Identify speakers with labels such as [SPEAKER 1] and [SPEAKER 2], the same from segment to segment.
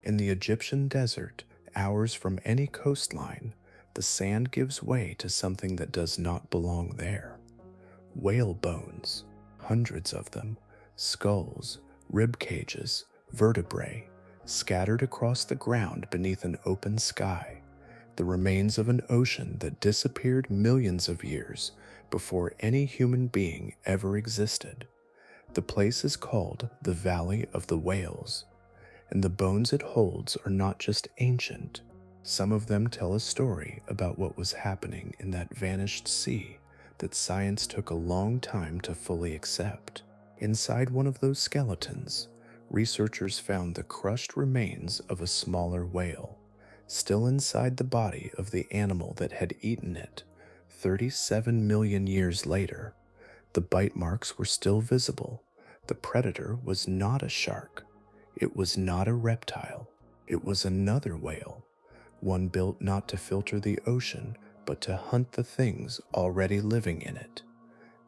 [SPEAKER 1] In the Egyptian desert, hours from any coastline, the sand gives way to something that does not belong there. Whale bones, hundreds of them, skulls, rib cages, vertebrae, scattered across the ground beneath an open sky, the remains of an ocean that disappeared millions of years before any human being ever existed. The place is called the Valley of the Whales, and the bones it holds are not just ancient. Some of them tell a story about what was happening in that vanished sea that science took a long time to fully accept. Inside one of those skeletons, researchers found the crushed remains of a smaller whale, still inside the body of the animal that had eaten it 37 million years later. The bite marks were still visible. The predator was not a shark. It was not a reptile. It was another whale, one built not to filter the ocean, but to hunt the things already living in it.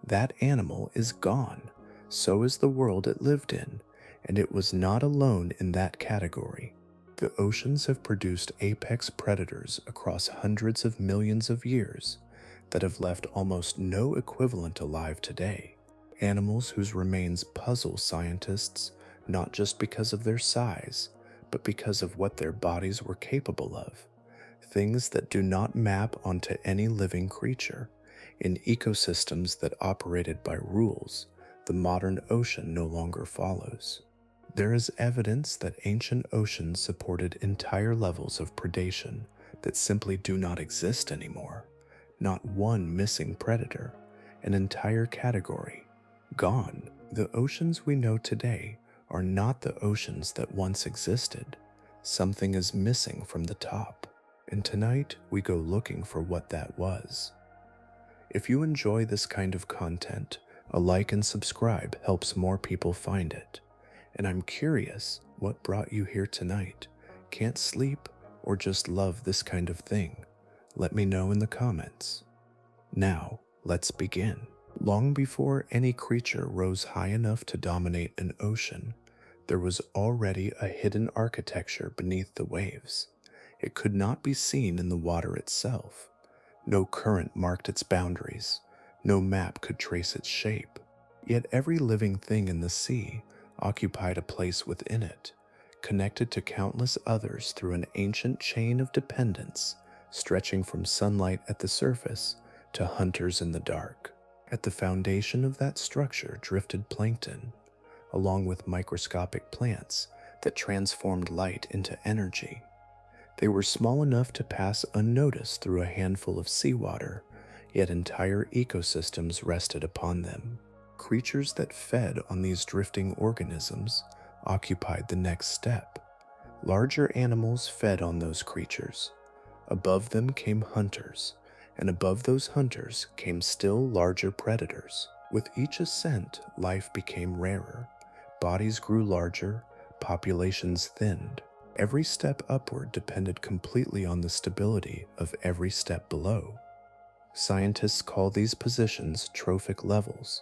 [SPEAKER 1] That animal is gone. So is the world it lived in, and it was not alone in that category. The oceans have produced apex predators across hundreds of millions of years that have left almost no equivalent alive today. Animals whose remains puzzle scientists not just because of their size, but because of what their bodies were capable of. Things that do not map onto any living creature. In ecosystems that operated by rules the modern ocean no longer follows. There is evidence that ancient oceans supported entire levels of predation that simply do not exist anymore. Not one missing predator, an entire category, gone. The oceans we know today are not the oceans that once existed. Something is missing from the top, and tonight we go looking for what that was. If you enjoy this kind of content, a like and subscribe helps more people find it. And I'm curious, what brought you here tonight? Can't sleep or just love this kind of thing? Let me know in the comments. Now, let's begin. Long before any creature rose high enough to dominate an ocean, there was already a hidden architecture beneath the waves. It could not be seen in the water itself. No current marked its boundaries. No map could trace its shape. Yet every living thing in the sea occupied a place within it, connected to countless others through an ancient chain of dependence, stretching from sunlight at the surface to hunters in the dark. At the foundation of that structure drifted plankton, along with microscopic plants that transformed light into energy. They were small enough to pass unnoticed through a handful of seawater, yet entire ecosystems rested upon them. Creatures that fed on these drifting organisms occupied the next step. Larger animals fed on those creatures. Above them came hunters, and above those hunters came still larger predators. With each ascent, life became rarer. Bodies grew larger, populations thinned. Every step upward depended completely on the stability of every step below. Scientists call these positions trophic levels.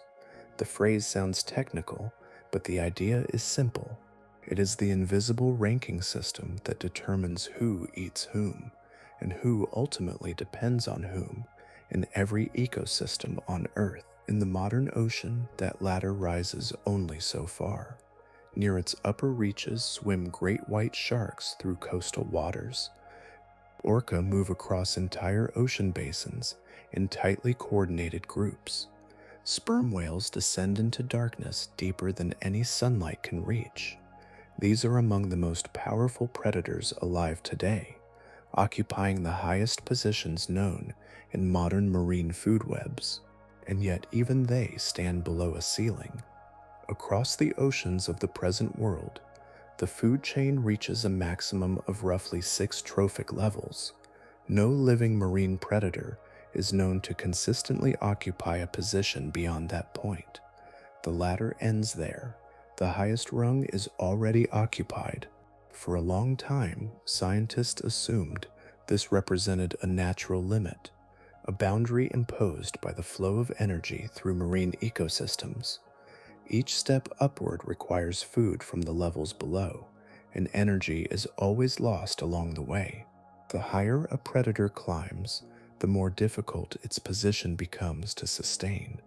[SPEAKER 1] The phrase sounds technical, but the idea is simple. It is the invisible ranking system that determines who eats whom, and who ultimately depends on whom in every ecosystem on Earth. In the modern ocean, that ladder rises only so far. Near its upper reaches swim great white sharks through coastal waters. Orca move across entire ocean basins in tightly coordinated groups. Sperm whales descend into darkness deeper than any sunlight can reach. These are among the most powerful predators alive today, occupying the highest positions known in modern marine food webs, and yet even they stand below a ceiling. Across the oceans of the present world, the food chain reaches a maximum of roughly 6 trophic levels. No living marine predator is known to consistently occupy a position beyond that point. The ladder ends there. The highest rung is already occupied. For a long time, scientists assumed this represented a natural limit, a boundary imposed by the flow of energy through marine ecosystems. Each step upward requires food from the levels below, and energy is always lost along the way. The higher a predator climbs, the more difficult its position becomes to sustain.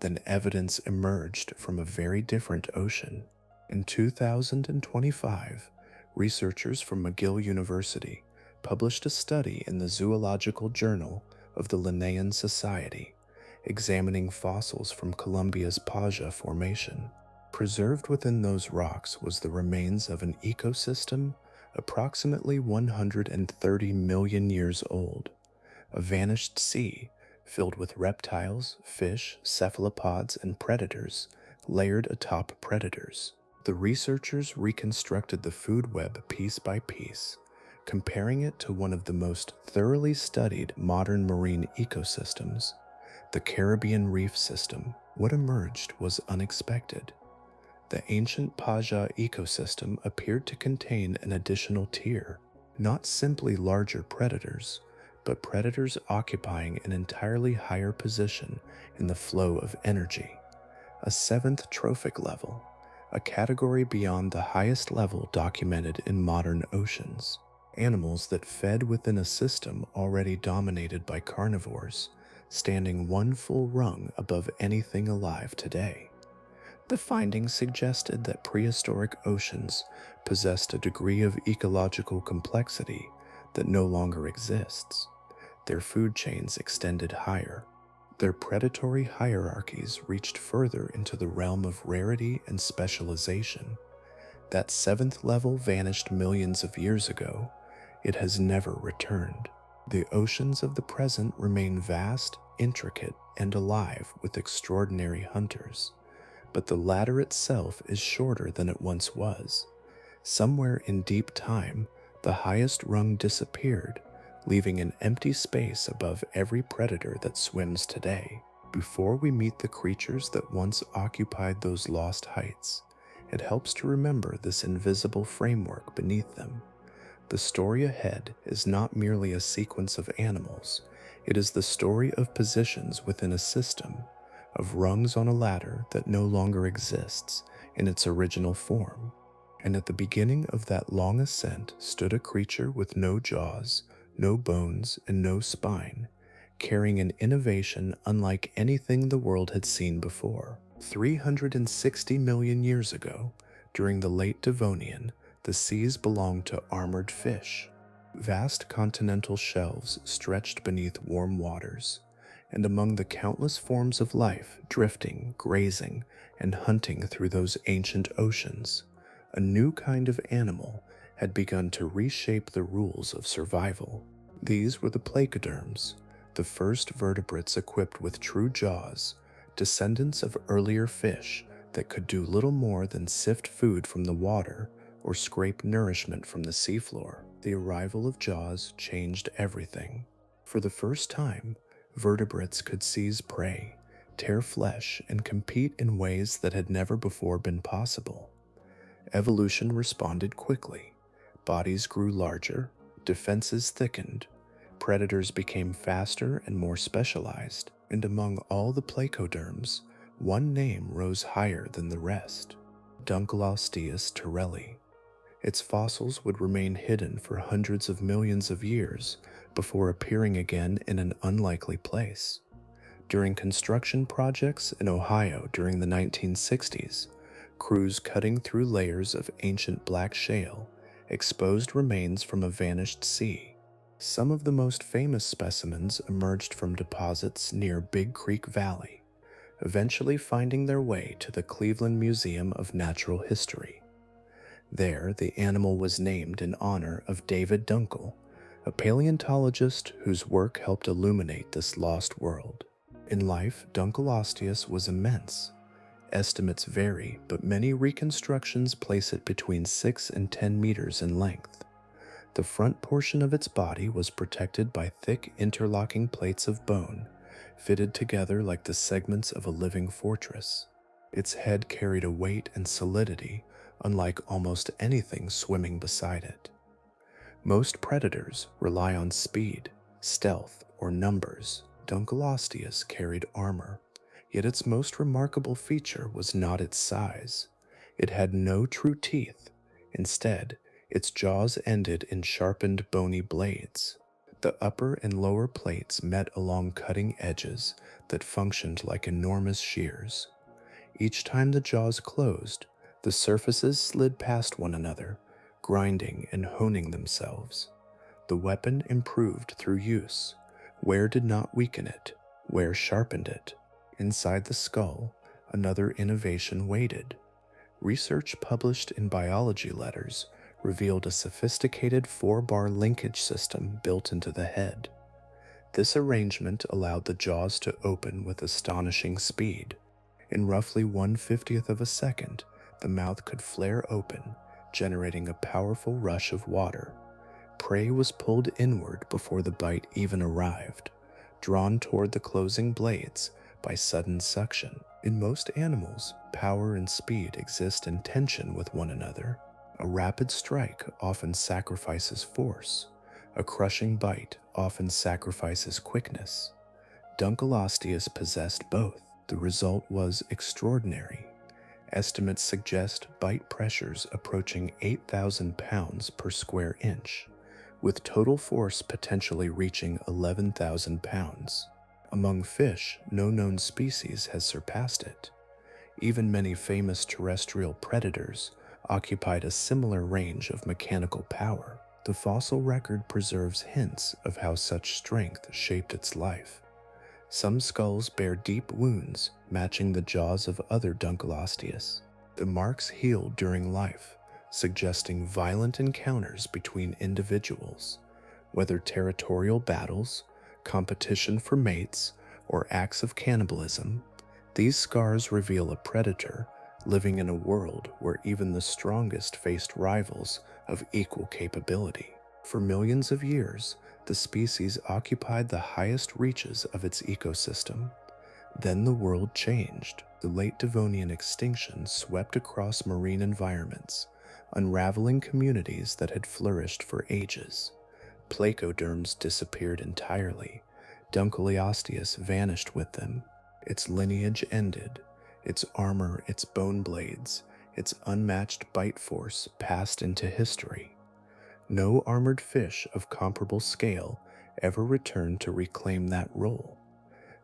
[SPEAKER 1] Then evidence emerged from a very different ocean. In 2025, researchers from McGill University published a study in the Zoological Journal of the Linnean Society, examining fossils from Colombia's Paja Formation. Preserved within those rocks was the remains of an ecosystem approximately 130 million years old, a vanished sea filled with reptiles, fish, cephalopods, and predators layered atop predators. The researchers reconstructed the food web piece by piece, comparing it to one of the most thoroughly studied modern marine ecosystems, the Caribbean Reef System. What emerged was unexpected. The ancient Paja ecosystem appeared to contain an additional tier, not simply larger predators, but predators occupying an entirely higher position in the flow of energy, a seventh trophic level, a category beyond the highest level documented in modern oceans. Animals that fed within a system already dominated by carnivores, standing one full rung above anything alive today. The findings suggested that prehistoric oceans possessed a degree of ecological complexity that no longer exists. Their food chains extended higher. Their predatory hierarchies reached further into the realm of rarity and specialization. That seventh level vanished millions of years ago. It has never returned. The oceans of the present remain vast, intricate, and alive with extraordinary hunters. But the ladder itself is shorter than it once was. Somewhere in deep time, the highest rung disappeared, leaving an empty space above every predator that swims today. Before we meet the creatures that once occupied those lost heights, it helps to remember this invisible framework beneath them. The story ahead is not merely a sequence of animals, it is the story of positions within a system, of rungs on a ladder that no longer exists in its original form. And at the beginning of that long ascent stood a creature with no jaws, no bones, and no spine, carrying an innovation unlike anything the world had seen before. 360 million years ago, during the late Devonian, the seas belonged to armored fish. Vast continental shelves stretched beneath warm waters, and among the countless forms of life drifting, grazing, and hunting through those ancient oceans, a new kind of animal had begun to reshape the rules of survival. These were the placoderms, the first vertebrates equipped with true jaws, descendants of earlier fish that could do little more than sift food from the water or scrape nourishment from the seafloor. The arrival of jaws changed everything. For the first time, vertebrates could seize prey, tear flesh, and compete in ways that had never before been possible. Evolution responded quickly. Bodies grew larger, defenses thickened, predators became faster and more specialized, and among all the placoderms, one name rose higher than the rest: Dunkleosteus terrelli. Its fossils would remain hidden for hundreds of millions of years before appearing again in an unlikely place. During construction projects in Ohio during the 1960s, crews cutting through layers of ancient black shale exposed remains from a vanished sea. Some of the most famous specimens emerged from deposits near Big Creek Valley, eventually finding their way to the Cleveland Museum of Natural History. There, the animal was named in honor of David Dunkel, a paleontologist whose work helped illuminate this lost world. In life, Dunkleosteus was immense. Estimates vary, but many reconstructions place it between 6 and 10 meters in length. The front portion of its body was protected by thick interlocking plates of bone, fitted together like the segments of a living fortress. Its head carried a weight and solidity unlike almost anything swimming beside it. Most predators rely on speed, stealth, or numbers. Dunkleosteus carried armor, yet its most remarkable feature was not its size. It had no true teeth. Instead, its jaws ended in sharpened bony blades. The upper and lower plates met along cutting edges that functioned like enormous shears. Each time the jaws closed, the surfaces slid past one another, grinding and honing themselves. The weapon improved through use. Wear did not weaken it, wear sharpened it. Inside the skull, another innovation waited. Research published in biology letters revealed a sophisticated 4-bar linkage system built into the head. This arrangement allowed the jaws to open with astonishing speed. In roughly 1/50th of a second, the mouth could flare open, generating a powerful rush of water. Prey was pulled inward before the bite even arrived, drawn toward the closing blades by sudden suction. In most animals, power and speed exist in tension with one another. A rapid strike often sacrifices force. A crushing bite often sacrifices quickness. Dunkleosteus possessed both. The result was extraordinary. Estimates suggest bite pressures approaching 8,000 pounds per square inch, with total force potentially reaching 11,000 pounds. Among fish, no known species has surpassed it. Even many famous terrestrial predators occupied a similar range of mechanical power. The fossil record preserves hints of how such strength shaped its life. Some skulls bear deep wounds matching the jaws of other Dunkleosteus. The marks healed during life, suggesting violent encounters between individuals. Whether territorial battles, competition for mates, or acts of cannibalism, these scars reveal a predator living in a world where even the strongest faced rivals of equal capability. For millions of years, the species occupied the highest reaches of its ecosystem. Then the world changed. The late Devonian extinction swept across marine environments, unraveling communities that had flourished for ages. Placoderms disappeared entirely. Dunkleosteus vanished with them. Its lineage ended. Its armor, its bone blades, its unmatched bite force passed into history. No armored fish of comparable scale ever returned to reclaim that role.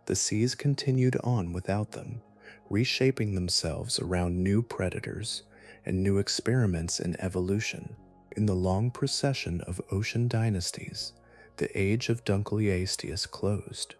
[SPEAKER 1] The seas continued on without them, reshaping themselves around new predators and new experiments in evolution. In the long procession of ocean dynasties, the age of Dunkleosteus closed,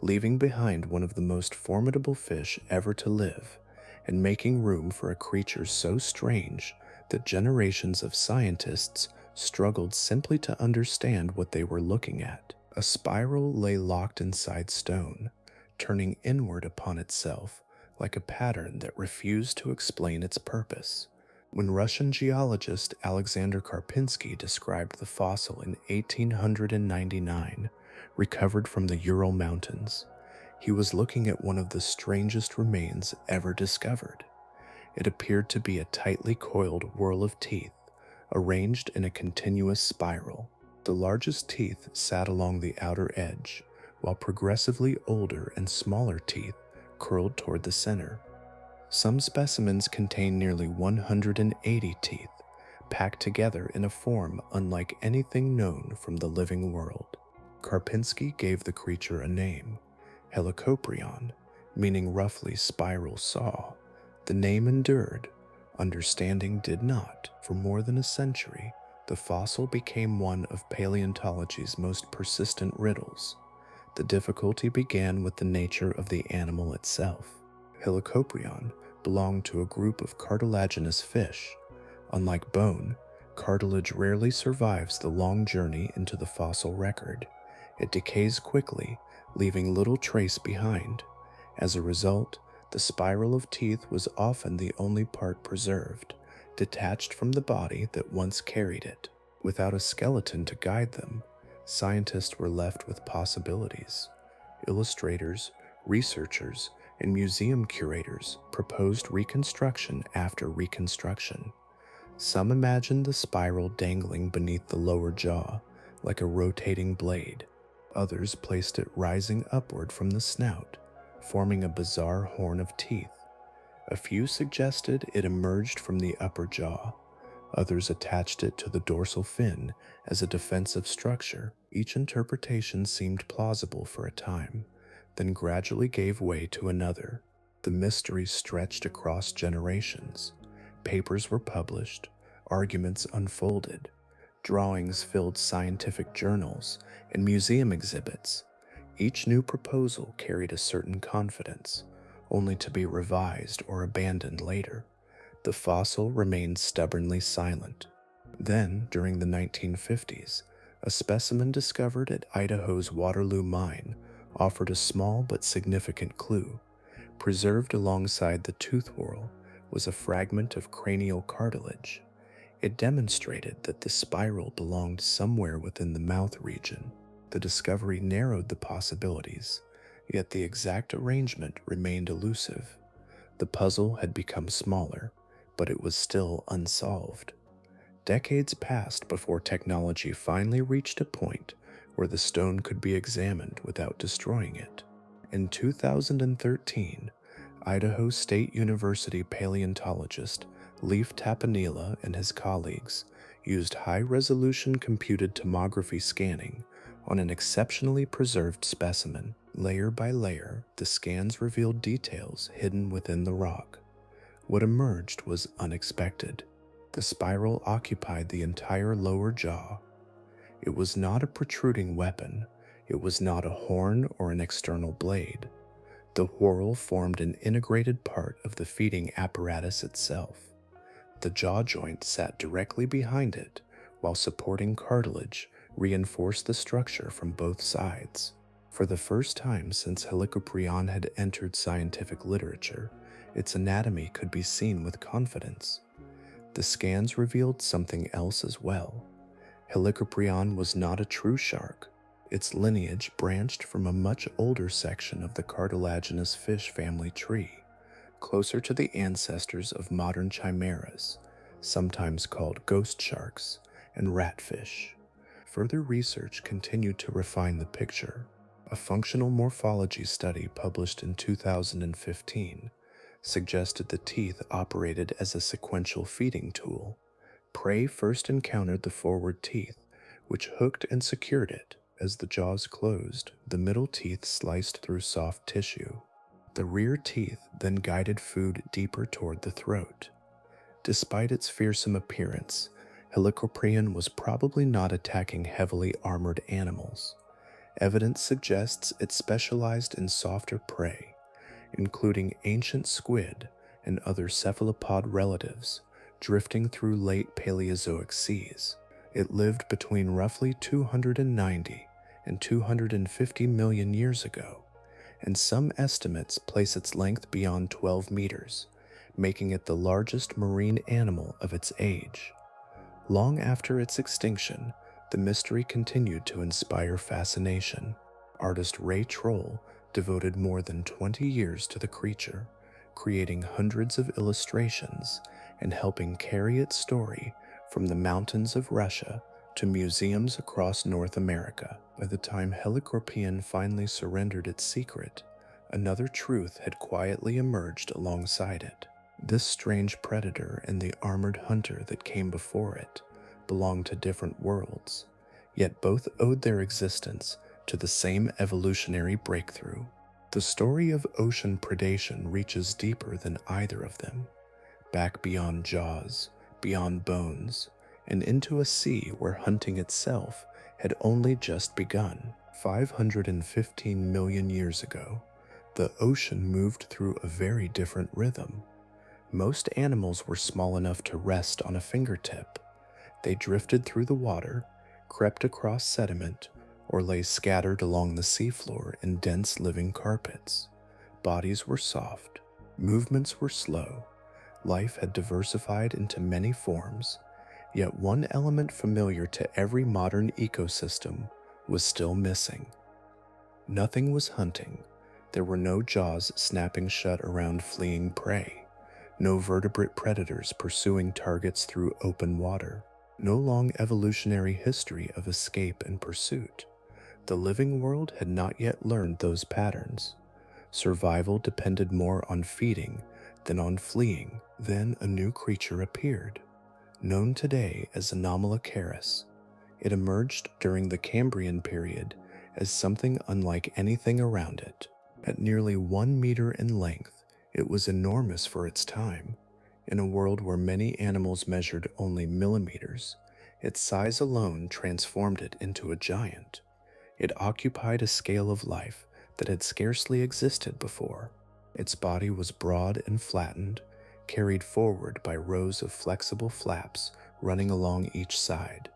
[SPEAKER 1] leaving behind one of the most formidable fish ever to live, and making room for a creature so strange that generations of scientists struggled simply to understand what they were looking at. A spiral lay locked inside stone, turning inward upon itself like a pattern that refused to explain its purpose. When Russian geologist Alexander Karpinsky described the fossil in 1899, recovered from the Ural Mountains, he was looking at one of the strangest remains ever discovered. It appeared to be a tightly coiled whorl of teeth, arranged in a continuous spiral. The largest teeth sat along the outer edge, while progressively older and smaller teeth curled toward the center. Some specimens contain nearly 180 teeth, packed together in a form unlike anything known from the living world. Karpinsky gave the creature a name, Helicoprion, meaning roughly spiral saw. The name endured. Understanding did not. For more than a century, the fossil became one of paleontology's most persistent riddles. The difficulty began with the nature of the animal itself. Helicoprion belonged to a group of cartilaginous fish. Unlike bone, cartilage rarely survives the long journey into the fossil record. It decays quickly, leaving little trace behind. As a result, the spiral of teeth was often the only part preserved, detached from the body that once carried it. Without a skeleton to guide them, scientists were left with possibilities. Illustrators, researchers, and museum curators proposed reconstruction after reconstruction. Some imagined the spiral dangling beneath the lower jaw, like a rotating blade. Others placed it rising upward from the snout, forming a bizarre horn of teeth. A few suggested it emerged from the upper jaw, Others attached it to the dorsal fin as a defensive structure. Each interpretation seemed plausible for a time, then gradually gave way to another. The mystery stretched across generations. Papers were published, arguments unfolded, drawings filled scientific journals and museum exhibits. Each new proposal carried a certain confidence, only to be revised or abandoned later. The fossil remained stubbornly silent. Then, during the 1950s, a specimen discovered at Idaho's Waterloo mine offered a small but significant clue. Preserved alongside the tooth whorl was a fragment of cranial cartilage. It demonstrated that the spiral belonged somewhere within the mouth region. The discovery narrowed the possibilities, yet the exact arrangement remained elusive. The puzzle had become smaller, but it was still unsolved. Decades passed before technology finally reached a point where the stone could be examined without destroying it. In 2013, Idaho State University paleontologist Leif Tapanila and his colleagues used high-resolution computed tomography scanning on an exceptionally preserved specimen. Layer by layer, the scans revealed details hidden within the rock. What emerged was unexpected. The spiral occupied the entire lower jaw. It was not a protruding weapon. It was not a horn or an external blade. The whorl formed an integrated part of the feeding apparatus itself. The jaw joint sat directly behind it, while supporting cartilage reinforced the structure from both sides. For the first time since Helicoprion had entered scientific literature, its anatomy could be seen with confidence. The scans revealed something else as well. Helicoprion was not a true shark. Its lineage branched from a much older section of the cartilaginous fish family tree, closer to the ancestors of modern chimeras, sometimes called ghost sharks, and ratfish. Further research continued to refine the picture. A functional morphology study published in 2015 suggested the teeth operated as a sequential feeding tool. Prey first encountered the forward teeth, which hooked and secured it. As the jaws closed, the middle teeth sliced through soft tissue. The rear teeth then guided food deeper toward the throat. Despite its fearsome appearance, Helicoprion was probably not attacking heavily armored animals. Evidence suggests it specialized in softer prey, including ancient squid and other cephalopod relatives drifting through late Paleozoic seas. It lived between roughly 290 and 250 million years ago, and some estimates place its length beyond 12 meters, making it the largest marine animal of its age. Long after its extinction, the mystery continued to inspire fascination. Artist Ray Troll devoted more than 20 years to the creature, creating hundreds of illustrations and helping carry its story from the mountains of Russia to museums across North America. By the time Helicoprion finally surrendered its secret, another truth had quietly emerged alongside it. This strange predator and the armored hunter that came before it belonged to different worlds, yet both owed their existence to the same evolutionary breakthrough. The story of ocean predation reaches deeper than either of them, back beyond jaws, beyond bones, and into a sea where hunting itself had only just begun. 515 million years ago, the ocean moved through a very different rhythm. Most animals were small enough to rest on a fingertip. They drifted through the water, crept across sediment, or lay scattered along the seafloor in dense living carpets. Bodies were soft, movements were slow. Life had diversified into many forms, yet one element familiar to every modern ecosystem was still missing. Nothing was hunting. There were no jaws snapping shut around fleeing prey, no vertebrate predators pursuing targets through open water, no long evolutionary history of escape and pursuit. The living world had not yet learned those patterns. Survival depended more on feeding than on fleeing. Then a new creature appeared, Known today as Anomalocaris, it emerged during the Cambrian period as something unlike anything around it. At nearly 1 meter in length, it was enormous for its time. In a world where many animals measured only millimeters, its size alone transformed it into a giant. It occupied a scale of life that had scarcely existed before. Its body was broad and flattened, carried forward by rows of flexible flaps running along each side.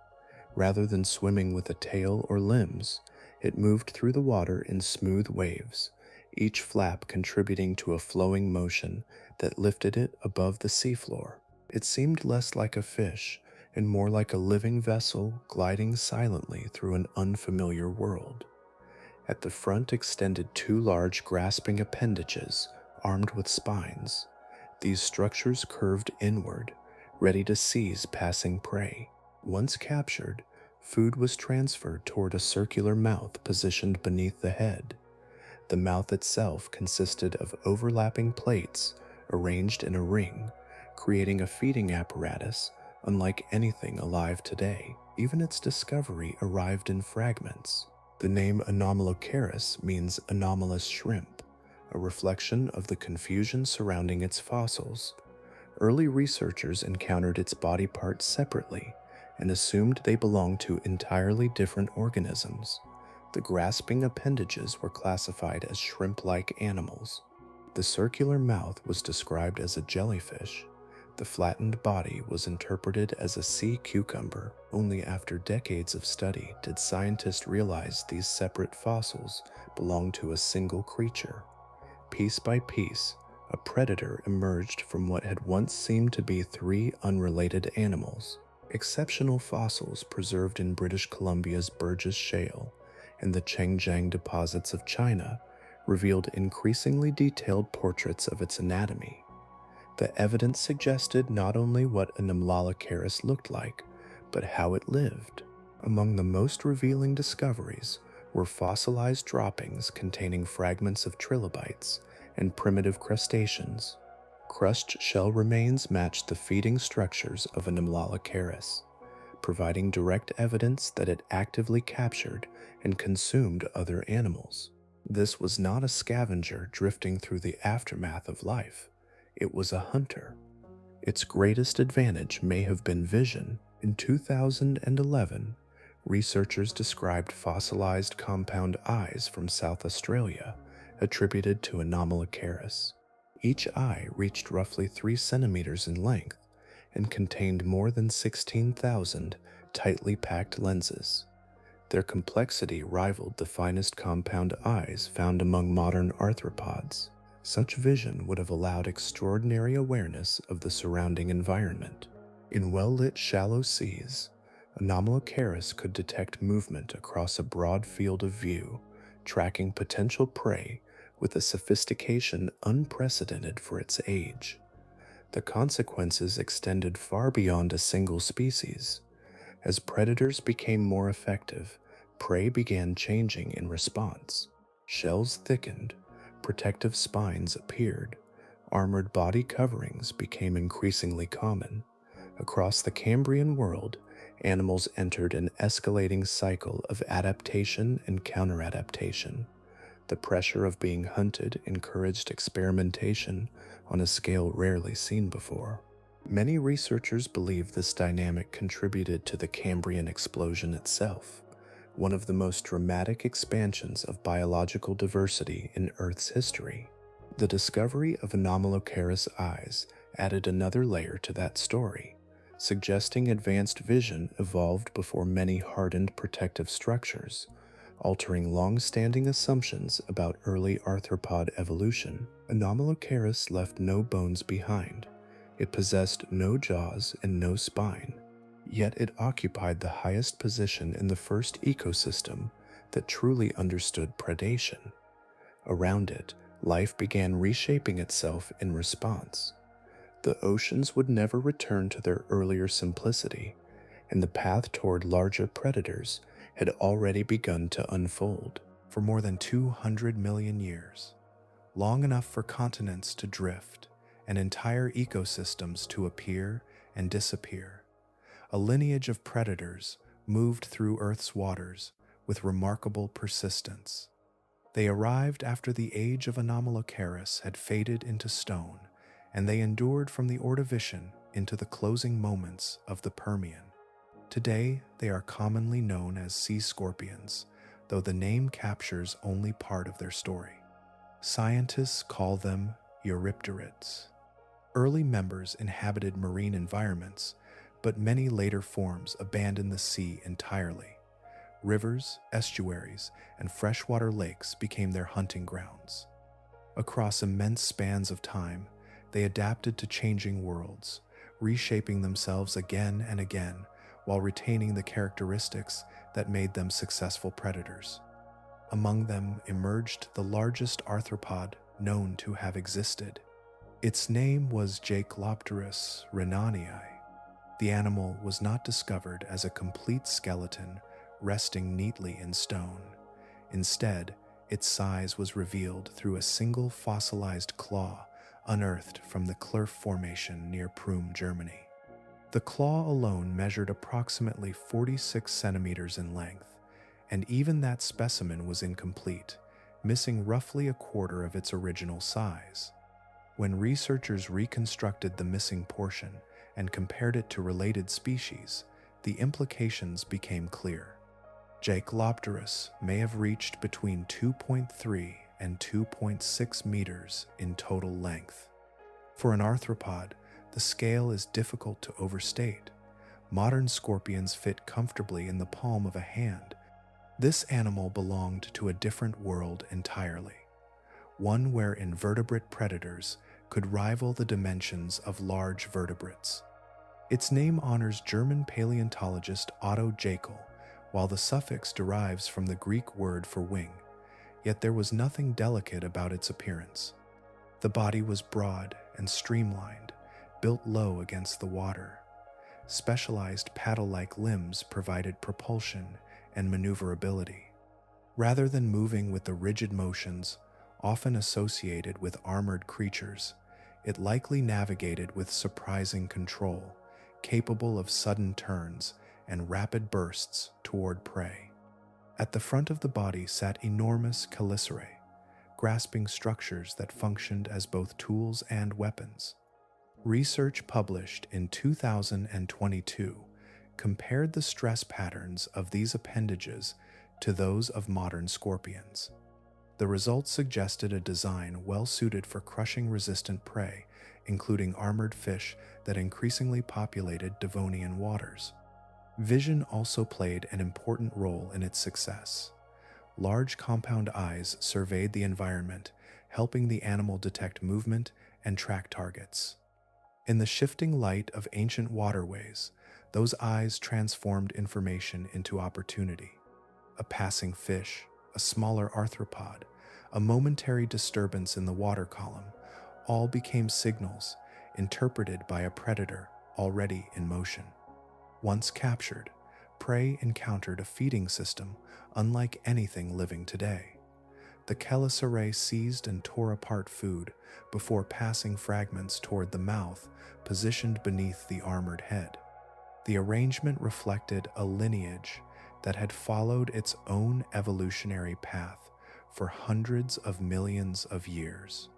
[SPEAKER 1] Rather than swimming with a tail or limbs, it moved through the water in smooth waves, each flap contributing to a flowing motion that lifted it above the seafloor. It seemed less like a fish and more like a living vessel gliding silently through an unfamiliar world. At the front extended two large grasping appendages armed with spines. These structures curved inward, ready to seize passing prey. Once captured, food was transferred toward a circular mouth positioned beneath the head. The mouth itself consisted of overlapping plates arranged in a ring, creating a feeding apparatus unlike anything alive today. Even its discovery arrived in fragments. The name Anomalocaris means anomalous shrimp, a reflection of the confusion surrounding its fossils. Early researchers encountered its body parts separately and assumed they belonged to entirely different organisms. The grasping appendages were classified as shrimp-like animals. The circular mouth was described as a jellyfish. The flattened body was interpreted as a sea cucumber. Only after decades of study did scientists realize these separate fossils belonged to a single creature. Piece by piece, a predator emerged from what had once seemed to be three unrelated animals. Exceptional fossils preserved in British Columbia's Burgess Shale and the Chengjiang deposits of China revealed increasingly detailed portraits of its anatomy. The evidence suggested not only what Anomalocaris looked like, but how it lived. Among the most revealing discoveries were fossilized droppings containing fragments of trilobites and primitive crustaceans. Crushed shell remains matched the feeding structures of Anomalocaris, providing direct evidence that it actively captured and consumed other animals. This was not a scavenger drifting through the aftermath of life. It was a hunter. Its greatest advantage may have been vision. In 2011, researchers described fossilized compound eyes from South Australia attributed to Anomalocaris. Each eye reached roughly 3 centimeters in length and contained more than 16,000 tightly packed lenses. Their complexity rivaled the finest compound eyes found among modern arthropods. Such vision would have allowed extraordinary awareness of the surrounding environment. In well-lit shallow seas, Anomalocaris could detect movement across a broad field of view, tracking potential prey with a sophistication unprecedented for its age. The consequences extended far beyond a single species. As predators became more effective, prey began changing in response. Shells thickened, protective spines appeared, armored body coverings became increasingly common. Across the Cambrian world, animals entered an escalating cycle of adaptation and counter-adaptation. The pressure of being hunted encouraged experimentation on a scale rarely seen before. Many researchers believe this dynamic contributed to the Cambrian explosion itself, one of the most dramatic expansions of biological diversity in Earth's history. The discovery of Anomalocaris eyes added another layer to that story, suggesting advanced vision evolved before many hardened protective structures, altering long-standing assumptions about early arthropod evolution. Anomalocaris left no bones behind. It possessed no jaws and no spine, yet it occupied the highest position in the first ecosystem that truly understood predation. Around it, life began reshaping itself in response. The oceans would never return to their earlier simplicity, and the path toward larger predators had already begun to unfold. For more than 200 million years, long enough for continents to drift and entire ecosystems to appear and disappear, a lineage of predators moved through Earth's waters with remarkable persistence. They arrived after the age of Anomalocaris had faded into stone, and they endured from the Ordovician into the closing moments of the Permian. Today, they are commonly known as sea scorpions, though the name captures only part of their story. Scientists call them Eurypterids. Early members inhabited marine environments, but many later forms abandoned the sea entirely. Rivers, estuaries, and freshwater lakes became their hunting grounds. Across immense spans of time, they adapted to changing worlds, reshaping themselves again and again while retaining the characteristics that made them successful predators. Among them emerged the largest arthropod known to have existed. Its name was Jaclopterus rhenanii. The animal was not discovered as a complete skeleton resting neatly in stone. Instead, its size was revealed through a single fossilized claw unearthed from the Klurf Formation near Prüm, Germany. The claw alone measured approximately 46 centimeters in length, and even that specimen was incomplete, missing roughly a quarter of its original size. When researchers reconstructed the missing portion and compared it to related species, the implications became clear. Jaclopterus may have reached between 2.3 and 2.6 meters in total length. For an arthropod, the scale is difficult to overstate. Modern scorpions fit comfortably in the palm of a hand. This animal belonged to a different world entirely, one where invertebrate predators could rival the dimensions of large vertebrates. Its name honors German paleontologist Otto Jäckel, while the suffix derives from the Greek word for wing, yet there was nothing delicate about its appearance. The body was broad and streamlined, built low against the water. Specialized paddle-like limbs provided propulsion and maneuverability. Rather than moving with the rigid motions often associated with armored creatures, it likely navigated with surprising control, capable of sudden turns and rapid bursts toward prey. At the front of the body sat enormous chelicerae, grasping structures that functioned as both tools and weapons. Research published in 2022 compared the stress patterns of these appendages to those of modern scorpions. The results suggested a design well-suited for crushing resistant prey, including armored fish that increasingly populated Devonian waters. Vision also played an important role in its success. Large compound eyes surveyed the environment, helping the animal detect movement and track targets. In the shifting light of ancient waterways, those eyes transformed information into opportunity. A passing fish, a smaller arthropod, a momentary disturbance in the water column, all became signals interpreted by a predator already in motion. Once captured, prey encountered a feeding system unlike anything living today. The chelicerae seized and tore apart food before passing fragments toward the mouth positioned beneath the armored head. The arrangement reflected a lineage that had followed its own evolutionary path for hundreds of millions of years,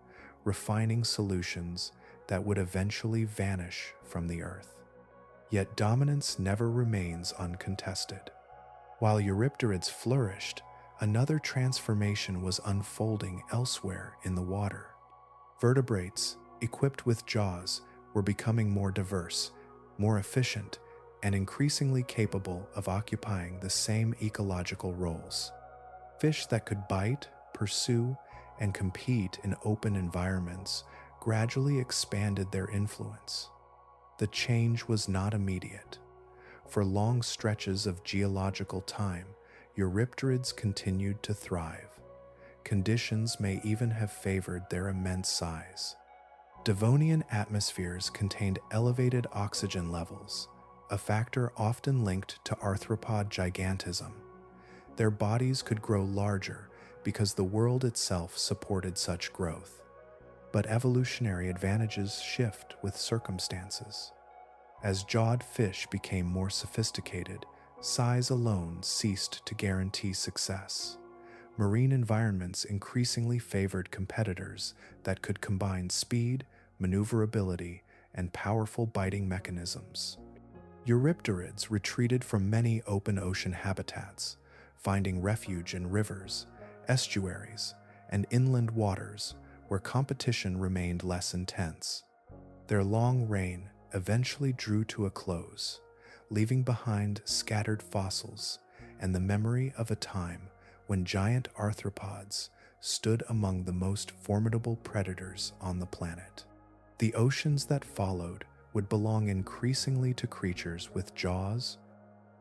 [SPEAKER 1] refining solutions that would eventually vanish from the earth. Yet dominance never remains uncontested. While Eurypterids flourished, another transformation was unfolding elsewhere in the water. Vertebrates, equipped with jaws, were becoming more diverse, more efficient, and increasingly capable of occupying the same ecological roles. Fish that could bite, pursue, and compete in open environments gradually expanded their influence. The change was not immediate. For long stretches of geological time, Eurypterids continued to thrive. Conditions may even have favored their immense size. Devonian atmospheres contained elevated oxygen levels, a factor often linked to arthropod gigantism. Their bodies could grow larger because the world itself supported such growth. But evolutionary advantages shift with circumstances. As jawed fish became more sophisticated, size alone ceased to guarantee success. Marine environments increasingly favored competitors that could combine speed, maneuverability, and powerful biting mechanisms. Eurypterids retreated from many open ocean habitats, finding refuge in rivers, estuaries, and inland waters where competition remained less intense. Their long reign eventually drew to a close, leaving behind scattered fossils and the memory of a time when giant arthropods stood among the most formidable predators on the planet. The oceans that followed would belong increasingly to creatures with jaws,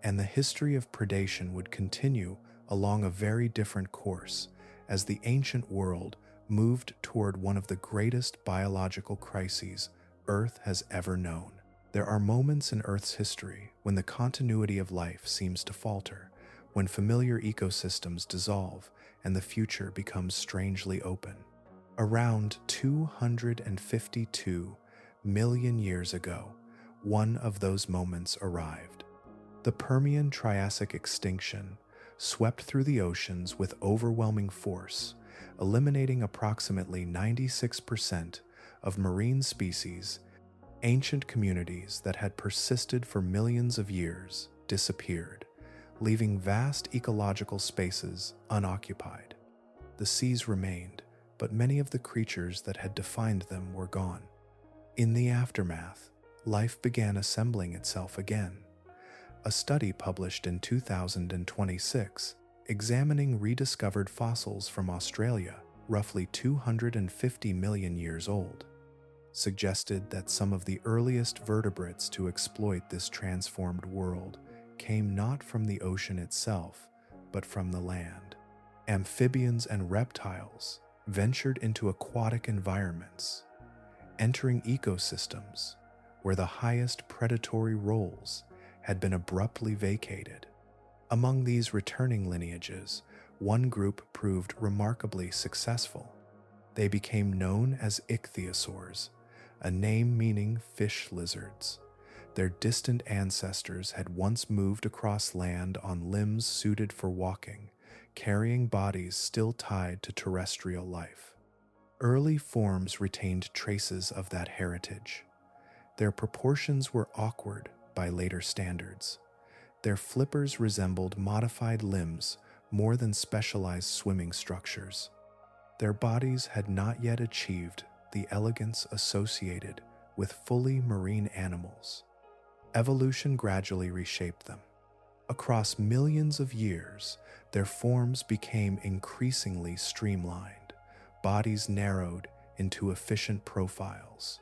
[SPEAKER 1] and the history of predation would continue along a very different course as the ancient world moved toward one of the greatest biological crises Earth has ever known. There are moments in Earth's history when the continuity of life seems to falter, when familiar ecosystems dissolve and the future becomes strangely open. Around 252 million years ago, one of those moments arrived. The Permian-Triassic extinction swept through the oceans with overwhelming force, eliminating approximately 96% of marine species. Ancient communities that had persisted for millions of years disappeared, leaving vast ecological spaces unoccupied. The seas remained, but many of the creatures that had defined them were gone. In the aftermath, life began assembling itself again. A study published in 2026, examining rediscovered fossils from Australia, roughly 250 million years old, suggested that some of the earliest vertebrates to exploit this transformed world came not from the ocean itself, but from the land. Amphibians and reptiles ventured into aquatic environments, entering ecosystems where the highest predatory roles had been abruptly vacated. Among these returning lineages, one group proved remarkably successful. They became known as ichthyosaurs, a name meaning fish lizards. Their distant ancestors had once moved across land on limbs suited for walking, carrying bodies still tied to terrestrial life. Early forms retained traces of that heritage. Their proportions were awkward by later standards. Their flippers resembled modified limbs more than specialized swimming structures. Their bodies had not yet achieved the elegance associated with fully marine animals. Evolution gradually reshaped them. Across millions of years, their forms became increasingly streamlined. Bodies narrowed into efficient profiles.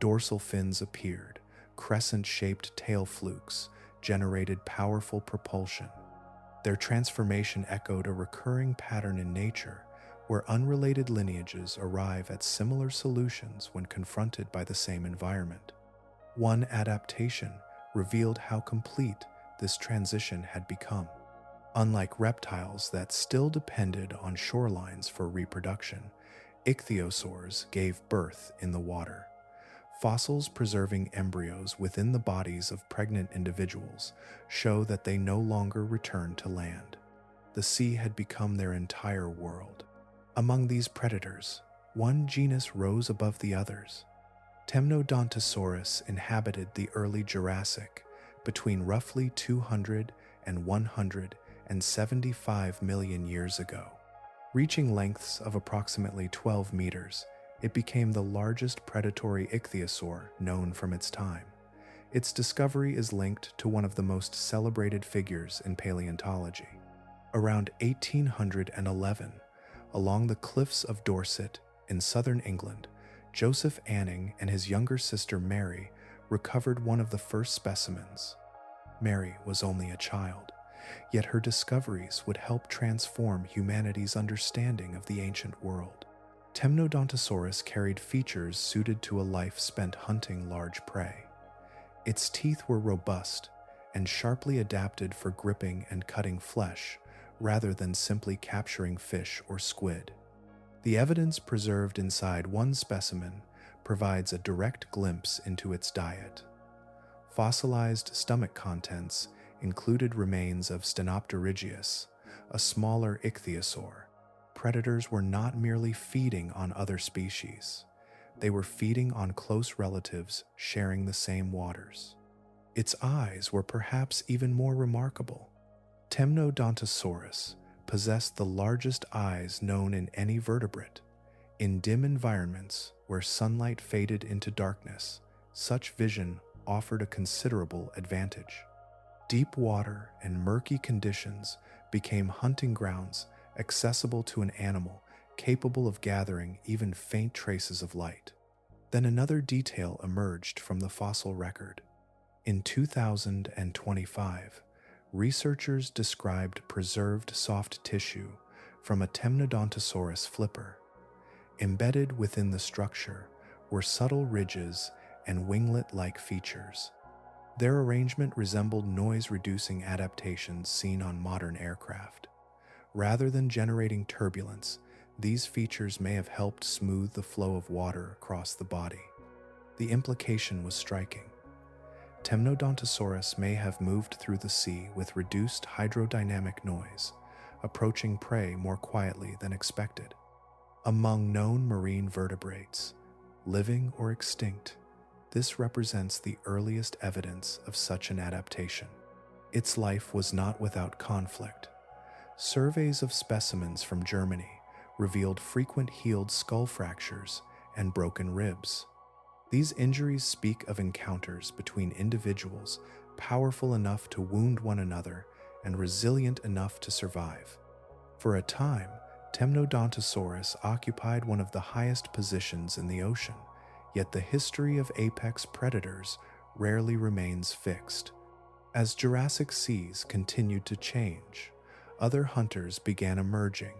[SPEAKER 1] Dorsal fins appeared. Crescent-shaped tail flukes generated powerful propulsion. Their transformation echoed a recurring pattern in nature, where unrelated lineages arrive at similar solutions when confronted by the same environment. One adaptation revealed how complete this transition had become. Unlike reptiles that still depended on shorelines for reproduction, ichthyosaurs gave birth in the water. Fossils preserving embryos within the bodies of pregnant individuals show that they no longer returned to land. The sea had become their entire world. Among these predators, one genus rose above the others. Temnodontosaurus inhabited the early Jurassic between roughly 200 and 175 million years ago. Reaching lengths of approximately 12 meters, it became the largest predatory ichthyosaur known from its time. Its discovery is linked to one of the most celebrated figures in paleontology. Around 1811, along the cliffs of Dorset in southern England, Joseph Anning and his younger sister Mary recovered one of the first specimens. Mary was only a child, yet her discoveries would help transform humanity's understanding of the ancient world. Temnodontosaurus carried features suited to a life spent hunting large prey. Its teeth were robust and sharply adapted for gripping and cutting flesh, rather than simply capturing fish or squid. The evidence preserved inside one specimen provides a direct glimpse into its diet. Fossilized stomach contents included remains of Stenopterygius, a smaller ichthyosaur. Predators were not merely feeding on other species. They were feeding on close relatives sharing the same waters. Its eyes were perhaps even more remarkable. Temnodontosaurus possessed the largest eyes known in any vertebrate. In dim environments where sunlight faded into darkness, such vision offered a considerable advantage. Deep water and murky conditions became hunting grounds accessible to an animal capable of gathering even faint traces of light. Then another detail emerged from the fossil record. In 2025, researchers described preserved soft tissue from a Temnodontosaurus flipper. Embedded within the structure were subtle ridges and winglet-like features. Their arrangement resembled noise-reducing adaptations seen on modern aircraft. Rather than generating turbulence, these features may have helped smooth the flow of water across the body. The implication was striking. Temnodontosaurus may have moved through the sea with reduced hydrodynamic noise, approaching prey more quietly than expected. Among known marine vertebrates, living or extinct, this represents the earliest evidence of such an adaptation. Its life was not without conflict. Surveys of specimens from Germany revealed frequent healed skull fractures and broken ribs. These injuries speak of encounters between individuals powerful enough to wound one another and resilient enough to survive. For a time, Temnodontosaurus occupied one of the highest positions in the ocean, yet the history of apex predators rarely remains fixed. As Jurassic seas continued to change, other hunters began emerging,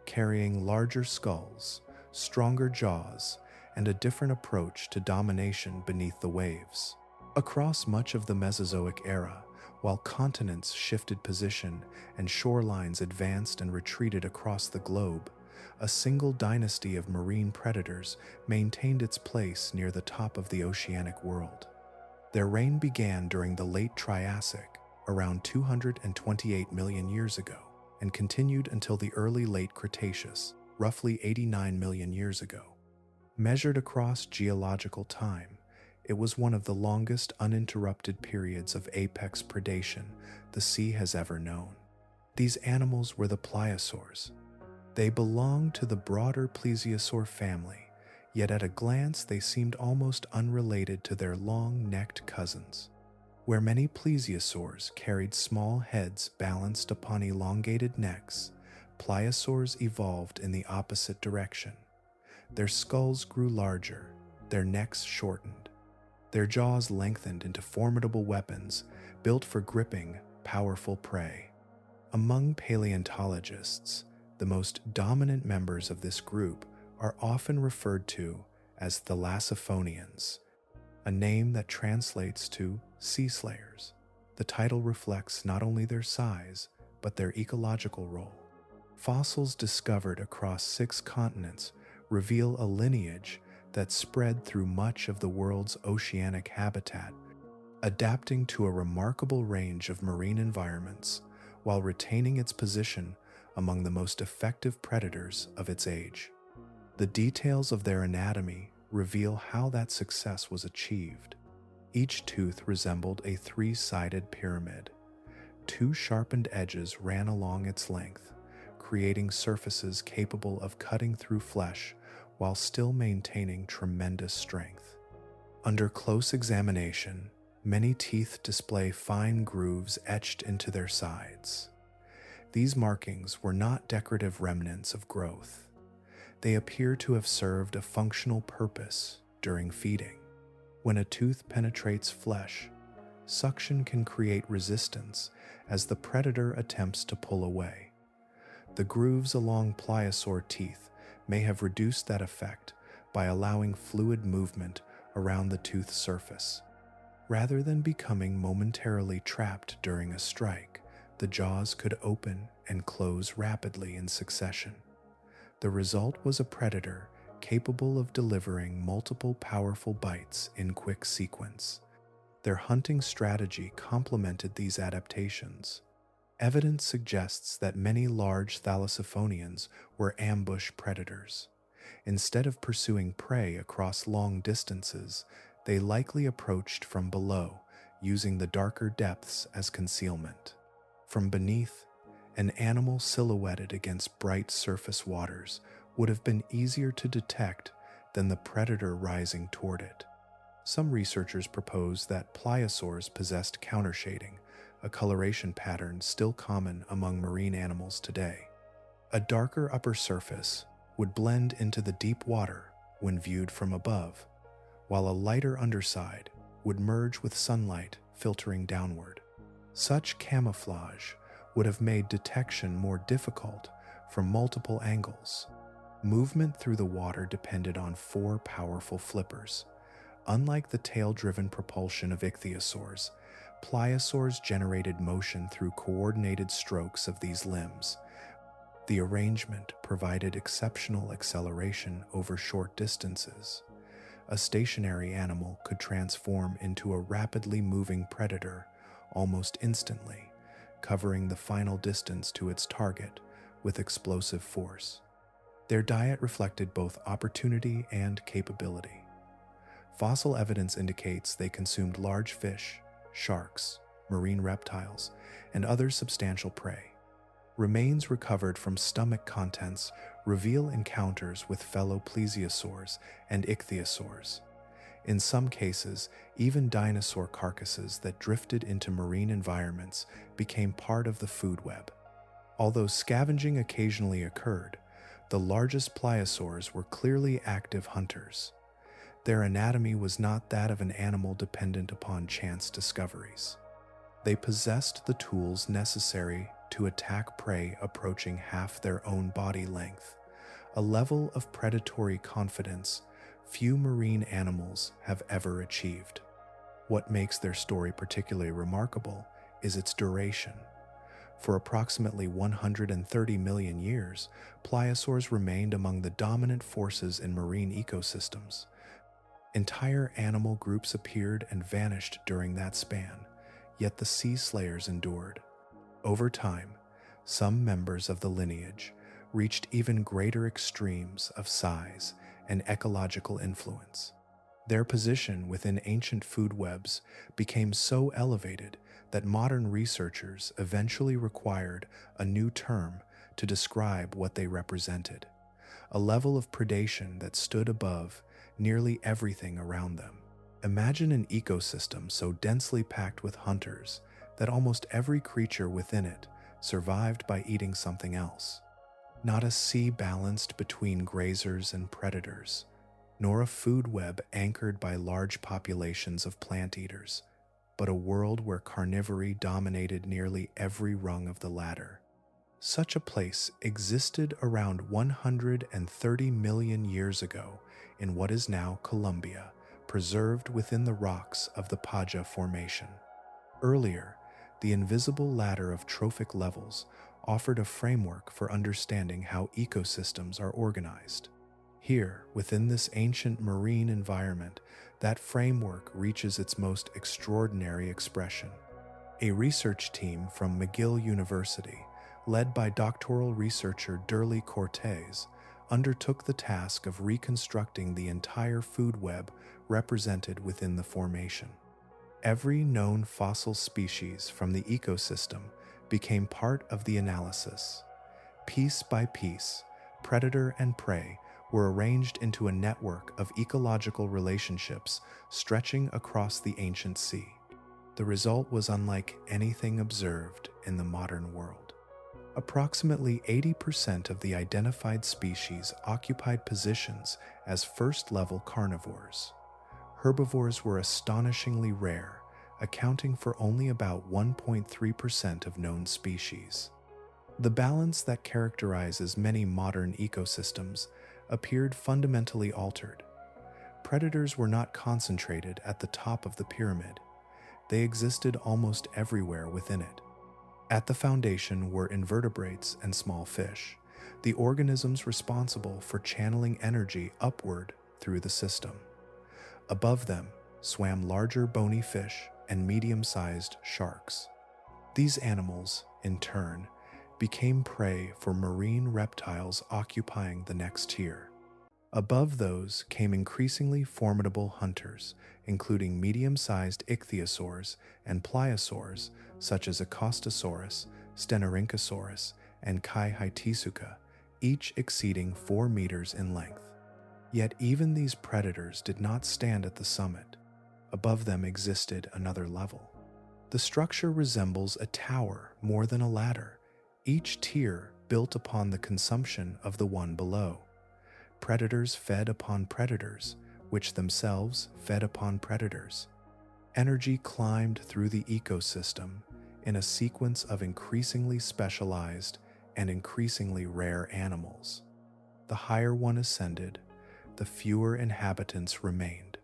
[SPEAKER 1] carrying larger skulls, stronger jaws, and a different approach to domination beneath the waves. Across much of the Mesozoic era, while continents shifted position and shorelines advanced and retreated across the globe, a single dynasty of marine predators maintained its place near the top of the oceanic world. Their reign began during the late Triassic, around 228 million years ago, and continued until the early late Cretaceous, roughly 89 million years ago. Measured across geological time, it was one of the longest uninterrupted periods of apex predation the sea has ever known. These animals were the pliosaurs. They belonged to the broader plesiosaur family, yet at a glance they seemed almost unrelated to their long-necked cousins. Where many plesiosaurs carried small heads balanced upon elongated necks, pliosaurs evolved in the opposite direction. Their skulls grew larger, their necks shortened. Their jaws lengthened into formidable weapons built for gripping powerful prey. Among paleontologists, the most dominant members of this group are often referred to as thalassophoneans, a name that translates to sea slayers. The title reflects not only their size, but their ecological role. Fossils discovered across 6 continents reveal a lineage that spread through much of the world's oceanic habitat, adapting to a remarkable range of marine environments while retaining its position among the most effective predators of its age. The details of their anatomy reveal how that success was achieved. Each tooth resembled a 3-sided pyramid. 2 sharpened edges ran along its length, creating surfaces capable of cutting through flesh while still maintaining tremendous strength. Under close examination, many teeth display fine grooves etched into their sides. These markings were not decorative remnants of growth. They appear to have served a functional purpose during feeding. When a tooth penetrates flesh, suction can create resistance as the predator attempts to pull away. The grooves along pliosaur teeth may have reduced that effect by allowing fluid movement around the tooth surface. Rather than becoming momentarily trapped during a strike, the jaws could open and close rapidly in succession. The result was a predator capable of delivering multiple powerful bites in quick sequence. Their hunting strategy complemented these adaptations. Evidence suggests that many large thalassophoneans were ambush predators. Instead of pursuing prey across long distances, they likely approached from below, using the darker depths as concealment. From beneath, an animal silhouetted against bright surface waters would have been easier to detect than the predator rising toward it. Some researchers propose that pliosaurs possessed countershading, a coloration pattern still common among marine animals today. A darker upper surface would blend into the deep water when viewed from above, while a lighter underside would merge with sunlight filtering downward. Such camouflage would have made detection more difficult from multiple angles. Movement through the water depended on four powerful flippers. Unlike the tail-driven propulsion of ichthyosaurs, pliosaurs generated motion through coordinated strokes of these limbs. The arrangement provided exceptional acceleration over short distances. A stationary animal could transform into a rapidly moving predator almost instantly, covering the final distance to its target with explosive force. Their diet reflected both opportunity and capability. Fossil evidence indicates they consumed large fish, sharks, marine reptiles, and other substantial prey. Remains recovered from stomach contents reveal encounters with fellow plesiosaurs and ichthyosaurs. In some cases, even dinosaur carcasses that drifted into marine environments became part of the food web. Although scavenging occasionally occurred, the largest pliosaurs were clearly active hunters. Their anatomy was not that of an animal dependent upon chance discoveries. They possessed the tools necessary to attack prey approaching half their own body length, a level of predatory confidence few marine animals have ever achieved. What makes their story particularly remarkable is its duration. For approximately 130 million years, pliosaurs remained among the dominant forces in marine ecosystems. Entire animal groups appeared and vanished during that span, yet the sea slayers endured. Over time, some members of the lineage reached even greater extremes of size and ecological influence. Their position within ancient food webs became so elevated that modern researchers eventually required a new term to describe what they represented, a level of predation that stood above nearly everything around them. Imagine an ecosystem so densely packed with hunters that almost every creature within it survived by eating something else. Not a sea balanced between grazers and predators, nor a food web anchored by large populations of plant eaters, but a world where carnivory dominated nearly every rung of the ladder. Such a place existed around 130 million years ago in what is now Colombia, preserved within the rocks of the Paja Formation. Earlier, the invisible ladder of trophic levels offered a framework for understanding how ecosystems are organized. Here, within this ancient marine environment, that framework reaches its most extraordinary expression. A research team from McGill University, led by doctoral researcher Durley Cortez, undertook the task of reconstructing the entire food web represented within the formation. Every known fossil species from the ecosystem became part of the analysis. Piece by piece, predator and prey were arranged into a network of ecological relationships stretching across the ancient sea. The result was unlike anything observed in the modern world. Approximately 80% of the identified species occupied positions as first-level carnivores. Herbivores were astonishingly rare, accounting for only about 1.3% of known species. The balance that characterizes many modern ecosystems appeared fundamentally altered. Predators were not concentrated at the top of the pyramid. They existed almost everywhere within it. At the foundation were invertebrates and small fish, the organisms responsible for channeling energy upward through the system. Above them swam larger bony fish, and medium-sized sharks. These animals, in turn, became prey for marine reptiles occupying the next tier. Above those came increasingly formidable hunters, including medium-sized ichthyosaurs and pliosaurs such as Acostosaurus, Stenorhynchosaurus, and Kai-Haitisuka, each exceeding 4 meters in length. Yet even these predators did not stand at the summit. Above them existed another level. The structure resembles a tower more than a ladder, each tier built upon the consumption of the one below. Predators fed upon predators, which themselves fed upon predators. Energy climbed through the ecosystem in a sequence of increasingly specialized and increasingly rare animals. The higher one ascended, the fewer inhabitants remained,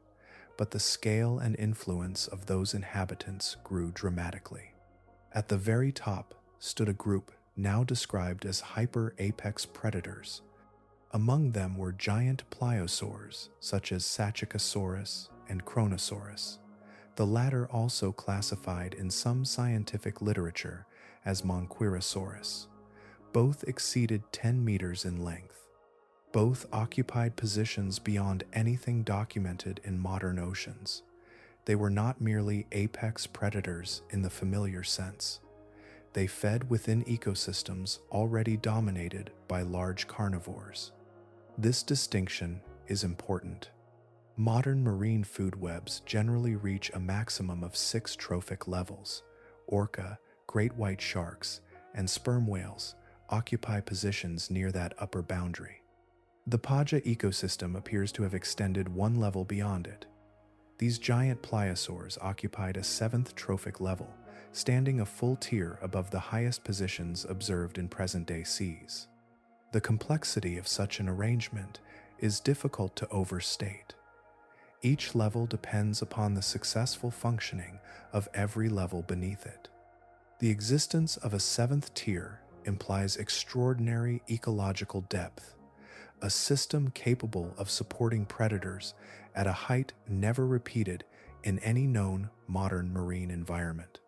[SPEAKER 1] but the scale and influence of those inhabitants grew dramatically. At the very top stood a group now described as hyper-apex predators. Among them were giant pliosaurs such as Sachicosaurus and Kronosaurus, the latter also classified in some scientific literature as Monquirosaurus. Both exceeded 10 meters in length. Both occupied positions beyond anything documented in modern oceans. They were not merely apex predators in the familiar sense. They fed within ecosystems already dominated by large carnivores. This distinction is important. Modern marine food webs generally reach a maximum of 6 trophic levels. Orca, great white sharks, and sperm whales occupy positions near that upper boundary. The Paja ecosystem appears to have extended one level beyond it. These giant pliosaurs occupied a 7th trophic level, standing a full tier above the highest positions observed in present-day seas. The complexity of such an arrangement is difficult to overstate. Each level depends upon the successful functioning of every level beneath it. The existence of a 7th tier implies extraordinary ecological depth, a system capable of supporting predators at a height never repeated in any known modern marine environment.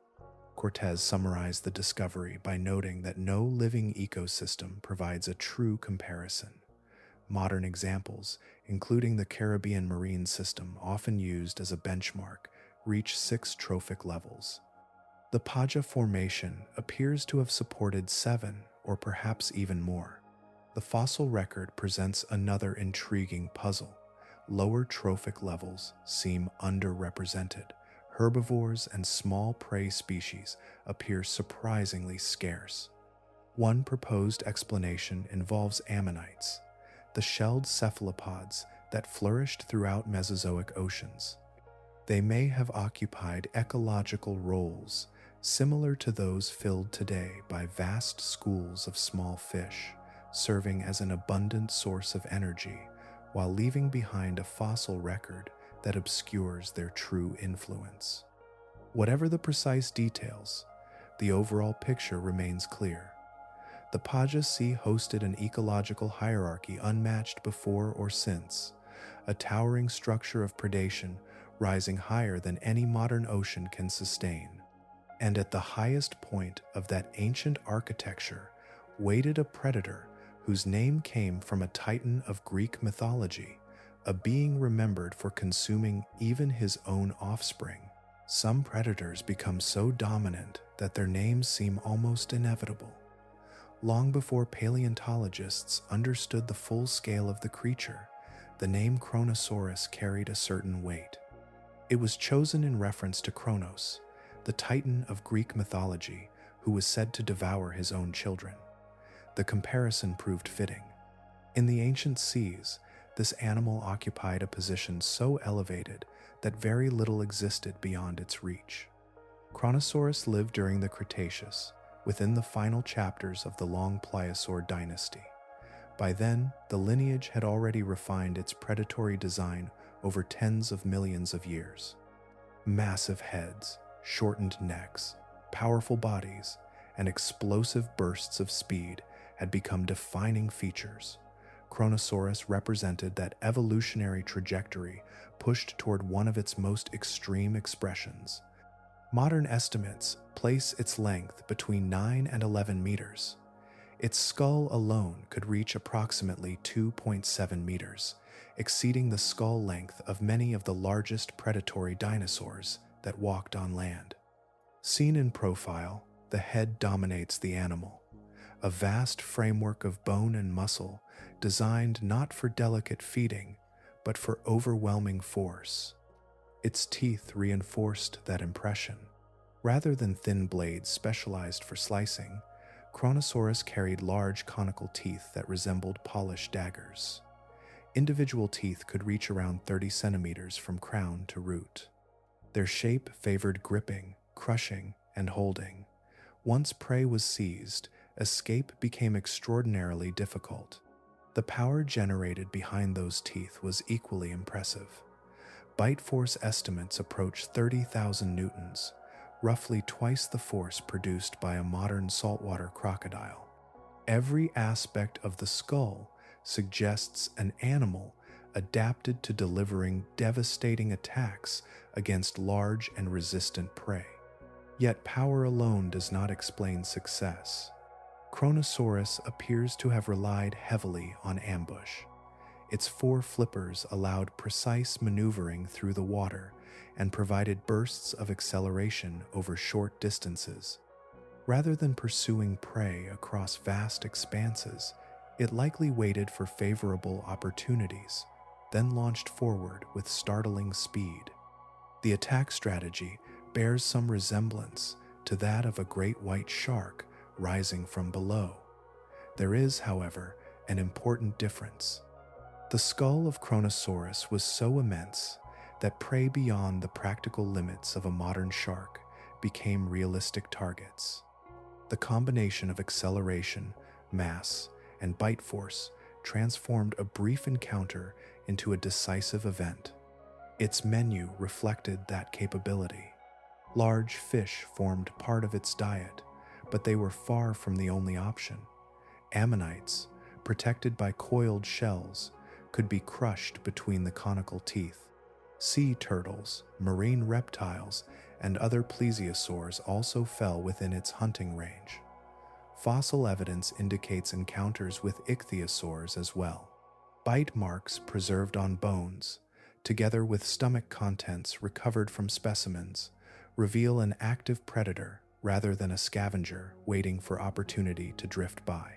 [SPEAKER 1] Cortez summarized the discovery by noting that no living ecosystem provides a true comparison. Modern examples, including the Caribbean marine system often used as a benchmark, reach 6 trophic levels. The Paja Formation appears to have supported 7 or perhaps even more. The fossil record presents another intriguing puzzle. Lower trophic levels seem underrepresented. Herbivores and small prey species appear surprisingly scarce. One proposed explanation involves ammonites, the shelled cephalopods that flourished throughout Mesozoic oceans. They may have occupied ecological roles similar to those filled today by vast schools of small fish, serving as an abundant source of energy while leaving behind a fossil record that obscures their true influence. Whatever the precise details, the overall picture remains clear. The Paja Sea hosted an ecological hierarchy unmatched before or since, a towering structure of predation rising higher than any modern ocean can sustain. And at the highest point of that ancient architecture waited a predator whose name came from a titan of Greek mythology, a being remembered for consuming even his own offspring. Some predators become so dominant that their names seem almost inevitable. Long before paleontologists understood the full scale of the creature, the name Kronosaurus carried a certain weight. It was chosen in reference to Kronos, the titan of Greek mythology who was said to devour his own children. The comparison proved fitting. In the ancient seas, this animal occupied a position so elevated that very little existed beyond its reach. Kronosaurus lived during the Cretaceous, within the final chapters of the long Pliosaur dynasty. By then, the lineage had already refined its predatory design over tens of millions of years. Massive heads, shortened necks, powerful bodies, and explosive bursts of speed had become defining features. Kronosaurus represented that evolutionary trajectory pushed toward one of its most extreme expressions, Modern estimates place its length between 9 and 11 meters. Its skull alone could reach approximately 2.7 meters, exceeding the skull length of many of the largest predatory dinosaurs that walked on land. Seen in profile, the head dominates the animal, a vast framework of bone and muscle designed not for delicate feeding, but for overwhelming force. Its teeth reinforced that impression. Rather than thin blades specialized for slicing, Kronosaurus carried large conical teeth that resembled polished daggers. Individual teeth could reach around 30 centimeters from crown to root. Their shape favored gripping, crushing, and holding. Once prey was seized, escape became extraordinarily difficult. The power generated behind those teeth was equally impressive. Bite force estimates approach 30,000 newtons, roughly twice the force produced by a modern saltwater crocodile. Every aspect of the skull suggests an animal adapted to delivering devastating attacks against large and resistant prey. Yet power alone does not explain success. Kronosaurus appears to have relied heavily on ambush. Its four flippers allowed precise maneuvering through the water and provided bursts of acceleration over short distances. Rather than pursuing prey across vast expanses, it likely waited for favorable opportunities, then launched forward with startling speed. The attack strategy bears some resemblance to that of a great white shark rising from below. There is, however, an important difference. The skull of Kronosaurus was so immense that prey beyond the practical limits of a modern shark became realistic targets. The combination of acceleration, mass, and bite force transformed a brief encounter into a decisive event. Its menu reflected that capability. Large fish formed part of its diet, but they were far from the only option. Ammonites, protected by coiled shells, could be crushed between the conical teeth. Sea turtles, marine reptiles, and other pliosaurs also fell within its hunting range. Fossil evidence indicates encounters with ichthyosaurs as well. Bite marks preserved on bones, together with stomach contents recovered from specimens, reveal an active predator rather than a scavenger waiting for opportunity to drift by.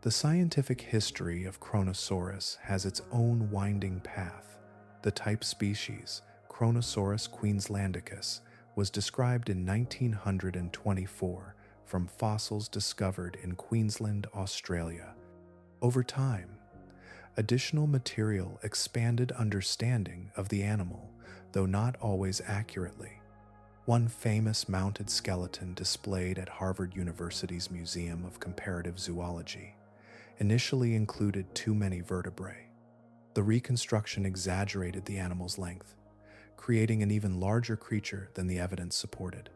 [SPEAKER 1] The scientific history of Kronosaurus has its own winding path. The type species, Kronosaurus queenslandicus, was described in 1924 from fossils discovered in Queensland, Australia. Over time, additional material expanded understanding of the animal, though not always accurately. One famous mounted skeleton displayed at Harvard University's Museum of Comparative Zoology initially included too many vertebrae. The reconstruction exaggerated the animal's length, creating an even larger creature than the evidence supported.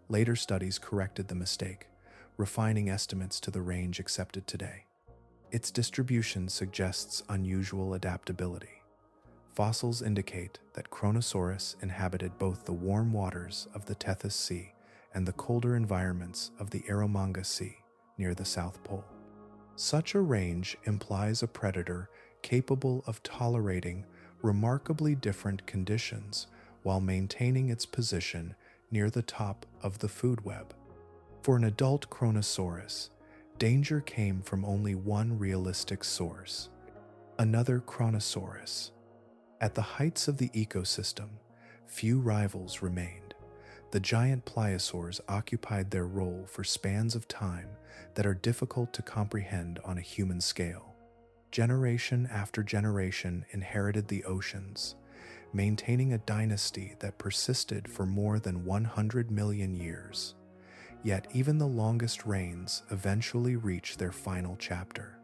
[SPEAKER 1] Later studies corrected the mistake, refining estimates to the range accepted today. Its distribution suggests unusual adaptability. Fossils indicate that Kronosaurus inhabited both the warm waters of the Tethys Sea and the colder environments of the Eromanga Sea near the South Pole. Such a range implies a predator capable of tolerating remarkably different conditions while maintaining its position near the top of the food web. For an adult Kronosaurus, danger came from only one realistic source: another Kronosaurus. At the heights of the ecosystem, few rivals remained. The giant pliosaurs occupied their role for spans of time that are difficult to comprehend on a human scale. Generation after generation inherited the oceans, maintaining a dynasty that persisted for more than 100 million years. Yet even the longest reigns eventually reach their final chapter.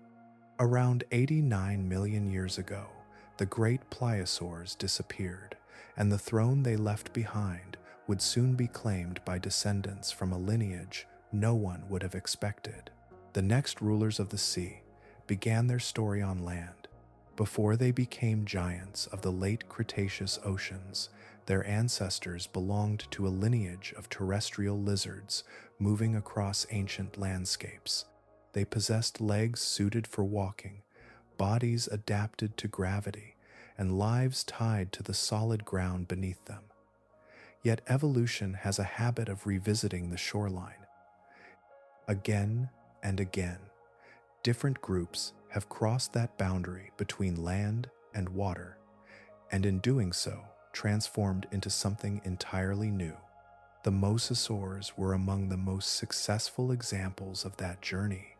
[SPEAKER 1] Around 89 million years ago, the great pliosaurs disappeared, and the throne they left behind would soon be claimed by descendants from a lineage no one would have expected. The next rulers of the sea began their story on land. Before they became giants of the late Cretaceous oceans, Their ancestors belonged to a lineage of terrestrial lizards moving across ancient landscapes. They possessed legs suited for walking, bodies adapted to gravity, and lives tied to the solid ground beneath them. Yet evolution has a habit of revisiting the shoreline. Again and again, different groups have crossed that boundary between land and water, and in doing so, transformed into something entirely new. The mosasaurs were among the most successful examples of that journey.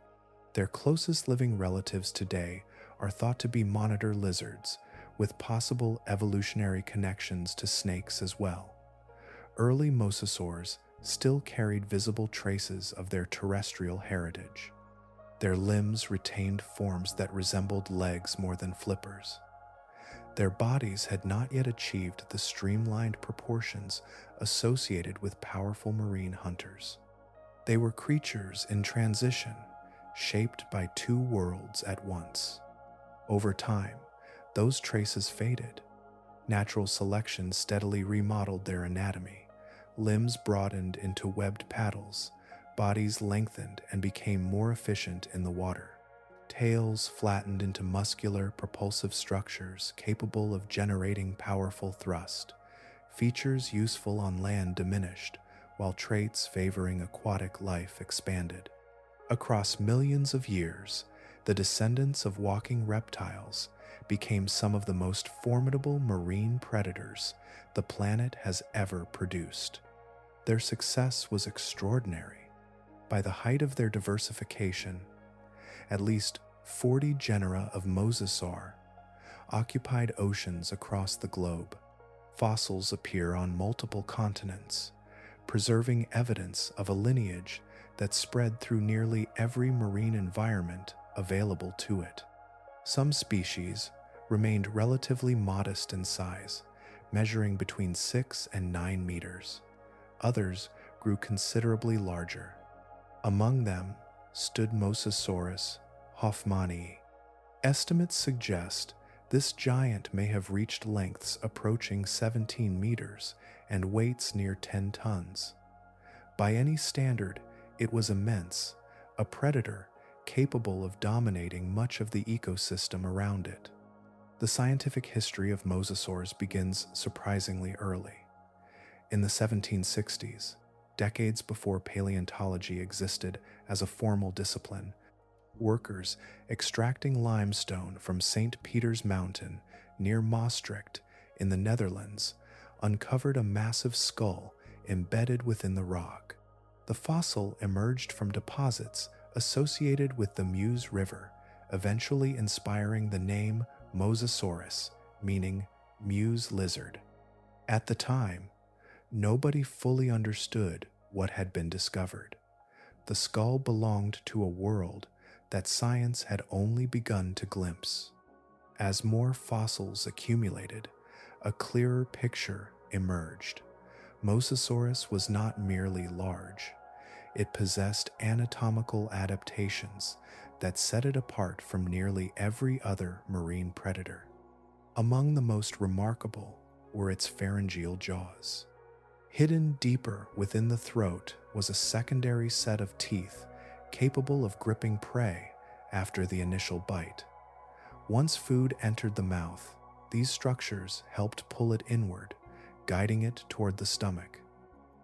[SPEAKER 1] Their closest living relatives today are thought to be monitor lizards, with possible evolutionary connections to snakes as well. Early mosasaurs still carried visible traces of their terrestrial heritage. Their limbs retained forms that resembled legs more than flippers. Their bodies had not yet achieved the streamlined proportions associated with powerful marine hunters. They were creatures in transition, shaped by two worlds at once. Over time, those traces faded. Natural selection steadily remodeled their anatomy. Limbs broadened into webbed paddles, bodies lengthened and became more efficient in the water. Tails flattened into muscular, propulsive structures capable of generating powerful thrust. Features useful on land diminished, while traits favoring aquatic life expanded. Across millions of years, the descendants of walking reptiles became some of the most formidable marine predators the planet has ever produced. Their success was extraordinary. By the height of their diversification, at least 40 genera of mosasaur occupied oceans across the globe. Fossils appear on multiple continents, preserving evidence of a lineage that spread through nearly every marine environment available to it. Some species remained relatively modest in size, measuring between 6 and 9 meters. Others grew considerably larger. Among them stood Mosasaurus hoffmanii. Estimates suggest this giant may have reached lengths approaching 17 meters and weights near 10 tons. By any standard, it was immense, a predator capable of dominating much of the ecosystem around it. The scientific history of mosasaurs begins surprisingly early. In the 1760s, decades before paleontology existed as a formal discipline, workers extracting limestone from St. Peter's Mountain near Maastricht in the Netherlands uncovered a massive skull embedded within the rock. The fossil emerged from deposits associated with the Meuse River, eventually inspiring the name Mosasaurus, meaning Meuse lizard. At the time, nobody fully understood what had been discovered. The skull belonged to a world that science had only begun to glimpse. As more fossils accumulated, a clearer picture emerged. Mosasaurus was not merely large. It possessed anatomical adaptations that set it apart from nearly every other marine predator. Among the most remarkable were its pharyngeal jaws. Hidden deeper within the throat was a secondary set of teeth capable of gripping prey after the initial bite. Once food entered the mouth, these structures helped pull it inward, guiding it toward the stomach.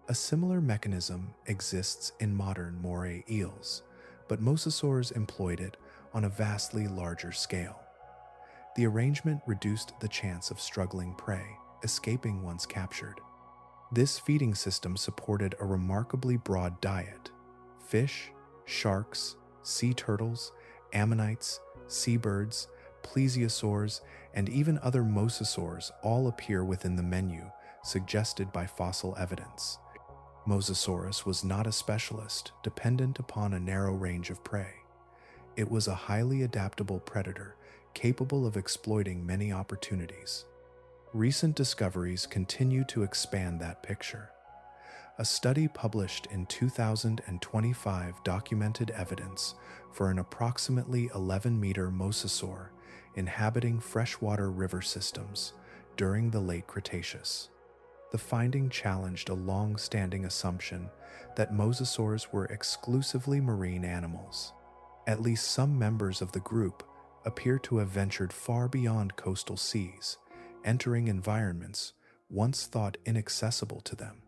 [SPEAKER 1] A similar mechanism exists in modern moray eels, but mosasaurs employed it on a vastly larger scale. The arrangement reduced the chance of struggling prey escaping once captured. This feeding system supported a remarkably broad diet. Fish, sharks, sea turtles, ammonites, seabirds, pliosaurs, and even other mosasaurs all appear within the menu suggested by fossil evidence. Mosasaurus was not a specialist dependent upon a narrow range of prey. It was a highly adaptable predator capable of exploiting many opportunities. Recent discoveries continue to expand that picture. A study published in 2025 documented evidence for an approximately 11-meter mosasaur inhabiting freshwater river systems during the late Cretaceous. The finding challenged a long-standing assumption that mosasaurs were exclusively marine animals. At least some members of the group appear to have ventured far beyond coastal seas, entering environments once thought inaccessible to them.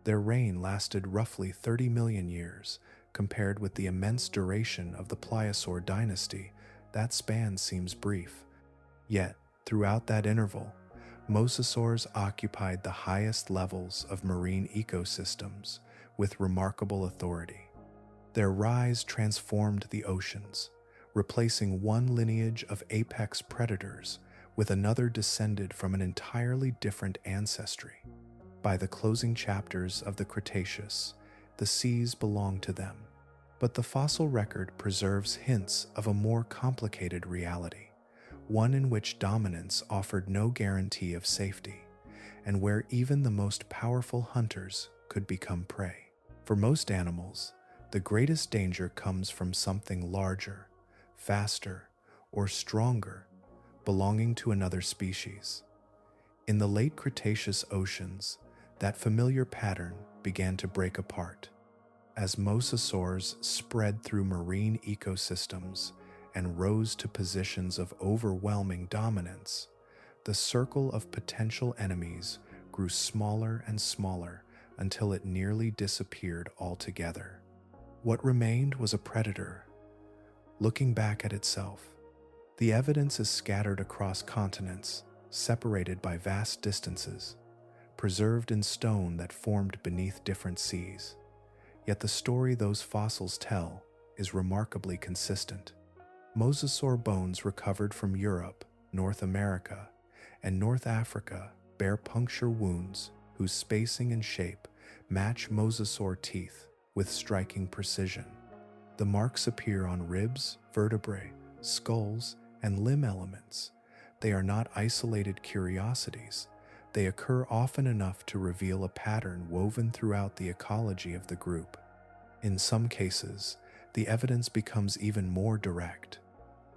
[SPEAKER 1] Their reign lasted roughly 30 million years. Compared with the immense duration of the Pliosaur dynasty, that span seems brief. Yet, throughout that interval, mosasaurs occupied the highest levels of marine ecosystems with remarkable authority. Their rise transformed the oceans, replacing one lineage of apex predators with another descended from an entirely different ancestry. By the closing chapters of the Cretaceous, the seas belonged to them. But the fossil record preserves hints of a more complicated reality, one in which dominance offered no guarantee of safety, and where even the most powerful hunters could become prey. For most animals, the greatest danger comes from something larger, faster, or stronger, belonging to another species. In the late Cretaceous oceans, that familiar pattern began to break apart. As mosasaurs spread through marine ecosystems and rose to positions of overwhelming dominance, the circle of potential enemies grew smaller and smaller until it nearly disappeared altogether. What remained was a predator, looking back at itself. The evidence is scattered across continents, separated by vast distances, preserved in stone that formed beneath different seas. Yet the story those fossils tell is remarkably consistent. Mosasaur bones recovered from Europe, North America, and North Africa bear puncture wounds whose spacing and shape match mosasaur teeth with striking precision. The marks appear on ribs, vertebrae, skulls, and limb elements. They are not isolated curiosities. They occur often enough to reveal a pattern woven throughout the ecology of the group. In some cases, the evidence becomes even more direct.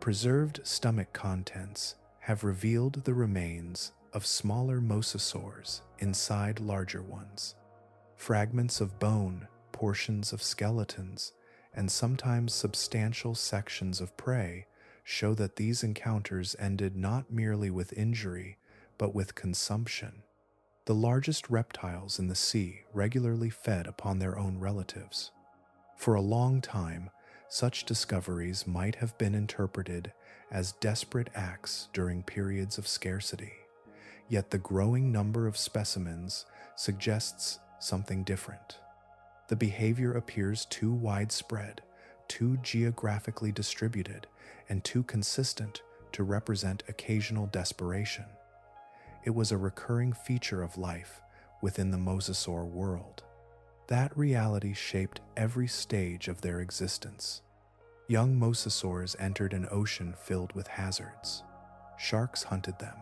[SPEAKER 1] Preserved stomach contents have revealed the remains of smaller mosasaurs inside larger ones. Fragments of bone, portions of skeletons, and sometimes substantial sections of prey show that these encounters ended not merely with injury, but with consumption. The largest reptiles in the sea regularly fed upon their own relatives. For a long time, such discoveries might have been interpreted as desperate acts during periods of scarcity. Yet the growing number of specimens suggests something different. The behavior appears too widespread, too geographically distributed, and too consistent to represent occasional desperation. It was a recurring feature of life within the mosasaur world. That reality shaped every stage of their existence. Young mosasaurs entered an ocean filled with hazards. Sharks hunted them.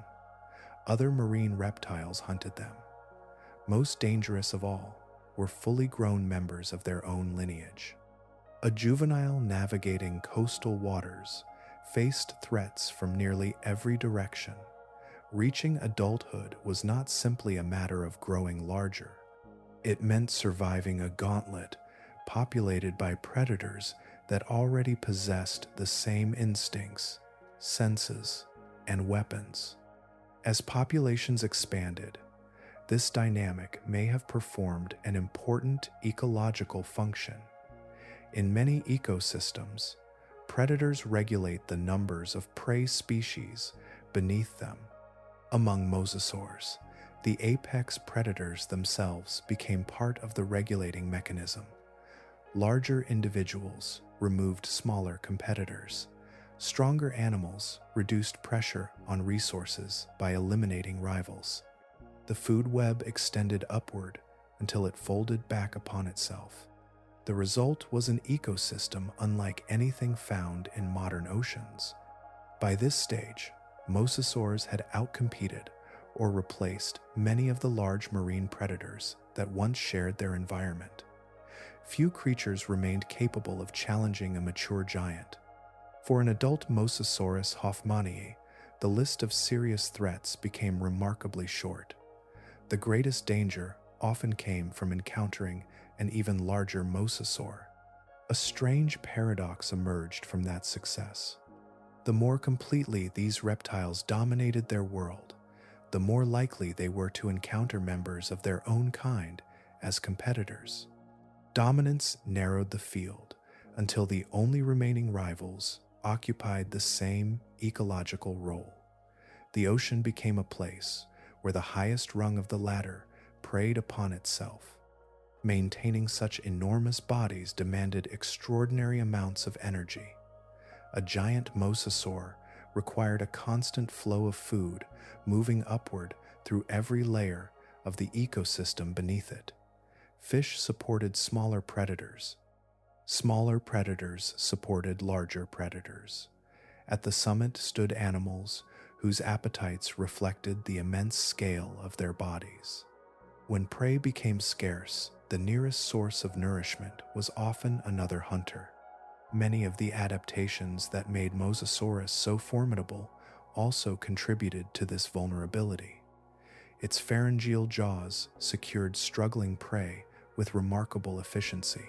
[SPEAKER 1] Other marine reptiles hunted them. Most dangerous of all were fully grown members of their own lineage. A juvenile navigating coastal waters faced threats from nearly every direction. Reaching adulthood was not simply a matter of growing larger. It meant surviving a gauntlet populated by predators that already possessed the same instincts, senses, and weapons. As populations expanded, this dynamic may have performed an important ecological function. In many ecosystems, predators regulate the numbers of prey species beneath them. Among mosasaurs, the apex predators themselves became part of the regulating mechanism. Larger individuals removed smaller competitors. Stronger animals reduced pressure on resources by eliminating rivals. The food web extended upward until it folded back upon itself. The result was an ecosystem unlike anything found in modern oceans. By this stage, mosasaurs had outcompeted or replaced many of the large marine predators that once shared their environment. Few creatures remained capable of challenging a mature giant. For an adult Mosasaurus hoffmanii, the list of serious threats became remarkably short. The greatest danger often came from encountering an even larger mosasaur. A strange paradox emerged from that success. The more completely these reptiles dominated their world, the more likely they were to encounter members of their own kind as competitors. Dominance narrowed the field until the only remaining rivals occupied the same ecological role. The ocean became a place where the highest rung of the ladder preyed upon itself. Maintaining such enormous bodies demanded extraordinary amounts of energy. A giant mosasaur required a constant flow of food moving upward through every layer of the ecosystem beneath it. Fish supported smaller predators. Smaller predators supported larger predators. At the summit stood animals whose appetites reflected the immense scale of their bodies. When prey became scarce, the nearest source of nourishment was often another hunter. Many of the adaptations that made Mosasaurus so formidable also contributed to this vulnerability. Its pharyngeal jaws secured struggling prey with remarkable efficiency.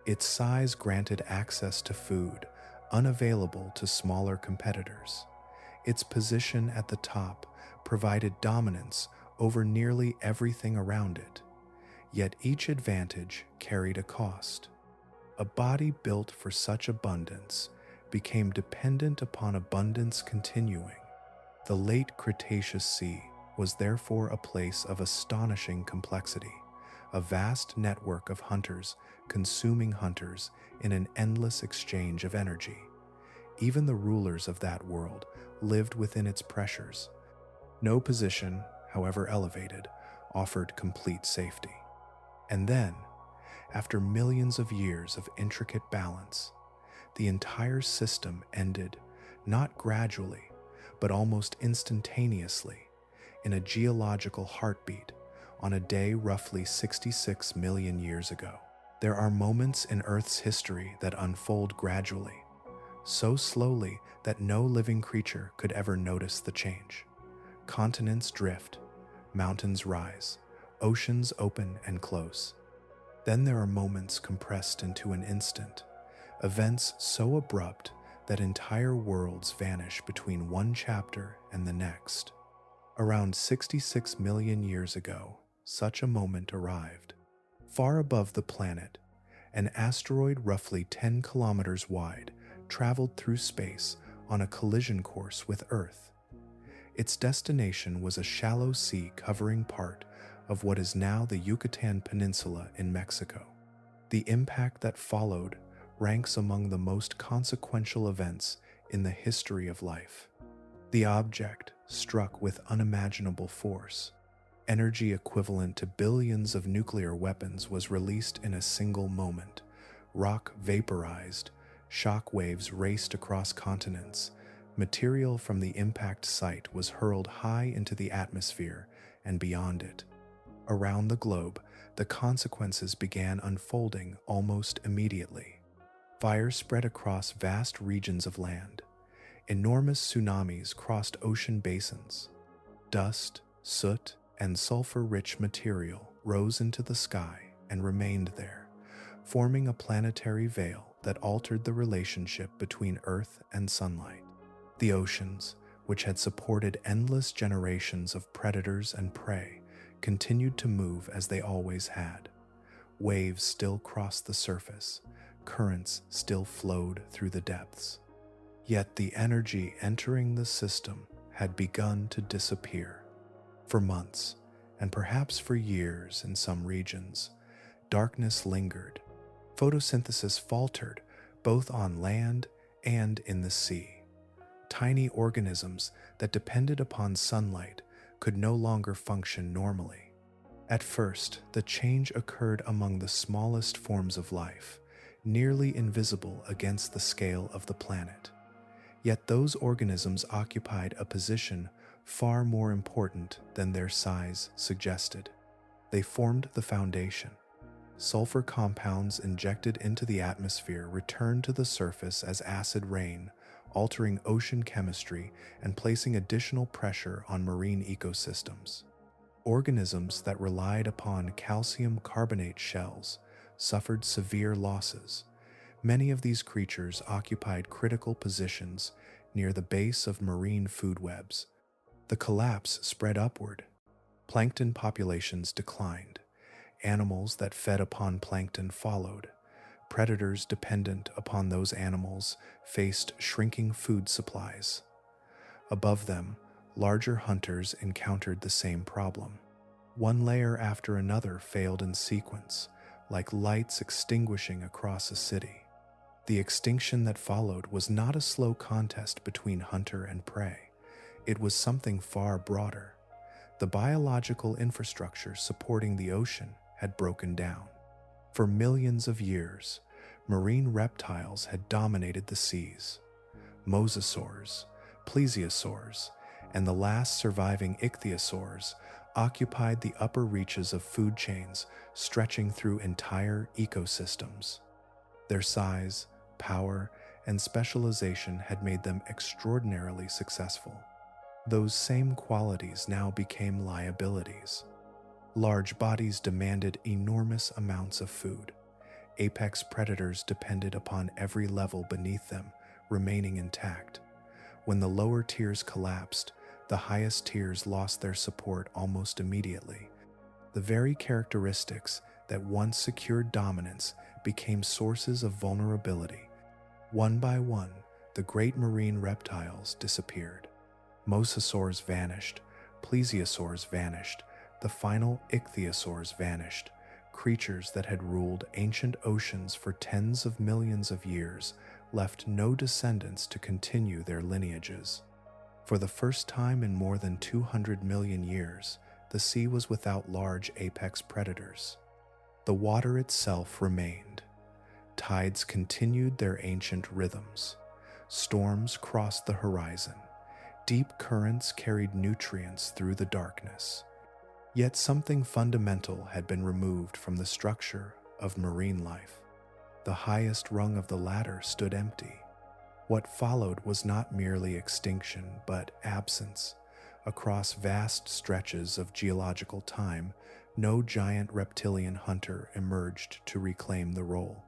[SPEAKER 1] Its size granted access to food unavailable to smaller competitors. Its position at the top provided dominance over nearly everything around it. Yet each advantage carried a cost. A body built for such abundance became dependent upon abundance continuing. The late Cretaceous Sea was therefore a place of astonishing complexity, a vast network of hunters consuming hunters in an endless exchange of energy. Even the rulers of that world lived within its pressures. No position, however elevated, offered complete safety. And then, after millions of years of intricate balance, the entire system ended, not gradually, but almost instantaneously, in a geological heartbeat on a day roughly 66 million years ago. There are moments in Earth's history that unfold gradually, so slowly that no living creature could ever notice the change. Continents drift, mountains rise, oceans open and close. Then there are moments compressed into an instant, events so abrupt that entire worlds vanish between one chapter and the next. Around 66 million years ago, such a moment arrived. Far above the planet, an asteroid roughly 10 kilometers wide traveled through space on a collision course with Earth. Its destination was a shallow sea covering part of what is now the Yucatan Peninsula in Mexico. The impact that followed ranks among the most consequential events in the history of life. The object struck with unimaginable force. Energy equivalent to billions of nuclear weapons was released in a single moment. Rock vaporized, shock waves raced across continents. Material from the impact site was hurled high into the atmosphere and beyond it. Around the globe, the consequences began unfolding almost immediately. Fire spread across vast regions of land. Enormous tsunamis crossed ocean basins. Dust, soot, and sulfur-rich material rose into the sky and remained there, forming a planetary veil that altered the relationship between Earth and sunlight. The oceans, which had supported endless generations of predators and prey, continued to move as they always had. Waves still crossed the surface, currents still flowed through the depths. Yet the energy entering the system had begun to disappear. For months, and perhaps for years in some regions, darkness lingered. Photosynthesis faltered both on land and in the sea. Tiny organisms that depended upon sunlight could no longer function normally. At first, the change occurred among the smallest forms of life, nearly invisible against the scale of the planet. Yet those organisms occupied a position far more important than their size suggested. They formed the foundation. Sulfur compounds injected into the atmosphere returned to the surface as acid rain, altering ocean chemistry and placing additional pressure on marine ecosystems. Organisms that relied upon calcium carbonate shells suffered severe losses. Many of these creatures occupied critical positions near the base of marine food webs. The collapse spread upward. Plankton populations declined. Animals that fed upon plankton followed. Predators dependent upon those animals faced shrinking food supplies. Above them, larger hunters encountered the same problem. One layer after another failed in sequence, like lights extinguishing across a city. The extinction that followed was not a slow contest between hunter and prey. It was something far broader. The biological infrastructure supporting the ocean had broken down. For millions of years, marine reptiles had dominated the seas. Mosasaurs, pliosaurs, and the last surviving ichthyosaurs occupied the upper reaches of food chains stretching through entire ecosystems. Their size, power, and specialization had made them extraordinarily successful. Those same qualities now became liabilities. Large bodies demanded enormous amounts of food. Apex predators depended upon every level beneath them remaining intact. When the lower tiers collapsed, the highest tiers lost their support almost immediately. The very characteristics that once secured dominance became sources of vulnerability. One by one, the great marine reptiles disappeared. Mosasaurs vanished, pliosaurs vanished, the final ichthyosaurs vanished. Creatures that had ruled ancient oceans for tens of millions of years left no descendants to continue their lineages. For the first time in more than 200 million years, the sea was without large apex predators. The water itself remained. Tides continued their ancient rhythms. Storms crossed the horizon. Deep currents carried nutrients through the darkness. Yet something fundamental had been removed from the structure of marine life. The highest rung of the ladder stood empty. What followed was not merely extinction, but absence. Across vast stretches of geological time, no giant reptilian hunter emerged to reclaim the role.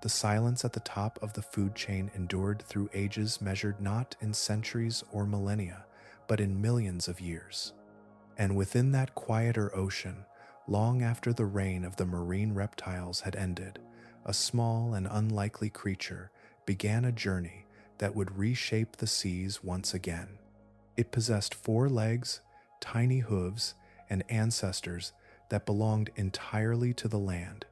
[SPEAKER 1] The silence at the top of the food chain endured through ages measured not in centuries or millennia, but in millions of years. And within that quieter ocean, long after the reign of the marine reptiles had ended, a small and unlikely creature began a journey that would reshape the seas once again. It possessed 4 legs, tiny hooves, and ancestors that belonged entirely to the land.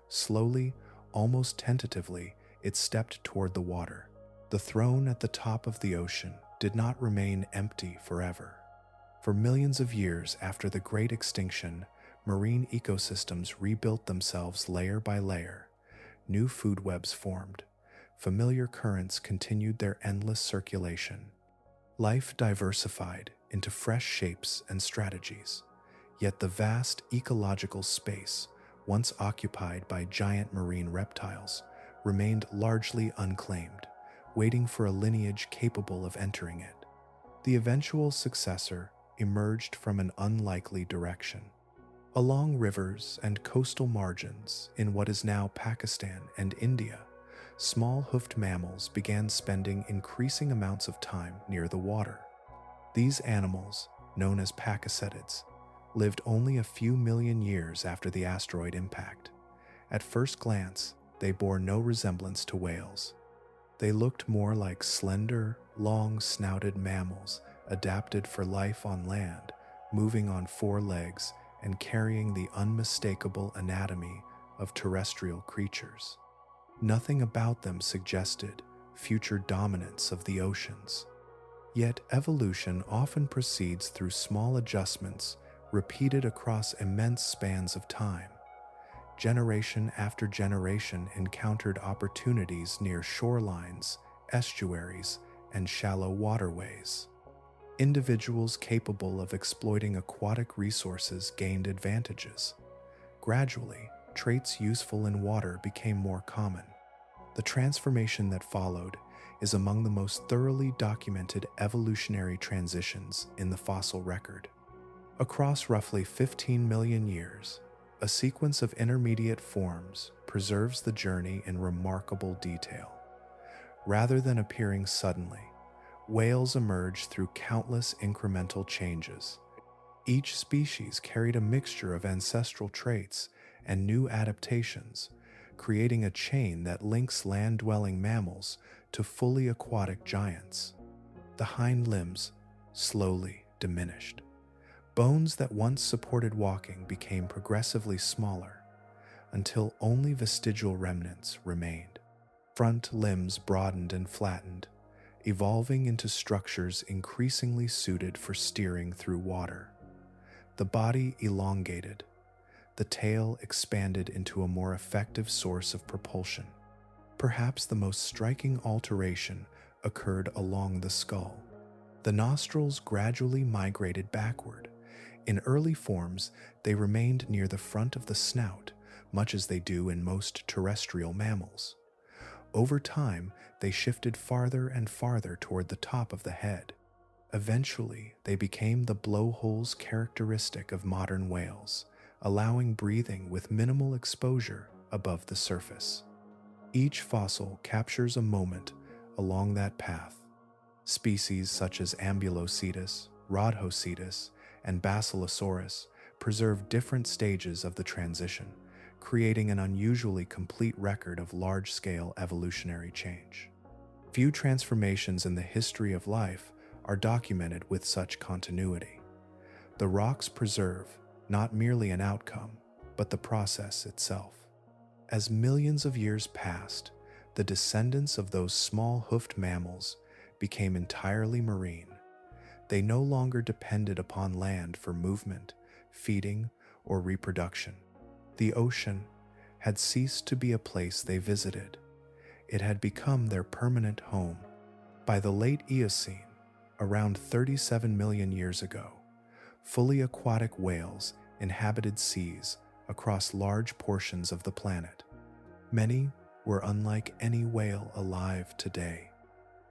[SPEAKER 1] Slowly, almost tentatively, it stepped toward the water. The throne at the top of the ocean did not remain empty forever. For millions of years after the Great Extinction, marine ecosystems rebuilt themselves layer by layer. New food webs formed. Familiar currents continued their endless circulation. Life diversified into fresh shapes and strategies. Yet the vast ecological space, once occupied by giant marine reptiles, remained largely unclaimed, waiting for a lineage capable of entering it. The eventual successor emerged from an unlikely direction. Along rivers and coastal margins in what is now Pakistan and India, small hoofed mammals began spending increasing amounts of time near the water. These animals, known as pachycetids, lived only a few million years after the asteroid impact. At first glance, they bore no resemblance to whales. They looked more like slender, long-snouted mammals adapted for life on land, moving on 4 legs and carrying the unmistakable anatomy of terrestrial creatures. Nothing about them suggested future dominance of the oceans. Yet evolution often proceeds through small adjustments repeated across immense spans of time. Generation after generation encountered opportunities near shorelines, estuaries, and shallow waterways. Individuals capable of exploiting aquatic resources gained advantages. Gradually, traits useful in water became more common. The transformation that followed is among the most thoroughly documented evolutionary transitions in the fossil record. Across roughly 15 million years, a sequence of intermediate forms preserves the journey in remarkable detail. Rather than appearing suddenly, whales emerged through countless incremental changes. Each species carried a mixture of ancestral traits and new adaptations, creating a chain that links land-dwelling mammals to fully aquatic giants. The hind limbs slowly diminished. Bones that once supported walking became progressively smaller, until only vestigial remnants remained. Front limbs broadened and flattened, evolving into structures increasingly suited for steering through water. The body elongated, the tail expanded into a more effective source of propulsion. Perhaps the most striking alteration occurred along the skull. The nostrils gradually migrated backward. In early forms, they remained near the front of the snout, much as they do in most terrestrial mammals. Over time, they shifted farther and farther toward the top of the head. Eventually, they became the blowholes characteristic of modern whales, allowing breathing with minimal exposure above the surface. Each fossil captures a moment along that path. Species such as Ambulocetus, Rodhocetus, and Basilosaurus preserve different stages of the transition, creating an unusually complete record of large-scale evolutionary change. Few transformations in the history of life are documented with such continuity. The rocks preserve not merely an outcome, but the process itself. As millions of years passed, the descendants of those small hoofed mammals became entirely marine. They no longer depended upon land for movement, feeding, or reproduction. The ocean had ceased to be a place they visited. It had become their permanent home. By the late Eocene, around 37 million years ago, fully aquatic whales inhabited seas across large portions of the planet. Many were unlike any whale alive today.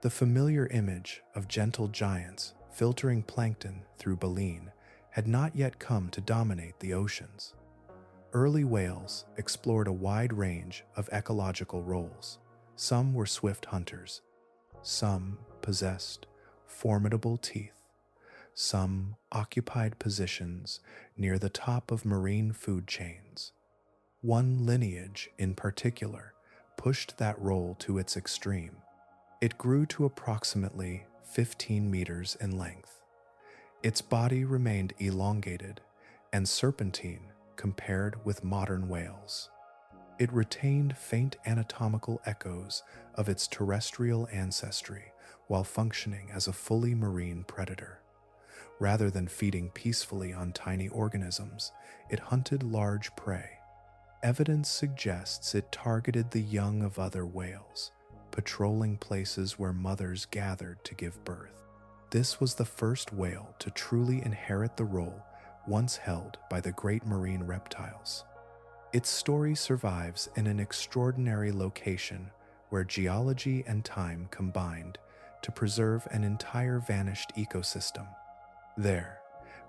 [SPEAKER 1] The familiar image of gentle giants filtering plankton through baleen had not yet come to dominate the oceans. Early whales explored a wide range of ecological roles. Some were swift hunters. Some possessed formidable teeth. Some occupied positions near the top of marine food chains. One lineage in particular pushed that role to its extreme. It grew to approximately 15 meters in length. Its body remained elongated and serpentine compared with modern whales. It retained faint anatomical echoes of its terrestrial ancestry while functioning as a fully marine predator. Rather than feeding peacefully on tiny organisms, it hunted large prey. Evidence suggests it targeted the young of other whales, patrolling places where mothers gathered to give birth. This was the first whale to truly inherit the role once held by the great marine reptiles. Its story survives in an extraordinary location where geology and time combined to preserve an entire vanished ecosystem. There,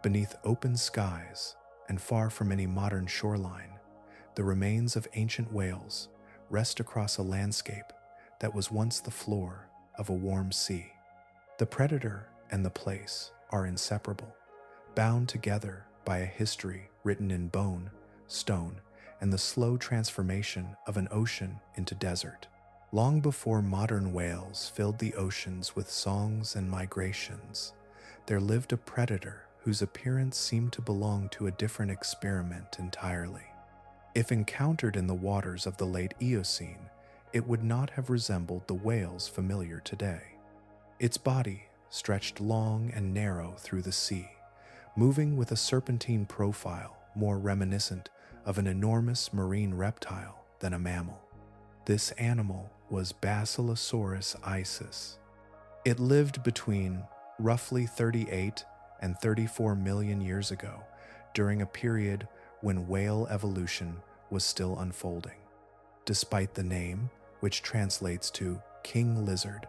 [SPEAKER 1] beneath open skies and far from any modern shoreline, the remains of ancient whales rest across a landscape that was once the floor of a warm sea. The predator and the place are inseparable, bound together by a history written in bone, stone, and the slow transformation of an ocean into desert. Long before modern whales filled the oceans with songs and migrations, there lived a predator whose appearance seemed to belong to a different experiment entirely. If encountered in the waters of the late Eocene, it would not have resembled the whales familiar today. Its body stretched long and narrow through the sea, moving with a serpentine profile more reminiscent of an enormous marine reptile than a mammal. This animal was Basilosaurus isis. It lived between roughly 38 and 34 million years ago, during a period when whale evolution was still unfolding. Despite the name, which translates to king lizard,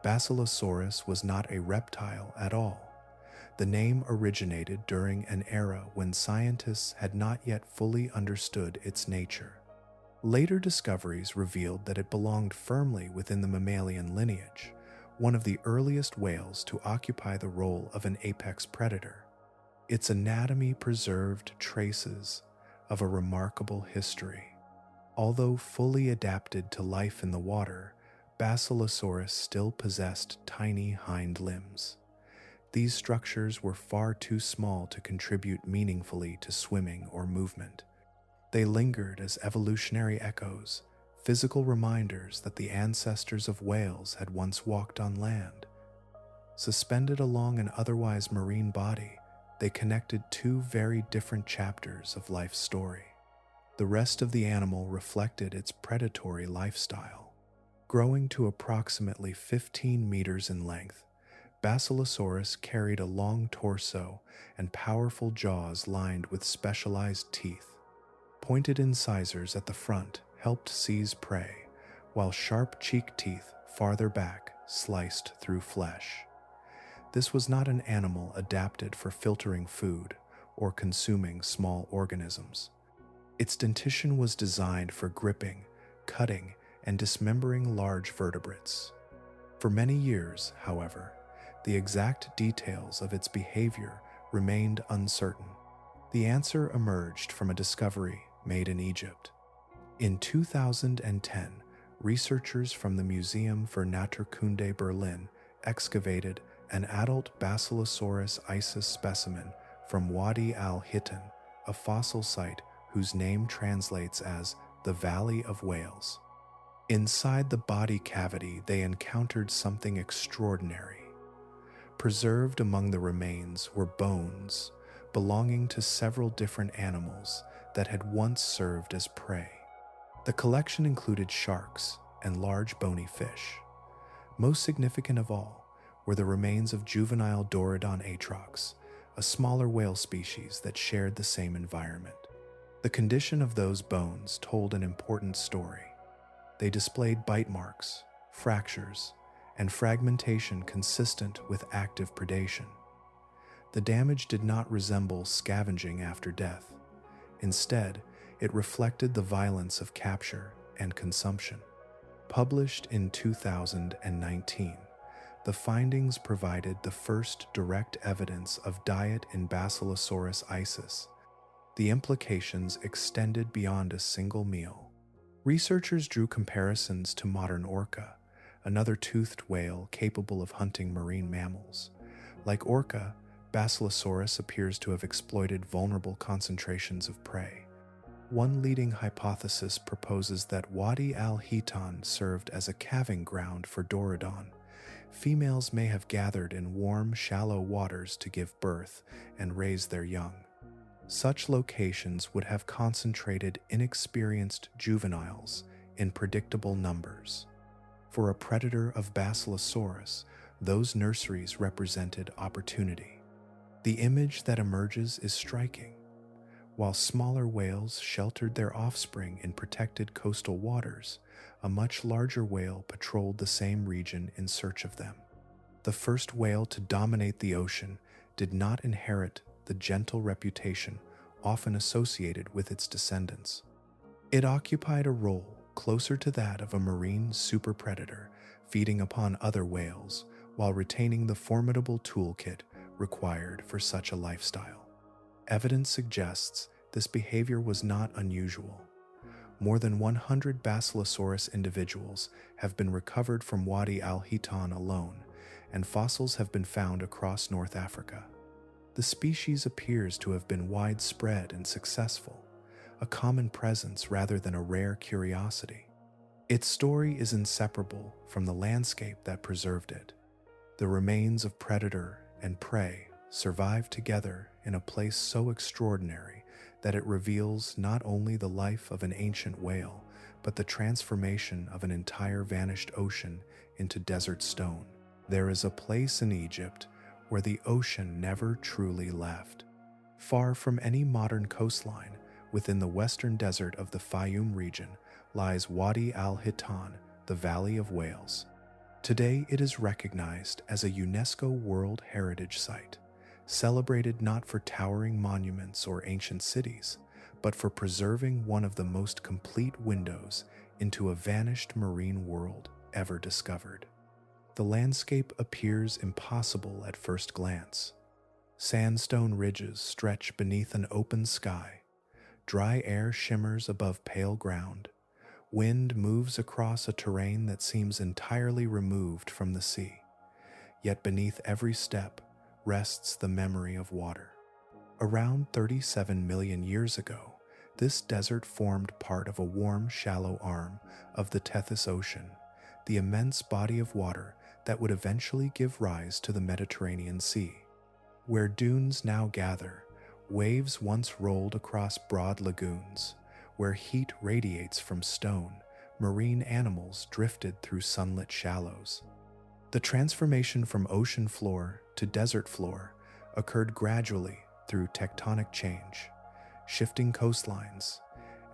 [SPEAKER 1] Basilosaurus was not a reptile at all. The name originated during an era when scientists had not yet fully understood its nature. Later discoveries revealed that it belonged firmly within the mammalian lineage, one of the earliest whales to occupy the role of an apex predator. Its anatomy preserved traces of a remarkable history. Although fully adapted to life in the water, Basilosaurus still possessed tiny hind limbs. These structures were far too small to contribute meaningfully to swimming or movement. They lingered as evolutionary echoes, physical reminders that the ancestors of whales had once walked on land. Suspended along an otherwise marine body, they connected two very different chapters of life's story. The rest of the animal reflected its predatory lifestyle. Growing to approximately 15 meters in length, Basilosaurus carried a long torso and powerful jaws lined with specialized teeth. Pointed incisors at the front helped seize prey, while sharp cheek teeth farther back sliced through flesh. This was not an animal adapted for filtering food or consuming small organisms. Its dentition was designed for gripping, cutting, and dismembering large vertebrates. For many years, however, the exact details of its behavior remained uncertain. The answer emerged from a discovery made in Egypt. In 2010, researchers from the Museum für Naturkunde Berlin excavated an adult Basilosaurus isis specimen from Wadi al-Hitan, a fossil site whose name translates as the Valley of Whales. Inside the body cavity, they encountered something extraordinary. Preserved among the remains were bones belonging to several different animals that had once served as prey. The collection included sharks and large bony fish. Most significant of all were the remains of juvenile Dorodon atrox, a smaller whale species that shared the same environment. The condition of those bones told an important story. They displayed bite marks, fractures, and fragmentation consistent with active predation. The damage did not resemble scavenging after death. Instead, it reflected the violence of capture and consumption. Published in 2019, the findings provided the first direct evidence of diet in Basilosaurus isis. The implications extended beyond a single meal. Researchers drew comparisons to modern orca, another toothed whale capable of hunting marine mammals. Like orca, Basilosaurus appears to have exploited vulnerable concentrations of prey. One leading hypothesis proposes that Wadi al-Hitan served as a calving ground for Dorodon. Females may have gathered in warm, shallow waters to give birth and raise their young. Such locations would have concentrated inexperienced juveniles in predictable numbers. For a predator of Basilosaurus, those nurseries represented opportunity. The image that emerges is striking. While smaller whales sheltered their offspring in protected coastal waters, a much larger whale patrolled the same region in search of them. The first whale to dominate the ocean did not inherit the gentle reputation often associated with its descendants. It occupied a role closer to that of a marine superpredator, feeding upon other whales while retaining the formidable toolkit required for such a lifestyle. Evidence suggests this behavior was not unusual. More than 100 Basilosaurus individuals have been recovered from Wadi al-Hitan alone, and fossils have been found across North Africa. The species appears to have been widespread and successful, a common presence rather than a rare curiosity. Its story is inseparable from the landscape that preserved it. The remains of predator and prey survive together in a place so extraordinary that it reveals not only the life of an ancient whale, but the transformation of an entire vanished ocean into desert stone. There is a place in Egypt where the ocean never truly left. Far from any modern coastline, within the western desert of the Fayum region, lies Wadi al-Hitan, the Valley of Whales. Today it is recognized as a UNESCO World Heritage Site, celebrated not for towering monuments or ancient cities, but for preserving one of the most complete windows into a vanished marine world ever discovered. The landscape appears impossible at first glance. Sandstone ridges stretch beneath an open sky, dry air shimmers above pale ground, wind moves across a terrain that seems entirely removed from the sea. Yet beneath every step rests the memory of water. Around 37 million years ago, this desert formed part of a warm, shallow arm of the Tethys Ocean, the immense body of water that would eventually give rise to the Mediterranean Sea. Where dunes now gather, waves once rolled across broad lagoons. Where heat radiates from stone, marine animals drifted through sunlit shallows. The transformation from ocean floor to desert floor occurred gradually through tectonic change, shifting coastlines,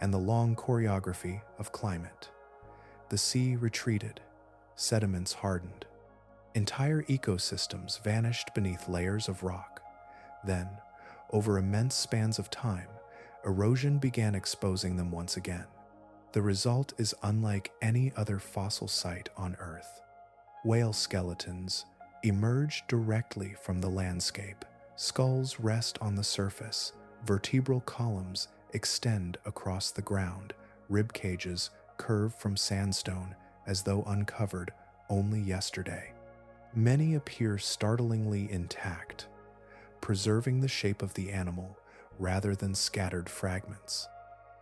[SPEAKER 1] and the long choreography of climate. The sea retreated, sediments hardened. Entire ecosystems vanished beneath layers of rock. Then, over immense spans of time, erosion began exposing them once again. The result is unlike any other fossil site on Earth. Whale skeletons emerge directly from the landscape. Skulls rest on the surface. Vertebral columns extend across the ground. Rib cages curve from sandstone as though uncovered only yesterday. Many appear startlingly intact, preserving the shape of the animal rather than scattered fragments.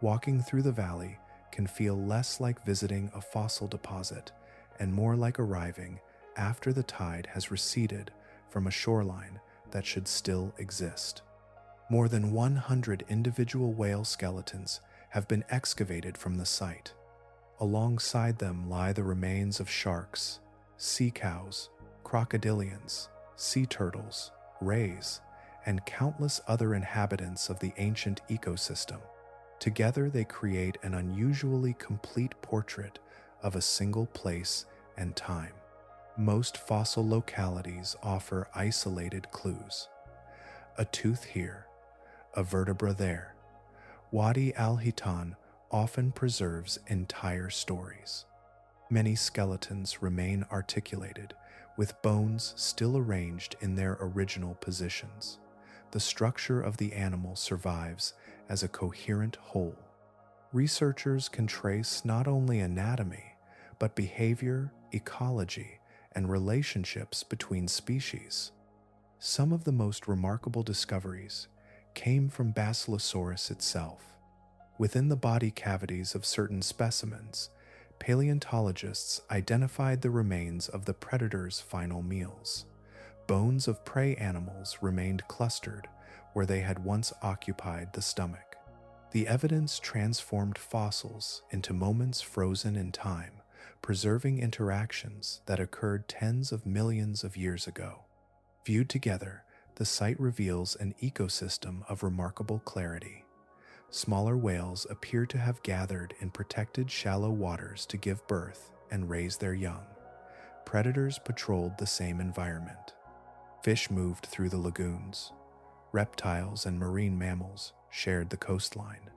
[SPEAKER 1] Walking through the valley can feel less like visiting a fossil deposit and more like arriving after the tide has receded from a shoreline that should still exist. More than 100 individual whale skeletons have been excavated from the site. Alongside them lie the remains of sharks, sea cows, crocodilians, sea turtles, rays, and countless other inhabitants of the ancient ecosystem. Together they create an unusually complete portrait of a single place and time. Most fossil localities offer isolated clues. A tooth here, a vertebra there. Wadi al-Hitan often preserves entire stories. Many skeletons remain articulated, with bones still arranged in their original positions. The structure of the animal survives as a coherent whole. Researchers can trace not only anatomy, but behavior, ecology, and relationships between species. Some of the most remarkable discoveries came from Basilosaurus itself. Within the body cavities of certain specimens, paleontologists identified the remains of the predator's final meals. Bones of prey animals remained clustered where they had once occupied the stomach. The evidence transformed fossils into moments frozen in time, preserving interactions that occurred tens of millions of years ago. Viewed together, the site reveals an ecosystem of remarkable clarity. Smaller whales appear to have gathered in protected shallow waters to give birth and raise their young. Predators patrolled the same environment. Fish moved through the lagoons. Reptiles and marine mammals shared the coastline.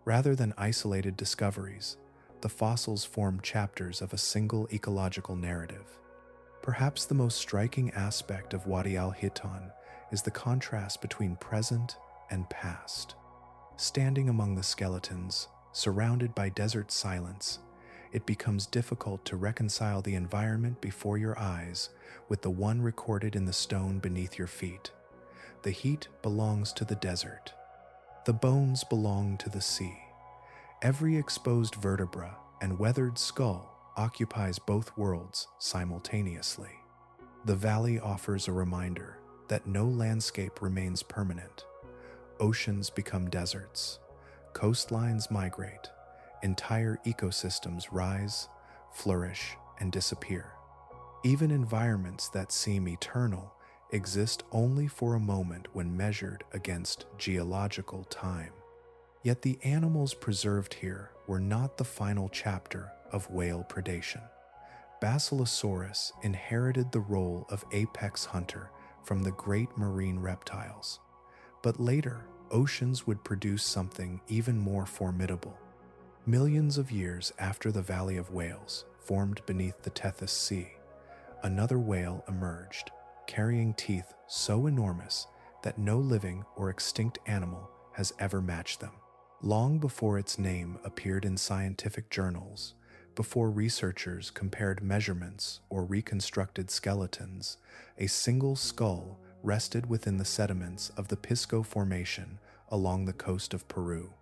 [SPEAKER 1] Rather than isolated discoveries, the fossils form chapters of a single ecological narrative. Perhaps the most striking aspect of Wadi al-Hitan is the contrast between present and past. Standing among the skeletons, surrounded by desert silence, it becomes difficult to reconcile the environment before your eyes with the one recorded in the stone beneath your feet. The heat belongs to the desert. The bones belong to the sea. Every exposed vertebra and weathered skull occupies both worlds simultaneously. The valley offers a reminder that no landscape remains permanent. Oceans become deserts. Coastlines migrate. Entire ecosystems rise, flourish, and disappear. Even environments that seem eternal exist only for a moment when measured against geological time. Yet the animals preserved here were not the final chapter of whale predation. Basilosaurus inherited the role of apex hunter from the great marine reptiles. But later, oceans would produce something even more formidable. Millions of years after the Valley of Whales formed beneath the Tethys Sea, another whale emerged, carrying teeth so enormous that no living or extinct animal has ever matched them. Long before its name appeared in scientific journals, before researchers compared measurements or reconstructed skeletons, a single skull rested within the sediments of the Pisco Formation along the coast of Peru.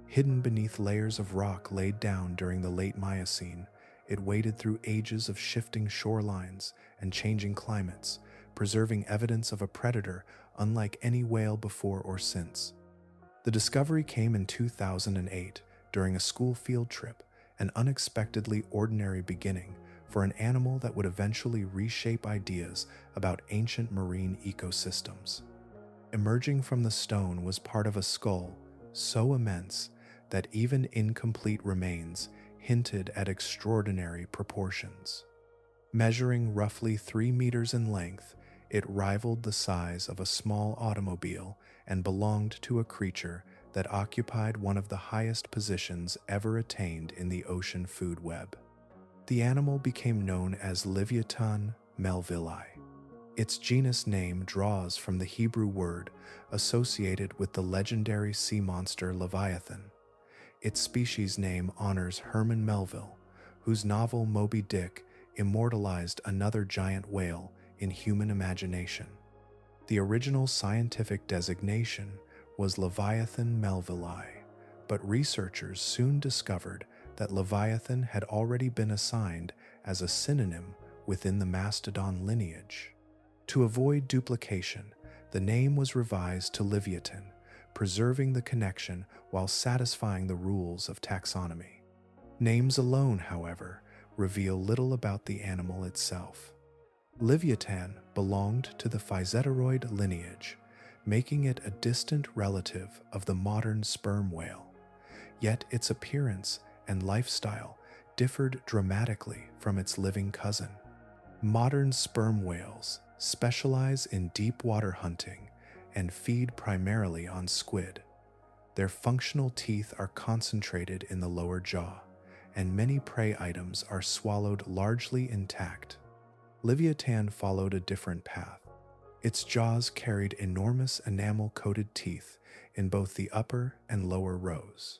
[SPEAKER 1] Hidden beneath layers of rock laid down during the late Miocene, it waded through ages of shifting shorelines and changing climates, preserving evidence of a predator unlike any whale before or since. The discovery came in 2008 during a school field trip, an unexpectedly ordinary beginning for an animal that would eventually reshape ideas about ancient marine ecosystems. Emerging from the stone was part of a skull so immense that even incomplete remains hinted at extraordinary proportions. Measuring roughly 3 meters in length, it rivaled the size of a small automobile and belonged to a creature that occupied one of the highest positions ever attained in the ocean food web. The animal became known as Livyatan melvilli. Its genus name draws from the Hebrew word associated with the legendary sea monster Leviathan. Its species name honors Herman Melville, whose novel Moby Dick immortalized another giant whale in human imagination. The original scientific designation was Levyathan melvilli, but researchers soon discovered that Leviathan had already been assigned as a synonym within the mastodon lineage. To avoid duplication, the name was revised to Livyatan, preserving the connection while satisfying the rules of taxonomy. Names alone, however, reveal little about the animal itself. Livyatan belonged to the Physeteroid lineage, making it a distant relative of the modern sperm whale. Yet its appearance and lifestyle differed dramatically from its living cousin. Modern sperm whales specialize in deep water hunting and feed primarily on squid. Their functional teeth are concentrated in the lower jaw, and many prey items are swallowed largely intact. Livyatan followed a different path. Its jaws carried enormous enamel-coated teeth in both the upper and lower rows.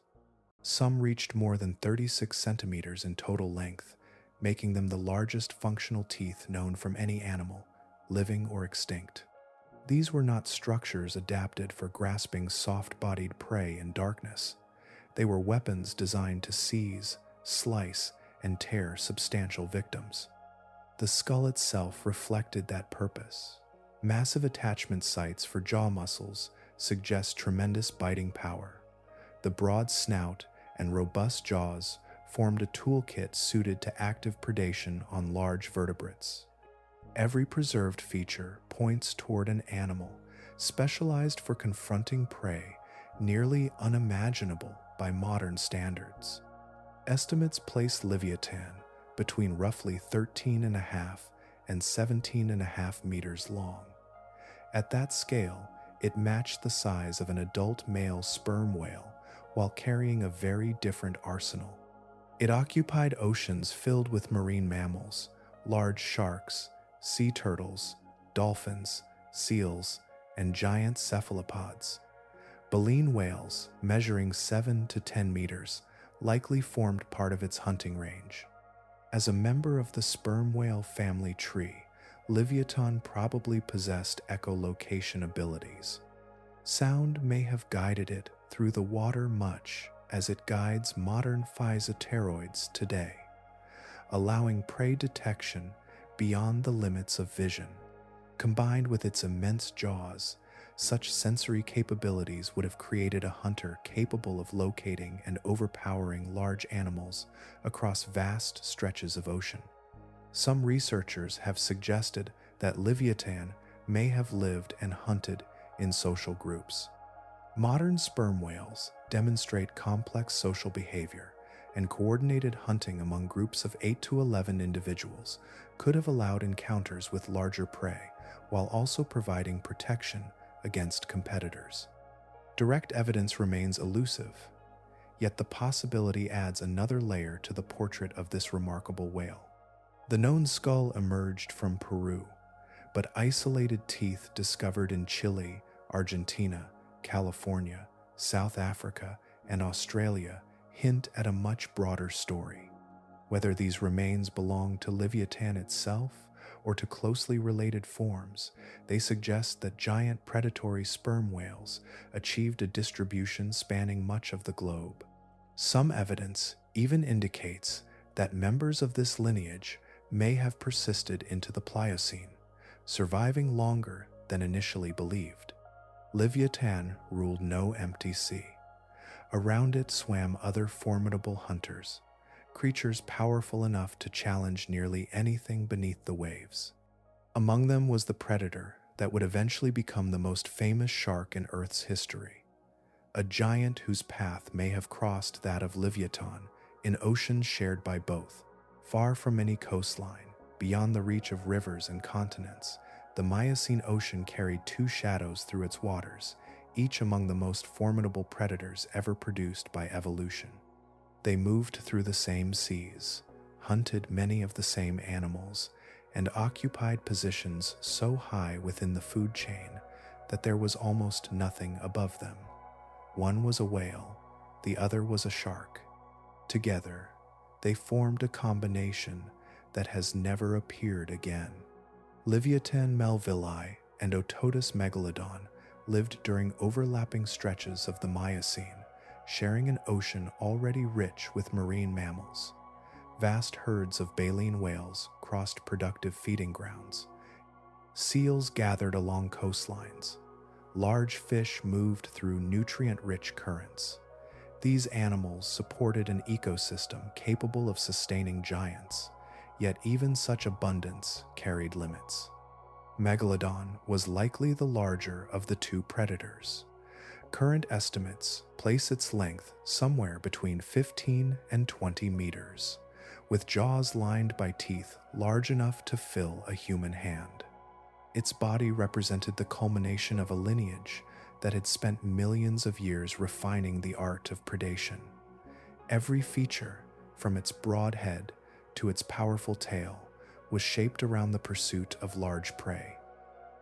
[SPEAKER 1] Some reached more than 36 centimeters in total length, making them the largest functional teeth known from any animal, living or extinct. These were not structures adapted for grasping soft-bodied prey in darkness. They were weapons designed to seize, slice, and tear substantial victims. The skull itself reflected that purpose. Massive attachment sites for jaw muscles suggest tremendous biting power. The broad snout and robust jaws formed a toolkit suited to active predation on large vertebrates. Every preserved feature points toward an animal specialized for confronting prey nearly unimaginable by modern standards. Estimates place Livyatan between roughly 13.5 and 17.5 meters long. At that scale, it matched the size of an adult male sperm whale while carrying a very different arsenal. It occupied oceans filled with marine mammals, large sharks, sea turtles, dolphins, seals, and giant cephalopods. Baleen whales, measuring 7 to 10 meters, likely formed part of its hunting range. As a member of the sperm whale family tree, Livyatan probably possessed echolocation abilities. Sound may have guided it through the water much as it guides modern physeteroids today, allowing prey detection beyond the limits of vision. Combined with its immense jaws, such sensory capabilities would have created a hunter capable of locating and overpowering large animals across vast stretches of ocean. Some researchers have suggested that Livyatan may have lived and hunted in social groups. Modern sperm whales demonstrate complex social behavior, and coordinated hunting among groups of 8 to 11 individuals could have allowed encounters with larger prey, while also providing protection against competitors. Direct evidence remains elusive, yet the possibility adds another layer to the portrait of this remarkable whale. The known skull emerged from Peru, but isolated teeth discovered in Chile, Argentina, California, South Africa, and Australia hint at a much broader story. Whether these remains belong to Livyatan itself or to closely related forms, they suggest that giant predatory sperm whales achieved a distribution spanning much of the globe. Some evidence even indicates that members of this lineage may have persisted into the Pliocene, surviving longer than initially believed. Livyatan ruled no empty sea. Around it swam other formidable hunters, creatures powerful enough to challenge nearly anything beneath the waves. Among them was the predator that would eventually become the most famous shark in Earth's history, a giant whose path may have crossed that of Livyatan in oceans shared by both. Far from any coastline, beyond the reach of rivers and continents, the Miocene Ocean carried two shadows through its waters, each among the most formidable predators ever produced by evolution. They moved through the same seas, hunted many of the same animals, and occupied positions so high within the food chain that there was almost nothing above them. One was a whale, the other was a shark. Together, they formed a combination that has never appeared again. Livyatan melvillei and Ototus megalodon lived during overlapping stretches of the Miocene, sharing an ocean already rich with marine mammals. Vast herds of baleen whales crossed productive feeding grounds. Seals gathered along coastlines. Large fish moved through nutrient-rich currents. These animals supported an ecosystem capable of sustaining giants, yet even such abundance carried limits. Megalodon was likely the larger of the two predators. Current estimates place its length somewhere between 15 and 20 meters, with jaws lined by teeth large enough to fill a human hand. Its body represented the culmination of a lineage that had spent millions of years refining the art of predation. Every feature, from its broad head to its powerful tail, was shaped around the pursuit of large prey.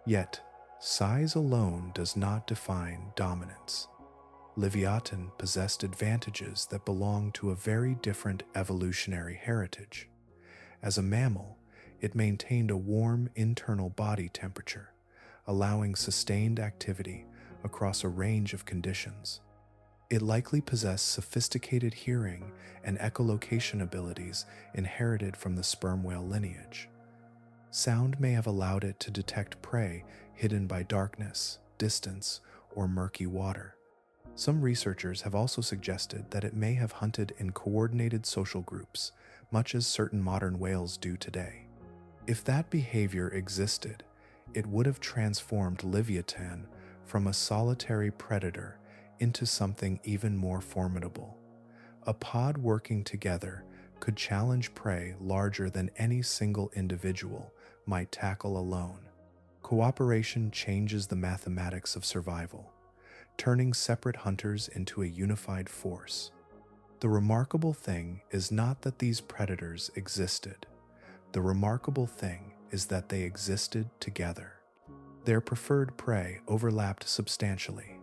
[SPEAKER 1] Yet, size alone does not define dominance. Livyatan possessed advantages that belong to a very different evolutionary heritage. As a mammal, it maintained a warm internal body temperature, allowing sustained activity across a range of conditions. It likely possessed sophisticated hearing and echolocation abilities inherited from the sperm whale lineage. Sound may have allowed it to detect prey hidden by darkness, distance, or murky water. Some researchers have also suggested that it may have hunted in coordinated social groups, much as certain modern whales do today. If that behavior existed, it would have transformed Livyatan from a solitary predator into something even more formidable. A pod working together could challenge prey larger than any single individual might tackle alone. Cooperation changes the mathematics of survival, turning separate hunters into a unified force. The remarkable thing is not that these predators existed. The remarkable thing is that they existed together. Their preferred prey overlapped substantially.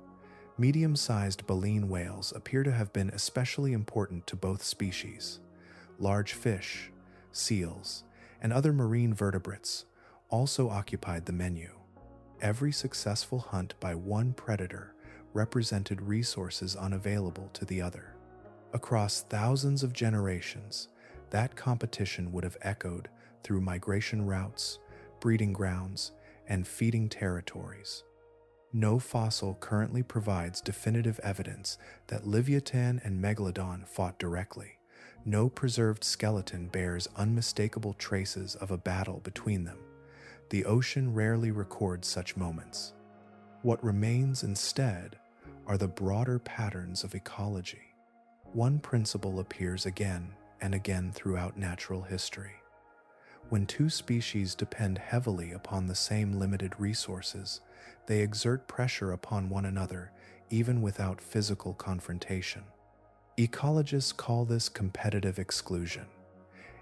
[SPEAKER 1] Medium-sized baleen whales appear to have been especially important to both species. Large fish, seals, and other marine vertebrates also occupied the menu. Every successful hunt by one predator represented resources unavailable to the other. Across thousands of generations, that competition would have echoed through migration routes, breeding grounds, and feeding territories. No fossil currently provides definitive evidence that Livyatan and Megalodon fought directly. No preserved skeleton bears unmistakable traces of a battle between them. The ocean rarely records such moments. What remains instead are the broader patterns of ecology. One principle appears again and again throughout natural history. When two species depend heavily upon the same limited resources, they exert pressure upon one another even without physical confrontation. Ecologists call this competitive exclusion.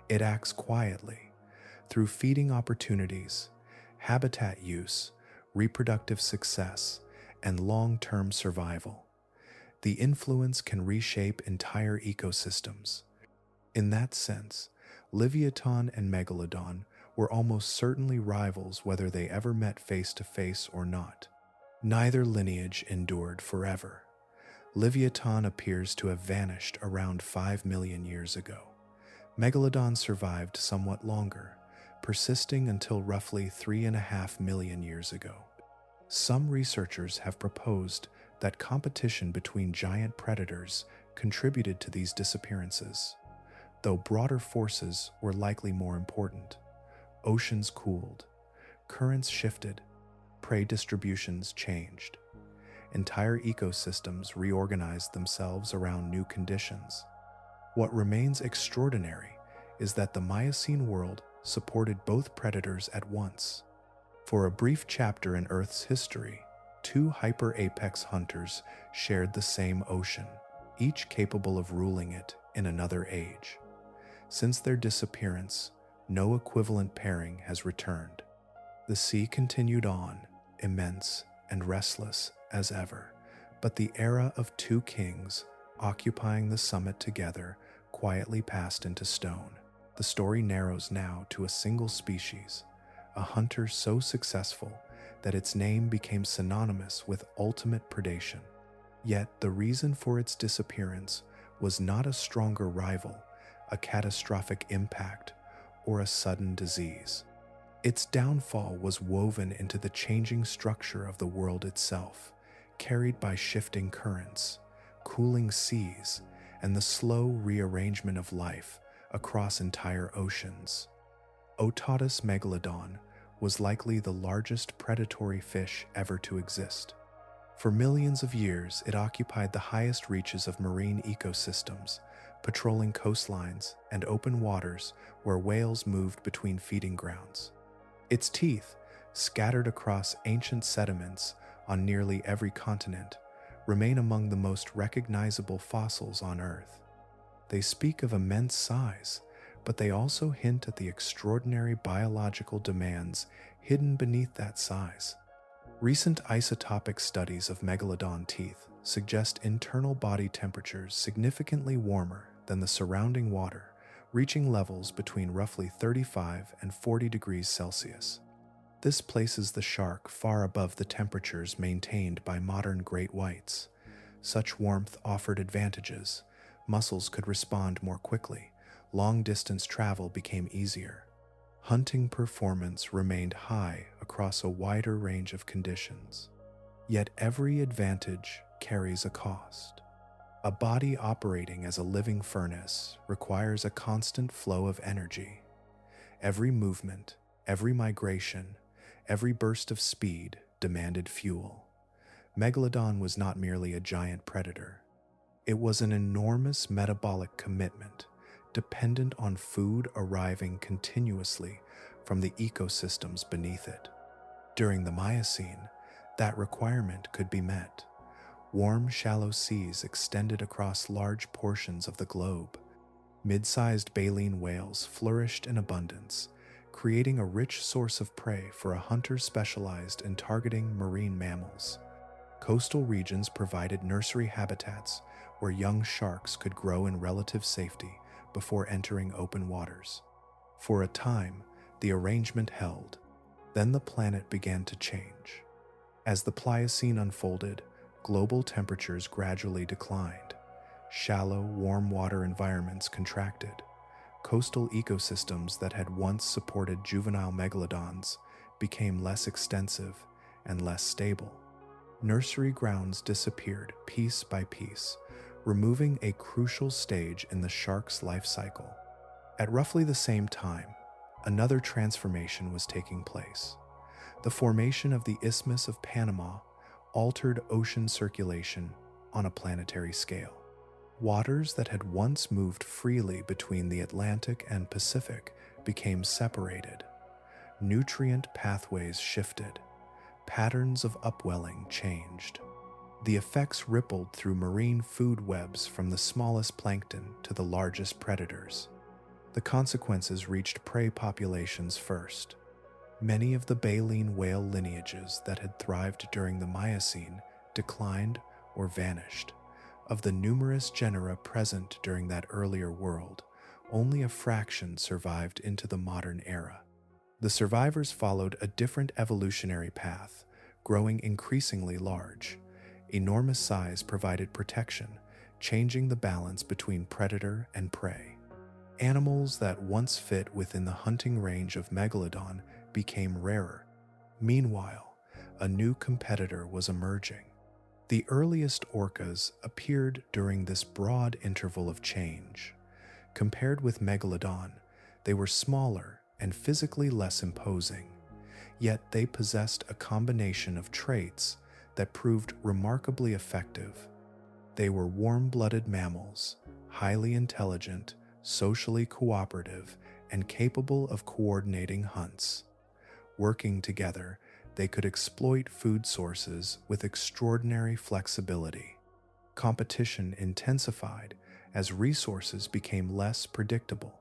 [SPEAKER 1] It acts quietly, through feeding opportunities, habitat use, reproductive success, and long-term survival. The influence can reshape entire ecosystems. In that sense, Livyatan and Megalodon were almost certainly rivals whether they ever met face-to-face or not. Neither lineage endured forever. Livyatan appears to have vanished around 5 million years ago. Megalodon survived somewhat longer, persisting until roughly 3.5 million years ago. Some researchers have proposed that competition between giant predators contributed to these disappearances, though broader forces were likely more important. Oceans cooled, currents shifted, prey distributions changed. Entire ecosystems reorganized themselves around new conditions. What remains extraordinary is that the Miocene world supported both predators at once. For a brief chapter in Earth's history, two hyper-apex hunters shared the same ocean, each capable of ruling it in another age. Since their disappearance, no equivalent pairing has returned. The sea continued on, immense and restless as ever, but the era of two kings occupying the summit together quietly passed into stone. The story narrows now to a single species, a hunter so successful that its name became synonymous with ultimate predation. Yet the reason for its disappearance was not a stronger rival, a catastrophic impact, or a sudden disease. Its downfall was woven into the changing structure of the world itself, carried by shifting currents, cooling seas, and the slow rearrangement of life across entire oceans. Ototus megalodon was likely the largest predatory fish ever to exist. For millions of years, it occupied the highest reaches of marine ecosystems, patrolling coastlines and open waters where whales moved between feeding grounds. Its teeth, scattered across ancient sediments on nearly every continent, remain among the most recognizable fossils on Earth. They speak of immense size, but they also hint at the extraordinary biological demands hidden beneath that size. Recent isotopic studies of megalodon teeth suggest internal body temperatures significantly warmer than the surrounding water, reaching levels between roughly 35 and 40 degrees Celsius. This places the shark far above the temperatures maintained by modern great whites. Such warmth offered advantages. Muscles could respond more quickly. Long-distance travel became easier. Hunting performance remained high across a wider range of conditions. Yet every advantage carries a cost. A body operating as a living furnace requires a constant flow of energy. Every movement, every migration, every burst of speed demanded fuel. Megalodon was not merely a giant predator. It was an enormous metabolic commitment, dependent on food arriving continuously from the ecosystems beneath it. During the Miocene, that requirement could be met. Warm, shallow seas extended across large portions of the globe. Mid-sized baleen whales flourished in abundance, creating a rich source of prey for a hunter specialized in targeting marine mammals. Coastal regions provided nursery habitats where young sharks could grow in relative safety before entering open waters. For a time, the arrangement held. Then the planet began to change. As the Pliocene unfolded, global temperatures gradually declined. Shallow, warm water environments contracted. Coastal ecosystems that had once supported juvenile megalodons became less extensive and less stable. Nursery grounds disappeared piece by piece, removing a crucial stage in the shark's life cycle. At roughly the same time, another transformation was taking place. The formation of the Isthmus of Panama altered ocean circulation on a planetary scale. Waters that had once moved freely between the Atlantic and Pacific became separated. Nutrient pathways shifted. Patterns of upwelling changed. The effects rippled through marine food webs from the smallest plankton to the largest predators. The consequences reached prey populations first. Many of the baleen whale lineages that had thrived during the Miocene declined or vanished. Of the numerous genera present during that earlier world, only a fraction survived into the modern era. The survivors followed a different evolutionary path, growing increasingly large. Enormous size provided protection, changing the balance between predator and prey. Animals that once fit within the hunting range of Megalodon became rarer. Meanwhile, a new competitor was emerging. The earliest orcas appeared during this broad interval of change. Compared with Megalodon, they were smaller and physically less imposing, yet they possessed a combination of traits that proved remarkably effective. They were warm-blooded mammals, highly intelligent, socially cooperative, and capable of coordinating hunts. Working together, they could exploit food sources with extraordinary flexibility. Competition intensified as resources became less predictable.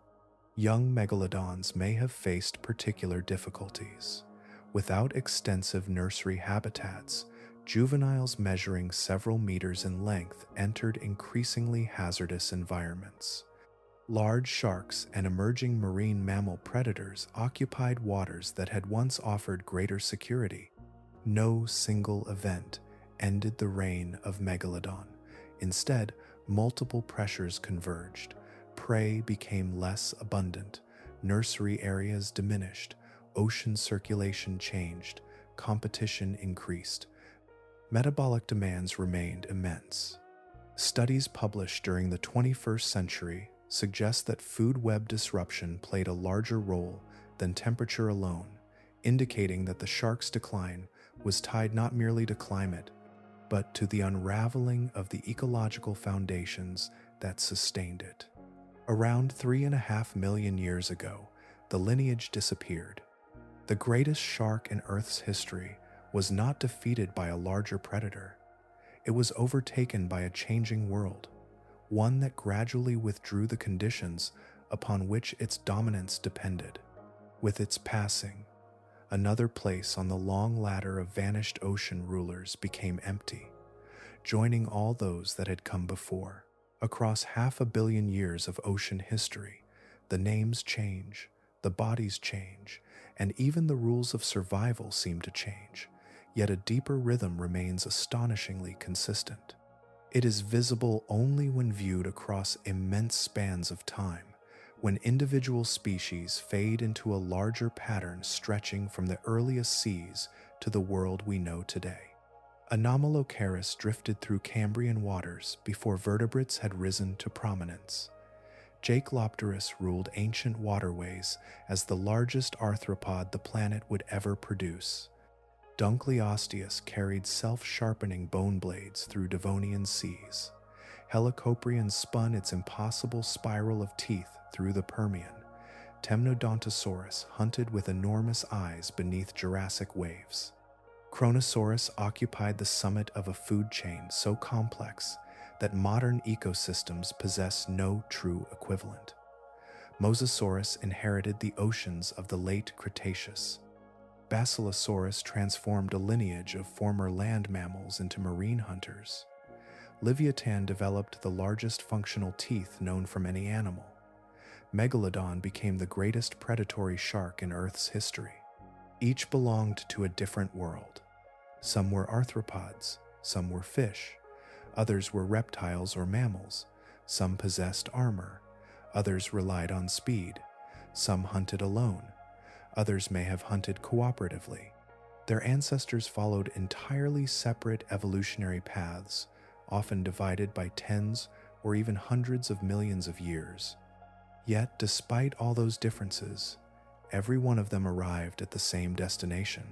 [SPEAKER 1] Young megalodons may have faced particular difficulties. Without extensive nursery habitats, juveniles measuring several meters in length entered increasingly hazardous environments. Large sharks and emerging marine mammal predators occupied waters that had once offered greater security. No single event ended the reign of Megalodon. Instead, multiple pressures converged. Prey became less abundant, nursery areas diminished, ocean circulation changed, competition increased. Metabolic demands remained immense. Studies published during the 21st century suggest that food web disruption played a larger role than temperature alone, indicating that the shark's decline was tied not merely to climate, but to the unraveling of the ecological foundations that sustained it. Around 3.5 million years ago, the lineage disappeared. The greatest shark in Earth's history was not defeated by a larger predator. It was overtaken by a changing world, one that gradually withdrew the conditions upon which its dominance depended. With its passing, another place on the long ladder of vanished ocean rulers became empty, joining all those that had come before. Across 500 million years of ocean history, the names change, the bodies change, and even the rules of survival seem to change, yet a deeper rhythm remains astonishingly consistent. It is visible only when viewed across immense spans of time, when individual species fade into a larger pattern stretching from the earliest seas to the world we know today. Anomalocaris drifted through Cambrian waters before vertebrates had risen to prominence. Jacalopterus ruled ancient waterways as the largest arthropod the planet would ever produce. Dunkleosteus carried self-sharpening bone blades through Devonian seas. Helicoprion spun its impossible spiral of teeth through the Permian. Temnodontosaurus hunted with enormous eyes beneath Jurassic waves. Kronosaurus occupied the summit of a food chain so complex that modern ecosystems possess no true equivalent. Mosasaurus inherited the oceans of the late Cretaceous. Basilosaurus transformed a lineage of former land mammals into marine hunters. Livyatan developed the largest functional teeth known from any animal. Megalodon became the greatest predatory shark in Earth's history. Each belonged to a different world. Some were arthropods, some were fish, others were reptiles or mammals, some possessed armor, others relied on speed, some hunted alone, others may have hunted cooperatively. Their ancestors followed entirely separate evolutionary paths, often divided by tens or even hundreds of millions of years. Yet, despite all those differences, every one of them arrived at the same destination.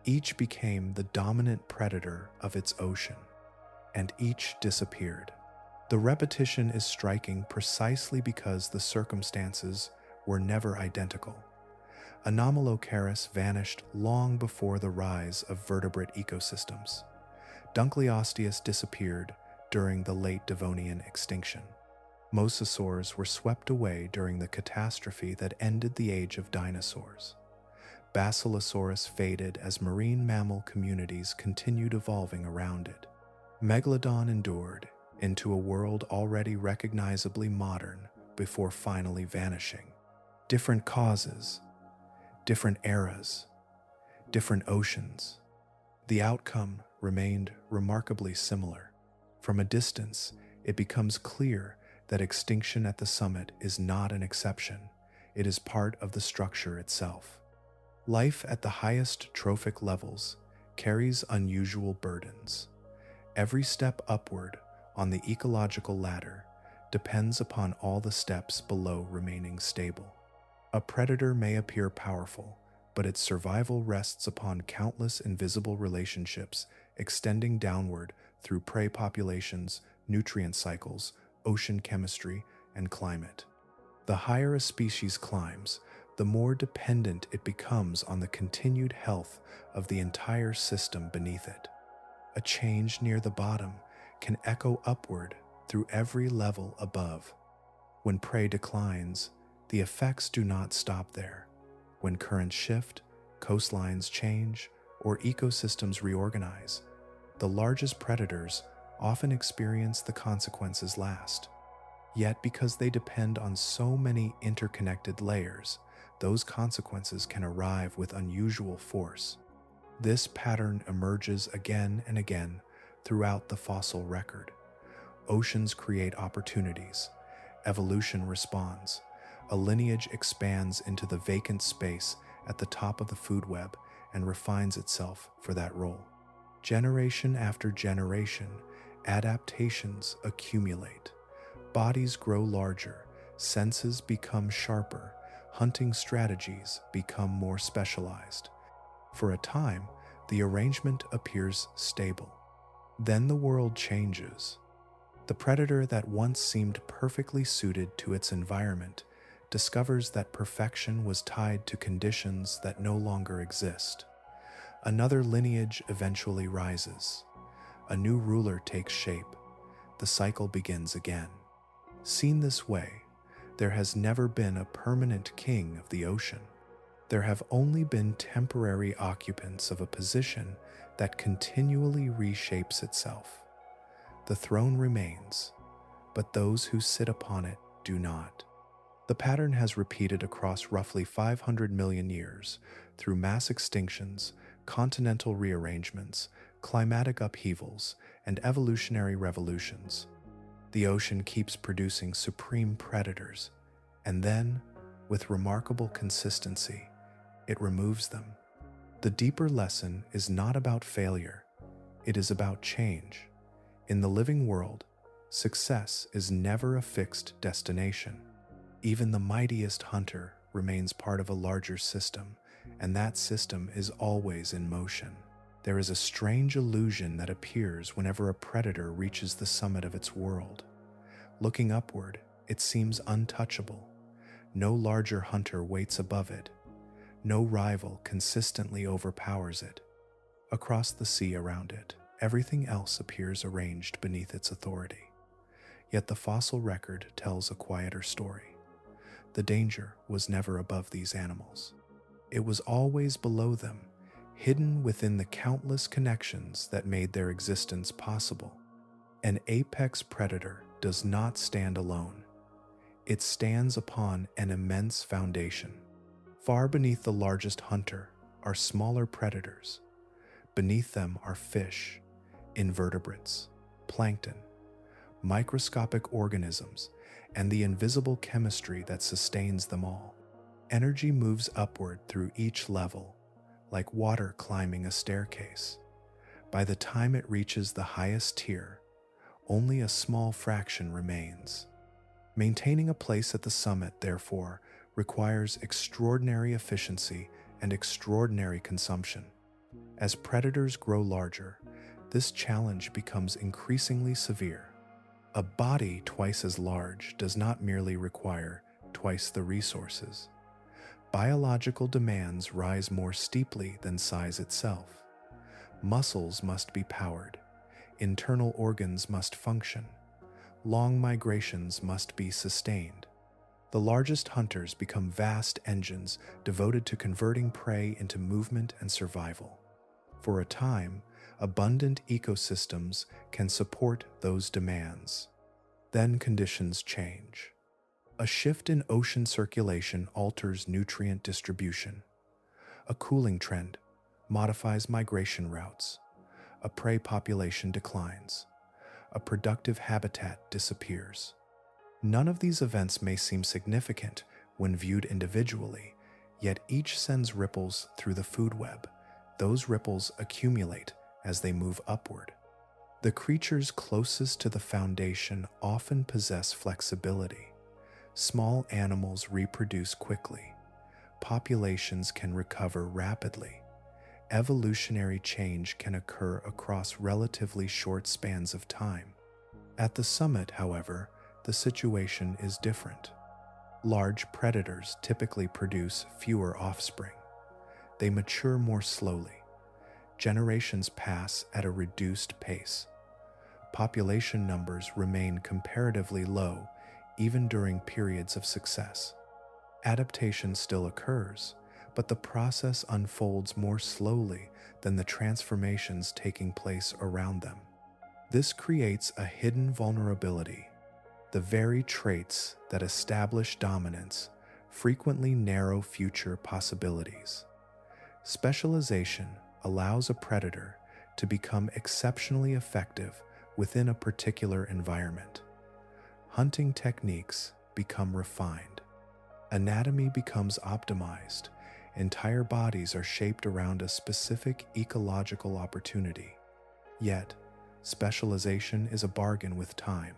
[SPEAKER 1] Each became the dominant predator of its ocean, and each disappeared. The repetition is striking precisely because the circumstances were never identical. Anomalocaris vanished long before the rise of vertebrate ecosystems. Dunkleosteus disappeared during the late Devonian extinction. Mosasaurs were swept away during the catastrophe that ended the age of dinosaurs. Basilosaurus faded as marine mammal communities continued evolving around it. Megalodon endured into a world already recognizably modern before finally vanishing. Different causes, different eras, different oceans. The outcome remained remarkably similar. From a distance, it becomes clear that extinction at the summit is not an exception. It is part of the structure itself. Life at the highest trophic levels carries unusual burdens. Every step upward on the ecological ladder depends upon all the steps below remaining stable. A predator may appear powerful, but its survival rests upon countless invisible relationships extending downward through prey populations, nutrient cycles, ocean chemistry, and climate. The higher a species climbs, the more dependent it becomes on the continued health of the entire system beneath it. A change near the bottom can echo upward through every level above. When prey declines, the effects do not stop there. When currents shift, coastlines change, or ecosystems reorganize, the largest predators often experience the consequences last. Yet because they depend on so many interconnected layers, those consequences can arrive with unusual force. This pattern emerges again and again throughout the fossil record. Oceans create opportunities. Evolution responds. A lineage expands into the vacant space at the top of the food web and refines itself for that role. Generation after generation, adaptations accumulate. Bodies grow larger, senses become sharper, hunting strategies become more specialized. For a time, the arrangement appears stable. Then the world changes. The predator that once seemed perfectly suited to its environment discovers that perfection was tied to conditions that no longer exist. Another lineage eventually rises. A new ruler takes shape. The cycle begins again. Seen this way, there has never been a permanent king of the ocean. There have only been temporary occupants of a position that continually reshapes itself. The throne remains, but those who sit upon it do not. The pattern has repeated across roughly 500 million years through mass extinctions, continental rearrangements, climatic upheavals, and evolutionary revolutions. The ocean keeps producing supreme predators, and then, with remarkable consistency, it removes them. The deeper lesson is not about failure, it is about change. In the living world, success is never a fixed destination. Even the mightiest hunter remains part of a larger system, and that system is always in motion. There is a strange illusion that appears whenever a predator reaches the summit of its world. Looking upward, it seems untouchable. No larger hunter waits above it. No rival consistently overpowers it. Across the sea around it, everything else appears arranged beneath its authority. Yet the fossil record tells a quieter story. The danger was never above these animals. It was always below them, hidden within the countless connections that made their existence possible. An apex predator does not stand alone. It stands upon an immense foundation. Far beneath the largest hunter are smaller predators. Beneath them are fish, invertebrates, plankton, microscopic organisms, and the invisible chemistry that sustains them all. Energy moves upward through each level, like water climbing a staircase. By the time it reaches the highest tier, only a small fraction remains. Maintaining a place at the summit, therefore, requires extraordinary efficiency and extraordinary consumption. As predators grow larger, this challenge becomes increasingly severe. A body twice as large does not merely require twice the resources. Biological demands rise more steeply than size itself. Muscles must be powered. Internal organs must function. Long migrations must be sustained. The largest hunters become vast engines devoted to converting prey into movement and survival. For a time, abundant ecosystems can support those demands. Then conditions change. A shift in ocean circulation alters nutrient distribution. A cooling trend modifies migration routes. A prey population declines. A productive habitat disappears. None of these events may seem significant when viewed individually, yet each sends ripples through the food web. Those ripples accumulate as they move upward. The creatures closest to the foundation often possess flexibility. Small animals reproduce quickly. Populations can recover rapidly. Evolutionary change can occur across relatively short spans of time. At the summit, however, the situation is different. Large predators typically produce fewer offspring. They mature more slowly. Generations pass at a reduced pace. Population numbers remain comparatively low even during periods of success. Adaptation still occurs, but the process unfolds more slowly than the transformations taking place around them. This creates a hidden vulnerability. The very traits that establish dominance frequently narrow future possibilities. Specialization allows a predator to become exceptionally effective within a particular environment. Hunting techniques become refined. Anatomy becomes optimized. Entire bodies are shaped around a specific ecological opportunity. Yet, specialization is a bargain with time.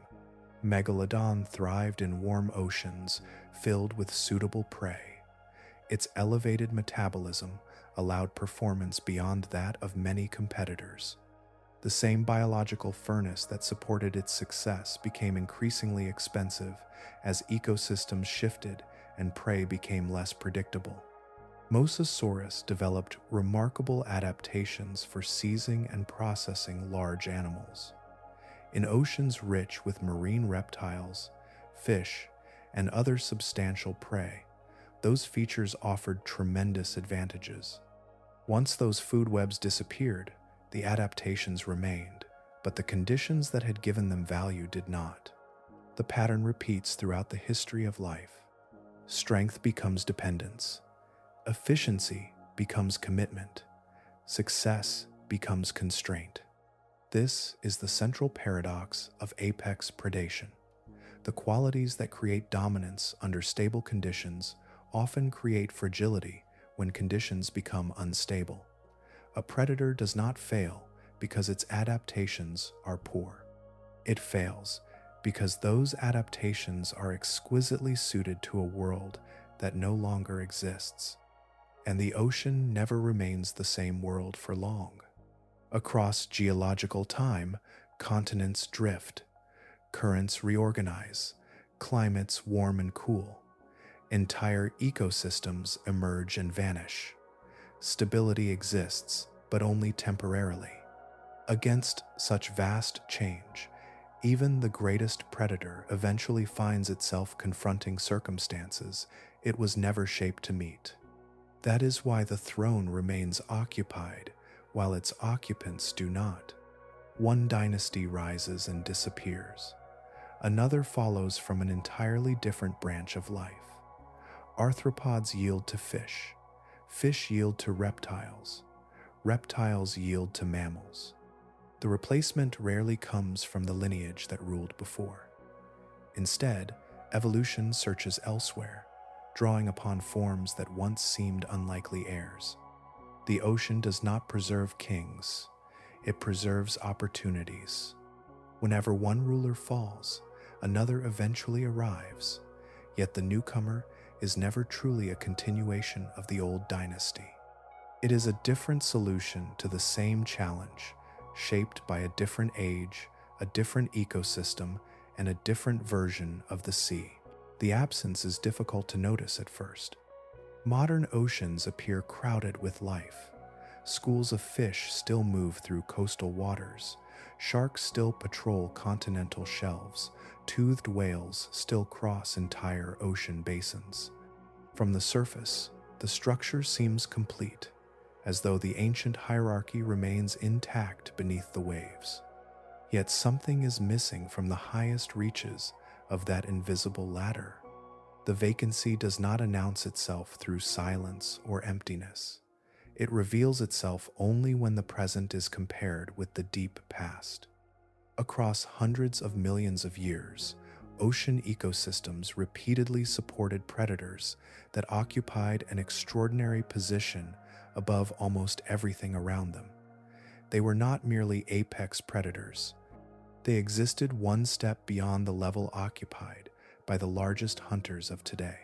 [SPEAKER 1] Megalodon thrived in warm oceans filled with suitable prey. Its elevated metabolism allowed performance beyond that of many competitors. The same biological furnace that supported its success became increasingly expensive as ecosystems shifted and prey became less predictable. Mosasaurus developed remarkable adaptations for seizing and processing large animals. In oceans rich with marine reptiles, fish, and other substantial prey, those features offered tremendous advantages. Once those food webs disappeared, the adaptations remained, but the conditions that had given them value did not. The pattern repeats throughout the history of life. Strength becomes dependence. Efficiency becomes commitment. Success becomes constraint. This is the central paradox of apex predation. The qualities that create dominance under stable conditions often create fragility when conditions become unstable. A predator does not fail because its adaptations are poor. It fails because those adaptations are exquisitely suited to a world that no longer exists. And the ocean never remains the same world for long. Across geological time, continents drift, currents reorganize, climates warm and cool, entire ecosystems emerge and vanish. Stability exists, but only temporarily. Against such vast change, even the greatest predator eventually finds itself confronting circumstances it was never shaped to meet. That is why the throne remains occupied while its occupants do not. One dynasty rises and disappears. Another follows from an entirely different branch of life. Arthropods yield to fish. Fish yield to reptiles. Reptiles yield to mammals. The replacement rarely comes from the lineage that ruled before. Instead, evolution searches elsewhere, drawing upon forms that once seemed unlikely heirs. The ocean does not preserve kings, it preserves opportunities. Whenever one ruler falls, another eventually arrives, yet the newcomer is never truly a continuation of the old dynasty. It is a different solution to the same challenge, shaped by a different age, a different ecosystem, and a different version of the sea. The absence is difficult to notice at first. Modern oceans appear crowded with life. Schools of fish still move through coastal waters. Sharks still patrol continental shelves. Toothed whales still cross entire ocean basins. From the surface, the structure seems complete, as though the ancient hierarchy remains intact beneath the waves. Yet something is missing from the highest reaches of that invisible ladder. The vacancy does not announce itself through silence or emptiness. It reveals itself only when the present is compared with the deep past. Across hundreds of millions of years, ocean ecosystems repeatedly supported predators that occupied an extraordinary position above almost everything around them. They were not merely apex predators. They existed one step beyond the level occupied by the largest hunters of today.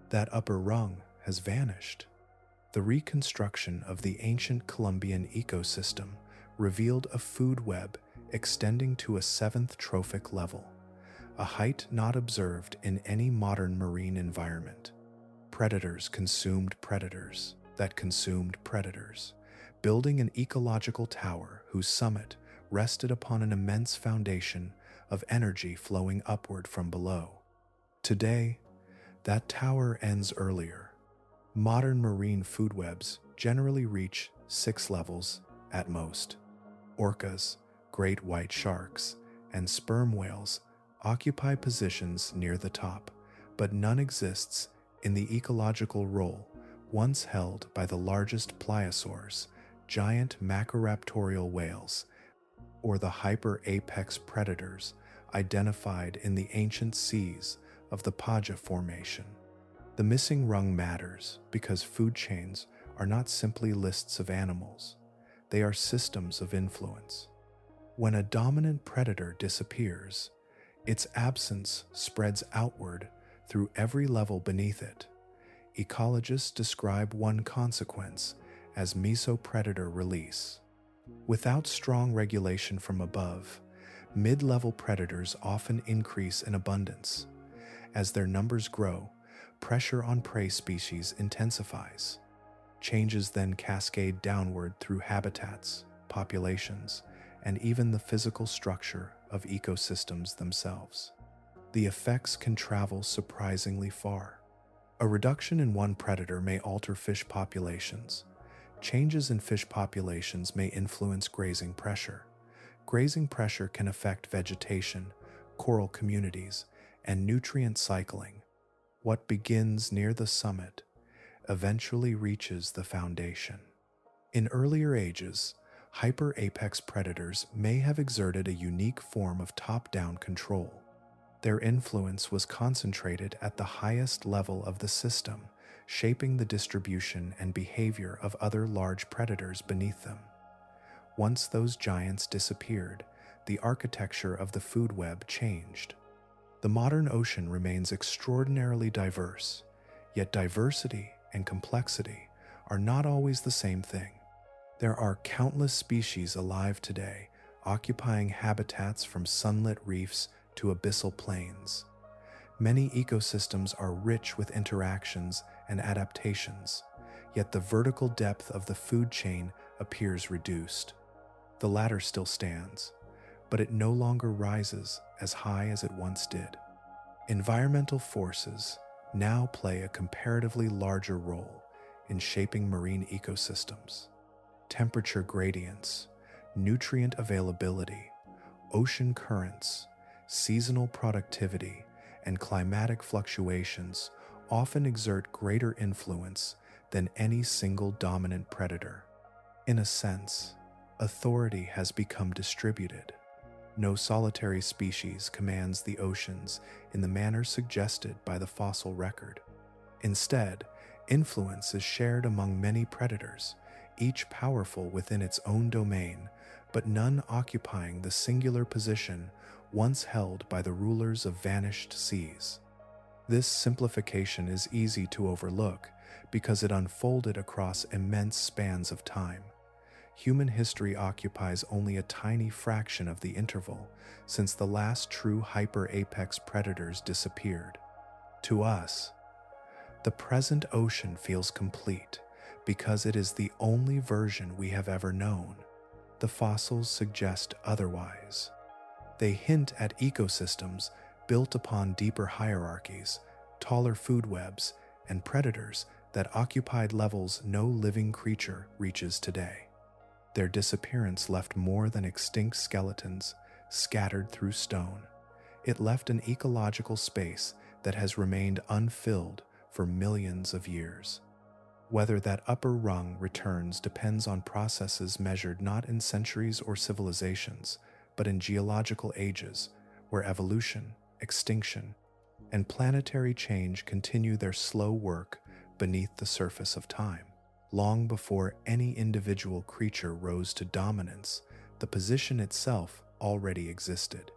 [SPEAKER 1] That upper rung has vanished. The reconstruction of the ancient Columbian ecosystem revealed a food web extending to a seventh trophic level, a height not observed in any modern marine environment. Predators consumed predators that consumed predators, building an ecological tower whose summit rested upon an immense foundation of energy flowing upward from below. Today, that tower ends earlier. Modern marine food webs generally reach 6 levels at most. Orcas, great white sharks, and sperm whales occupy positions near the top, but none exists in the ecological role once held by the largest pliosaurs, giant macroraptorial whales, or the hyper-apex predators identified in the ancient seas of the Paja Formation. The missing rung matters because food chains are not simply lists of animals. They are systems of influence. When a dominant predator disappears, its absence spreads outward through every level beneath it. Ecologists describe one consequence as mesopredator release. Without strong regulation from above, mid-level predators often increase in abundance. As their numbers grow, pressure on prey species intensifies. Changes then cascade downward through habitats, populations, and even the physical structure of ecosystems themselves. The effects can travel surprisingly far. A reduction in one predator may alter fish populations. Changes in fish populations may influence grazing pressure. Grazing pressure can affect vegetation, coral communities, and nutrient cycling. What begins near the summit eventually reaches the foundation. In earlier ages, hyper-apex predators may have exerted a unique form of top-down control. Their influence was concentrated at the highest level of the system, shaping the distribution and behavior of other large predators beneath them. Once those giants disappeared, the architecture of the food web changed. The modern ocean remains extraordinarily diverse, yet diversity and complexity are not always the same thing. There are countless species alive today, occupying habitats from sunlit reefs to abyssal plains. Many ecosystems are rich with interactions and adaptations, yet the vertical depth of the food chain appears reduced. The ladder still stands, but it no longer rises as high as it once did. Environmental forces now play a comparatively larger role in shaping marine ecosystems. Temperature gradients, nutrient availability, ocean currents, seasonal productivity, and climatic fluctuations often exert greater influence than any single dominant predator. In a sense, authority has become distributed. No solitary species commands the oceans in the manner suggested by the fossil record. Instead, influence is shared among many predators, each powerful within its own domain, but none occupying the singular position once held by the rulers of vanished seas. This simplification is easy to overlook because it unfolded across immense spans of time. Human history occupies only a tiny fraction of the interval since the last true hyper-apex predators disappeared. To us, the present ocean feels complete because it is the only version we have ever known. The fossils suggest otherwise. They hint at ecosystems built upon deeper hierarchies, taller food webs, and predators that occupied levels no living creature reaches today. Their disappearance left more than extinct skeletons scattered through stone. It left an ecological space that has remained unfilled for millions of years. Whether that upper rung returns depends on processes measured not in centuries or civilizations, but in geological ages, where evolution, extinction, and planetary change continue their slow work beneath the surface of time. Long before any individual creature rose to dominance, the position itself already existed.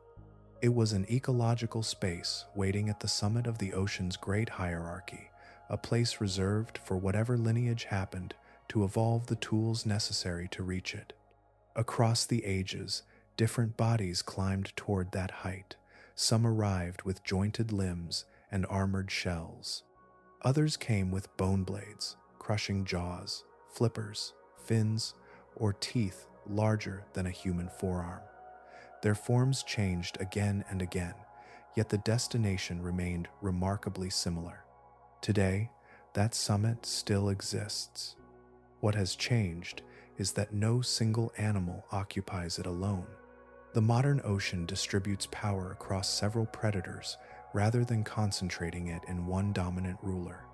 [SPEAKER 1] It was an ecological space waiting at the summit of the ocean's great hierarchy, a place reserved for whatever lineage happened to evolve the tools necessary to reach it. Across the ages, different bodies climbed toward that height. Some arrived with jointed limbs and armored shells. Others came with bone blades, crushing jaws, flippers, fins, or teeth larger than a human forearm. Their forms changed again and again, yet the destination remained remarkably similar. Today, that summit still exists. What has changed is that no single animal occupies it alone. The modern ocean distributes power across several predators rather than concentrating it in one dominant ruler.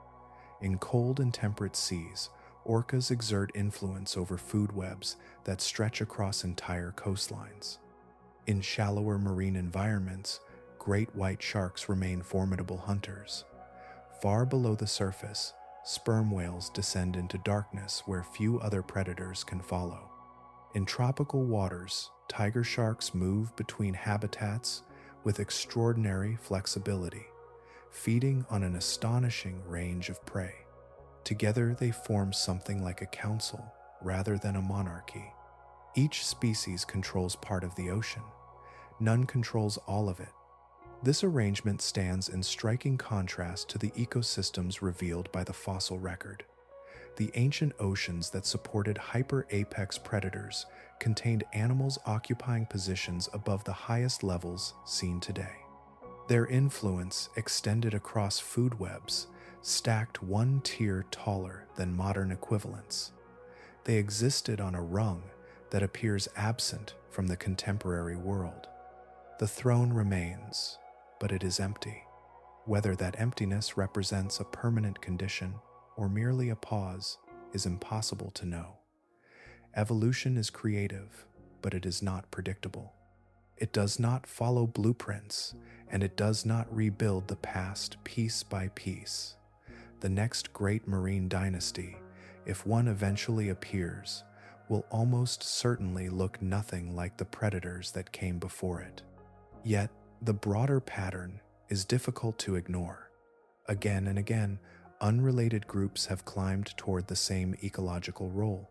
[SPEAKER 1] In cold and temperate seas, orcas exert influence over food webs that stretch across entire coastlines. In shallower marine environments, great white sharks remain formidable hunters. Far below the surface, sperm whales descend into darkness where few other predators can follow. In tropical waters, tiger sharks move between habitats with extraordinary flexibility, feeding on an astonishing range of prey. Together they form something like a council rather than a monarchy. Each species controls part of the ocean. None controls all of it. This arrangement stands in striking contrast to the ecosystems revealed by the fossil record. The ancient oceans that supported hyper-apex predators contained animals occupying positions above the highest levels seen today. Their influence extended across food webs, stacked one tier taller than modern equivalents. They existed on a rung that appears absent from the contemporary world. The throne remains, but it is empty. Whether that emptiness represents a permanent condition or merely a pause is impossible to know. Evolution is creative, but it is not predictable. It does not follow blueprints, and it does not rebuild the past piece by piece. The next great marine dynasty, if one eventually appears, will almost certainly look nothing like the predators that came before it. Yet, the broader pattern is difficult to ignore. Again and again, unrelated groups have climbed toward the same ecological role.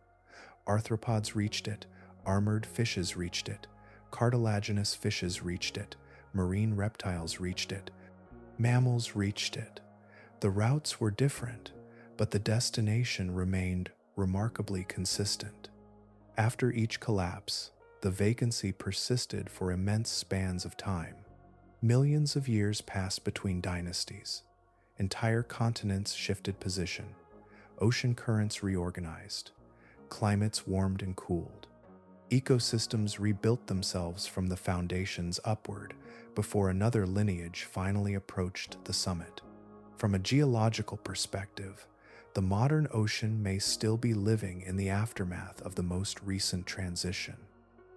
[SPEAKER 1] Arthropods reached it, armored fishes reached it, cartilaginous fishes reached it, marine reptiles reached it, mammals reached it. The routes were different, but the destination remained remarkably consistent. After each collapse, the vacancy persisted for immense spans of time. Millions of years passed between dynasties. Entire continents shifted position. Ocean currents reorganized. Climates warmed and cooled. Ecosystems rebuilt themselves from the foundations upward before another lineage finally approached the summit. From a geological perspective, the modern ocean may still be living in the aftermath of the most recent transition.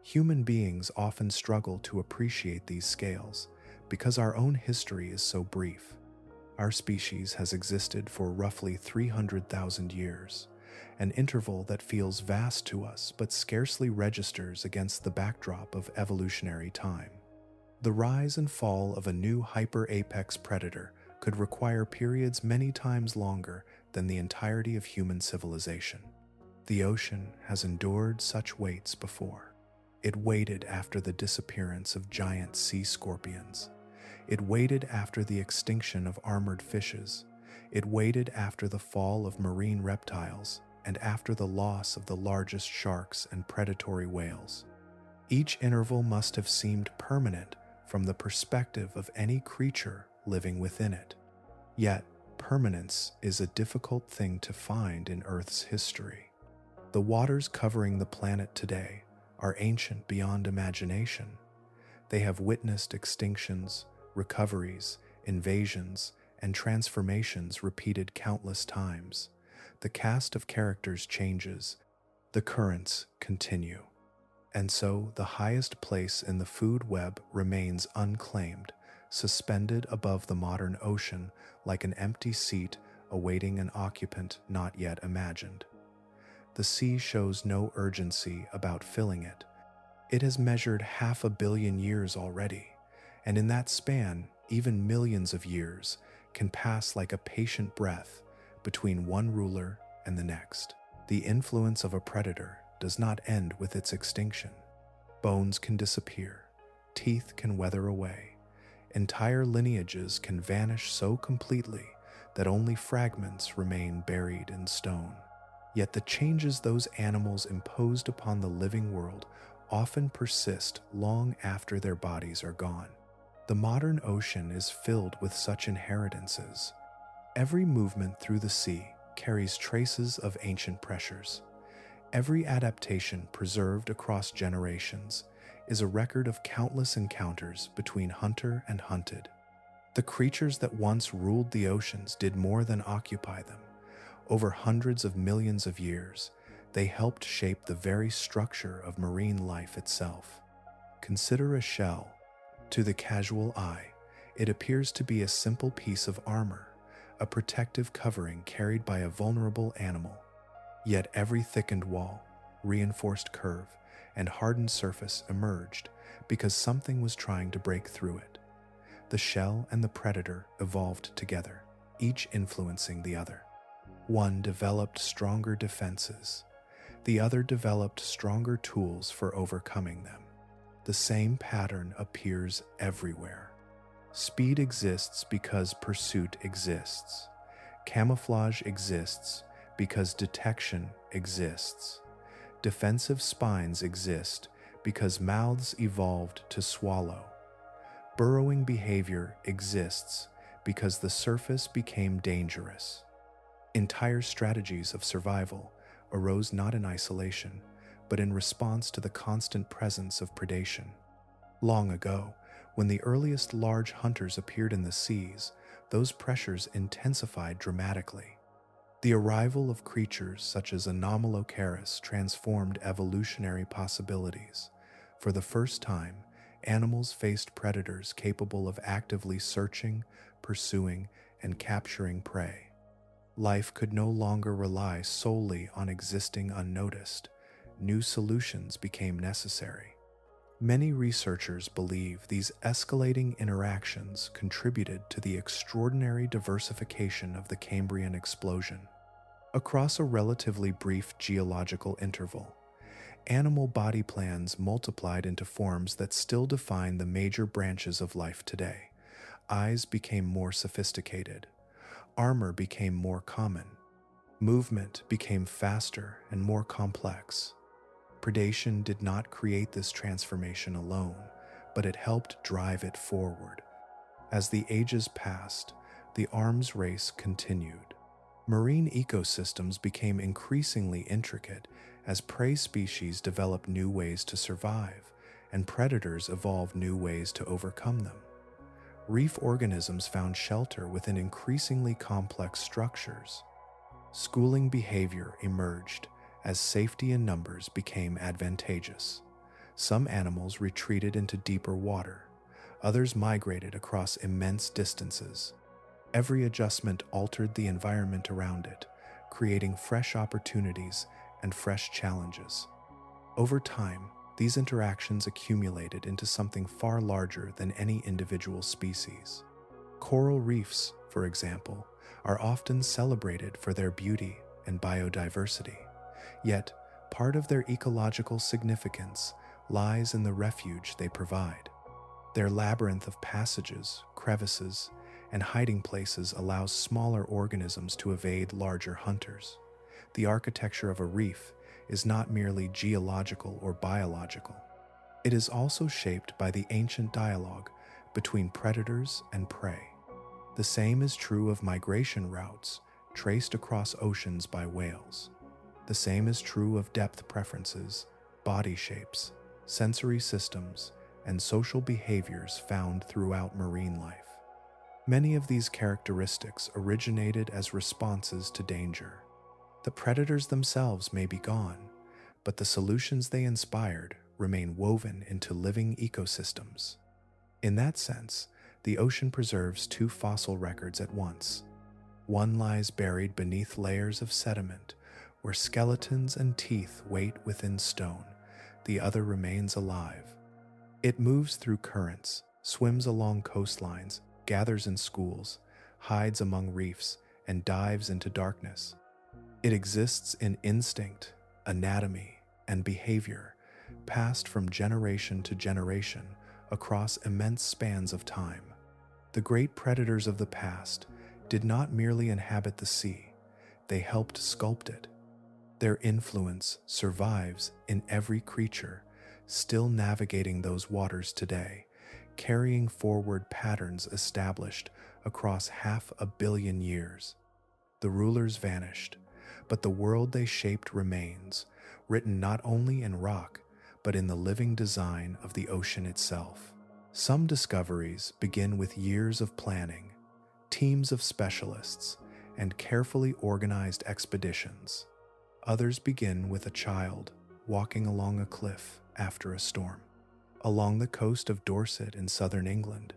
[SPEAKER 1] Human beings often struggle to appreciate these scales because our own history is so brief. Our species has existed for roughly 300,000 years, an interval that feels vast to us but scarcely registers against the backdrop of evolutionary time. The rise and fall of a new hyper-apex predator could require periods many times longer than the entirety of human civilization. The ocean has endured such waits before. It waited after the disappearance of giant sea scorpions. It waited after the extinction of armored fishes. It waited after the fall of marine reptiles and after the loss of the largest sharks and predatory whales. Each interval must have seemed permanent from the perspective of any creature living within it. Yet, permanence is a difficult thing to find in Earth's history. The waters covering the planet today are ancient beyond imagination. They have witnessed extinctions, recoveries, invasions, and transformations repeated countless times. The cast of characters changes, the currents continue. And so the highest place in the food web remains unclaimed, suspended above the modern ocean like an empty seat awaiting an occupant not yet imagined. The sea shows no urgency about filling it. It has measured 500 million years already, and in that span, even millions of years can pass like a patient breath between one ruler and the next. The influence of a predator does not end with its extinction. Bones can disappear, teeth can wither away, entire lineages can vanish so completely that only fragments remain buried in stone. Yet the changes those animals imposed upon the living world often persist long after their bodies are gone. The modern ocean is filled with such inheritances. Every movement through the sea carries traces of ancient pressures. Every adaptation preserved across generations is a record of countless encounters between hunter and hunted. The creatures that once ruled the oceans did more than occupy them. Over hundreds of millions of years, they helped shape the very structure of marine life itself. Consider a shell. To the casual eye, it appears to be a simple piece of armor, a protective covering carried by a vulnerable animal. Yet every thickened wall, reinforced curve, and hardened surface emerged because something was trying to break through it. The shell and the predator evolved together, each influencing the other. One developed stronger defenses. The other developed stronger tools for overcoming them. The same pattern appears everywhere. Speed exists because pursuit exists. Camouflage exists because detection exists. Defensive spines exist because mouths evolved to swallow. Burrowing behavior exists because the surface became dangerous. Entire strategies of survival arose not in isolation, but in response to the constant presence of predation. Long ago, when the earliest large hunters appeared in the seas, those pressures intensified dramatically. The arrival of creatures such as Anomalocaris transformed evolutionary possibilities. For the first time, animals faced predators capable of actively searching, pursuing, and capturing prey. Life could no longer rely solely on existing unnoticed. New solutions became necessary. Many researchers believe these escalating interactions contributed to the extraordinary diversification of the Cambrian explosion. Across a relatively brief geological interval, animal body plans multiplied into forms that still define the major branches of life today. Eyes became more sophisticated. Armor became more common. Movement became faster and more complex. Predation did not create this transformation alone, but it helped drive it forward. As the ages passed, the arms race continued. Marine ecosystems became increasingly intricate as prey species developed new ways to survive, and predators evolved new ways to overcome them. Reef organisms found shelter within increasingly complex structures. Schooling behavior emerged as safety in numbers became advantageous. Some animals retreated into deeper water. Others migrated across immense distances. Every adjustment altered the environment around it, creating fresh opportunities and fresh challenges. Over time, these interactions accumulated into something far larger than any individual species. Coral reefs, for example, are often celebrated for their beauty and biodiversity. Yet, part of their ecological significance lies in the refuge they provide. Their labyrinth of passages, crevices, and hiding places allows smaller organisms to evade larger hunters. The architecture of a reef is not merely geological or biological. It is also shaped by the ancient dialogue between predators and prey. The same is true of migration routes traced across oceans by whales. The same is true of depth preferences, body shapes, sensory systems, and social behaviors found throughout marine life. Many of these characteristics originated as responses to danger. The predators themselves may be gone, but the solutions they inspired remain woven into living ecosystems. In that sense, the ocean preserves two fossil records at once. One lies buried beneath layers of sediment, where skeletons and teeth wait within stone. The other remains alive. It moves through currents, swims along coastlines, gathers in schools, hides among reefs, and dives into darkness. It exists in instinct, anatomy, and behavior, passed from generation to generation across immense spans of time. The great predators of the past did not merely inhabit the sea, they helped sculpt it. Their influence survives in every creature, still navigating those waters today, carrying forward patterns established across 500 million years. The rulers vanished, but the world they shaped remains, written not only in rock, but in the living design of the ocean itself. Some discoveries begin with years of planning, teams of specialists, and carefully organized expeditions. Others begin with a child walking along a cliff after a storm. Along the coast of Dorset in southern England,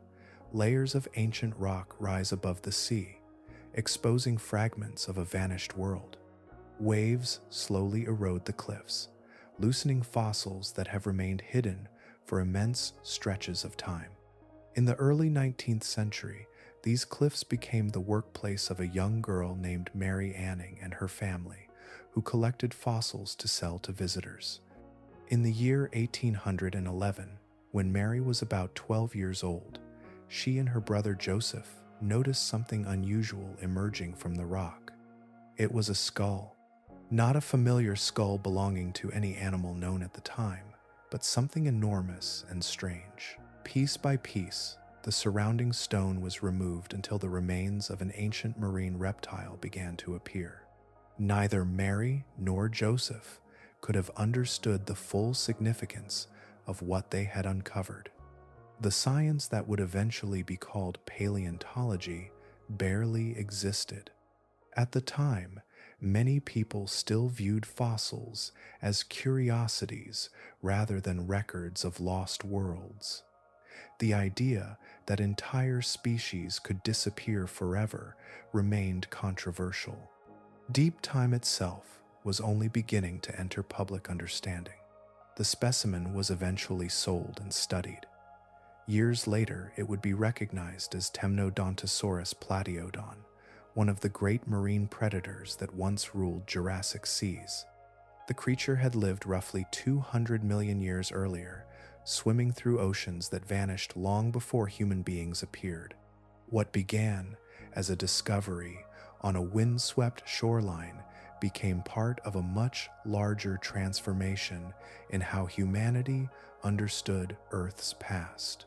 [SPEAKER 1] layers of ancient rock rise above the sea, exposing fragments of a vanished world. Waves slowly erode the cliffs, loosening fossils that have remained hidden for immense stretches of time. In the early 19th century, these cliffs became the workplace of a young girl named Mary Anning and her family, who collected fossils to sell to visitors. In the year 1811, when Mary was about 12 years old, she and her brother Joseph noticed something unusual emerging from the rock. It was a skull. Not a familiar skull belonging to any animal known at the time, but something enormous and strange. Piece by piece, the surrounding stone was removed until the remains of an ancient marine reptile began to appear. Neither Mary nor Joseph could have understood the full significance of what they had uncovered. The science that would eventually be called paleontology barely existed. At the time, many people still viewed fossils as curiosities rather than records of lost worlds. The idea that entire species could disappear forever remained controversial. Deep time itself was only beginning to enter public understanding. The specimen was eventually sold and studied. Years later, it would be recognized as Temnodontosaurus platyodon, one of the great marine predators that once ruled Jurassic seas. The creature had lived roughly 200 million years earlier, swimming through oceans that vanished long before human beings appeared. What began as a discovery on a windswept shoreline became part of a much larger transformation in how humanity understood Earth's past.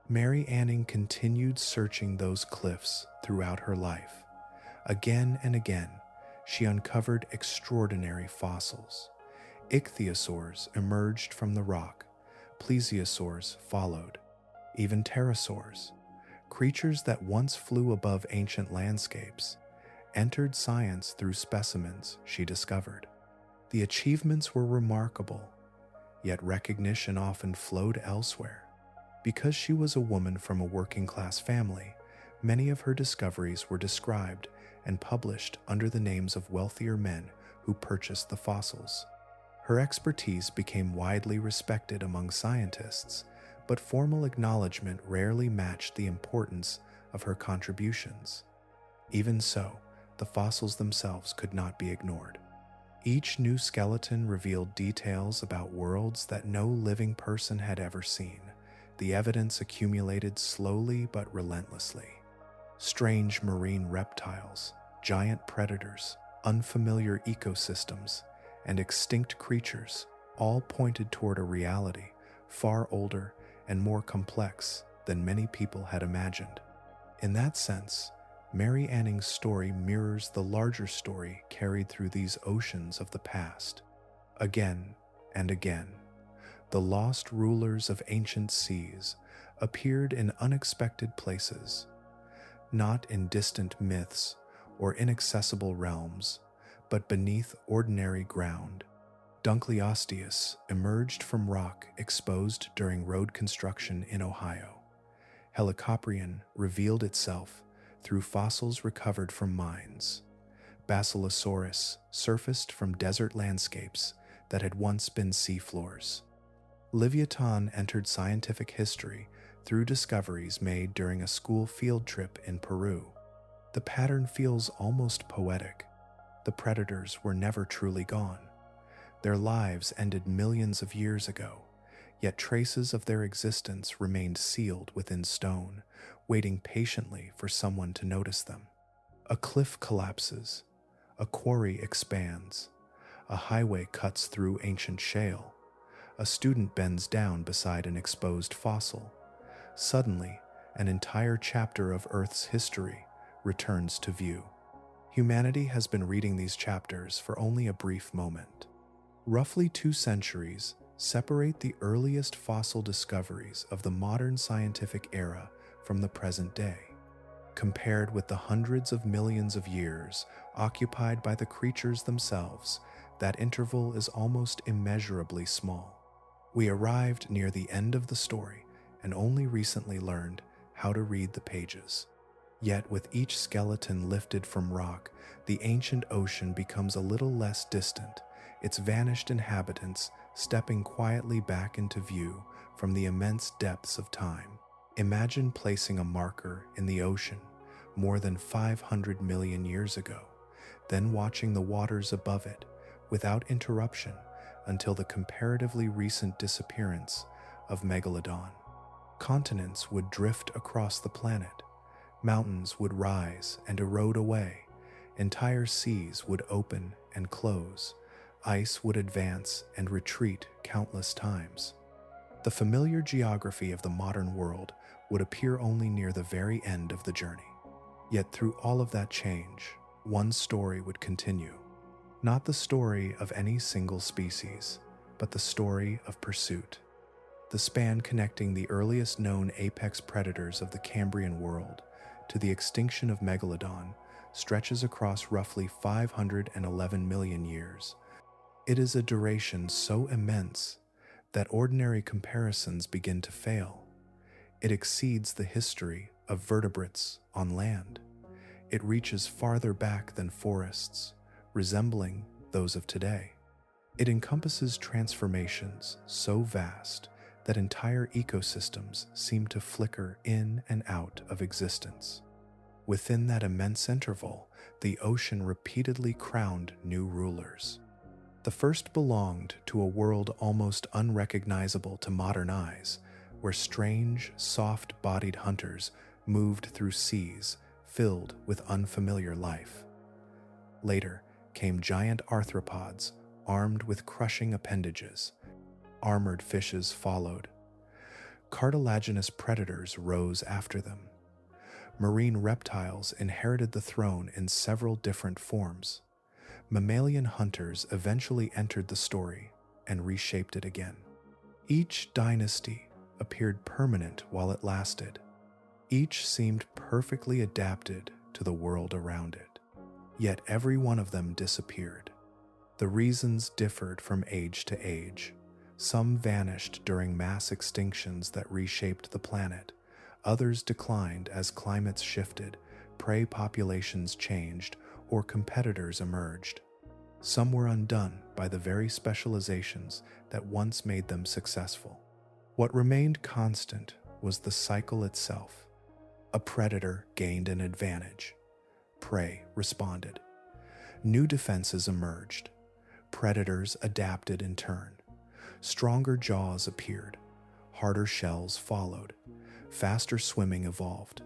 [SPEAKER 1] Mary Anning continued searching those cliffs throughout her life. Again and again, she uncovered extraordinary fossils. Ichthyosaurs emerged from the rock, pliosaurs followed, even pterosaurs, creatures that once flew above ancient landscapes, entered science through specimens she discovered. The achievements were remarkable, yet recognition often flowed elsewhere. Because she was a woman from a working-class family, many of her discoveries were described and published under the names of wealthier men who purchased the fossils. Her expertise became widely respected among scientists, but formal acknowledgement rarely matched the importance of her contributions. Even so, the fossils themselves could not be ignored. Each new skeleton revealed details about worlds that no living person had ever seen, the evidence accumulated slowly but relentlessly. Strange marine reptiles, giant predators, unfamiliar ecosystems, and extinct creatures all pointed toward a reality far older and more complex than many people had imagined. In that sense, Mary Anning's story mirrors the larger story carried through these oceans of the past. Again and again, the lost rulers of ancient seas appeared in unexpected places, not in distant myths or inaccessible realms, but beneath ordinary ground. Dunkleosteus emerged from rock exposed during road construction in Ohio. Helicoprion revealed itself through fossils recovered from mines. Basilosaurus surfaced from desert landscapes that had once been seafloors. Livyatan entered scientific history through discoveries made during a school field trip in Peru. The pattern feels almost poetic. The predators were never truly gone. Their lives ended millions of years ago, yet traces of their existence remained sealed within stone, waiting patiently for someone to notice them. A cliff collapses, a quarry expands, a highway cuts through ancient shale, a student bends down beside an exposed fossil. Suddenly, an entire chapter of Earth's history returns to view. Humanity has been reading these chapters for only a brief moment. Roughly 2 centuries separate the earliest fossil discoveries of the modern scientific era from the present day. Compared with the hundreds of millions of years occupied by the creatures themselves, that interval is almost immeasurably small. We arrived near the end of the story and only recently learned how to read the pages. Yet with each skeleton lifted from rock, the ancient ocean becomes a little less distant, its vanished inhabitants stepping quietly back into view from the immense depths of time. Imagine placing a marker in the ocean more than 500 million years ago, then watching the waters above it without interruption until the comparatively recent disappearance of Megalodon. Continents would drift across the planet, mountains would rise and erode away, entire seas would open and close, ice would advance and retreat countless times. The familiar geography of the modern world would appear only near the very end of the journey. Yet through all of that change, one story would continue. Not the story of any single species, but the story of pursuit. The span connecting the earliest known apex predators of the Cambrian world to the extinction of Megalodon stretches across roughly 511 million years. It is a duration so immense that ordinary comparisons begin to fail. It exceeds the history of vertebrates on land. It reaches farther back than forests, resembling those of today. It encompasses transformations so vast that entire ecosystems seem to flicker in and out of existence. Within that immense interval, the ocean repeatedly crowned new rulers. The first belonged to a world almost unrecognizable to modern eyes, where strange, soft-bodied hunters moved through seas filled with unfamiliar life. Later came giant arthropods armed with crushing appendages. Armored fishes followed. Cartilaginous predators rose after them. Marine reptiles inherited the throne in several different forms. Mammalian hunters eventually entered the story and reshaped it again. Each dynasty appeared permanent while it lasted. Each seemed perfectly adapted to the world around it. Yet every one of them disappeared. The reasons differed from age to age. Some vanished during mass extinctions that reshaped the planet. Others declined as climates shifted, prey populations changed, or competitors emerged. Some were undone by the very specializations that once made them successful. What remained constant was the cycle itself. A predator gained an advantage. Prey responded. New defenses emerged. Predators adapted in turn. Stronger jaws appeared. harder shells followed. Faster swimming evolved.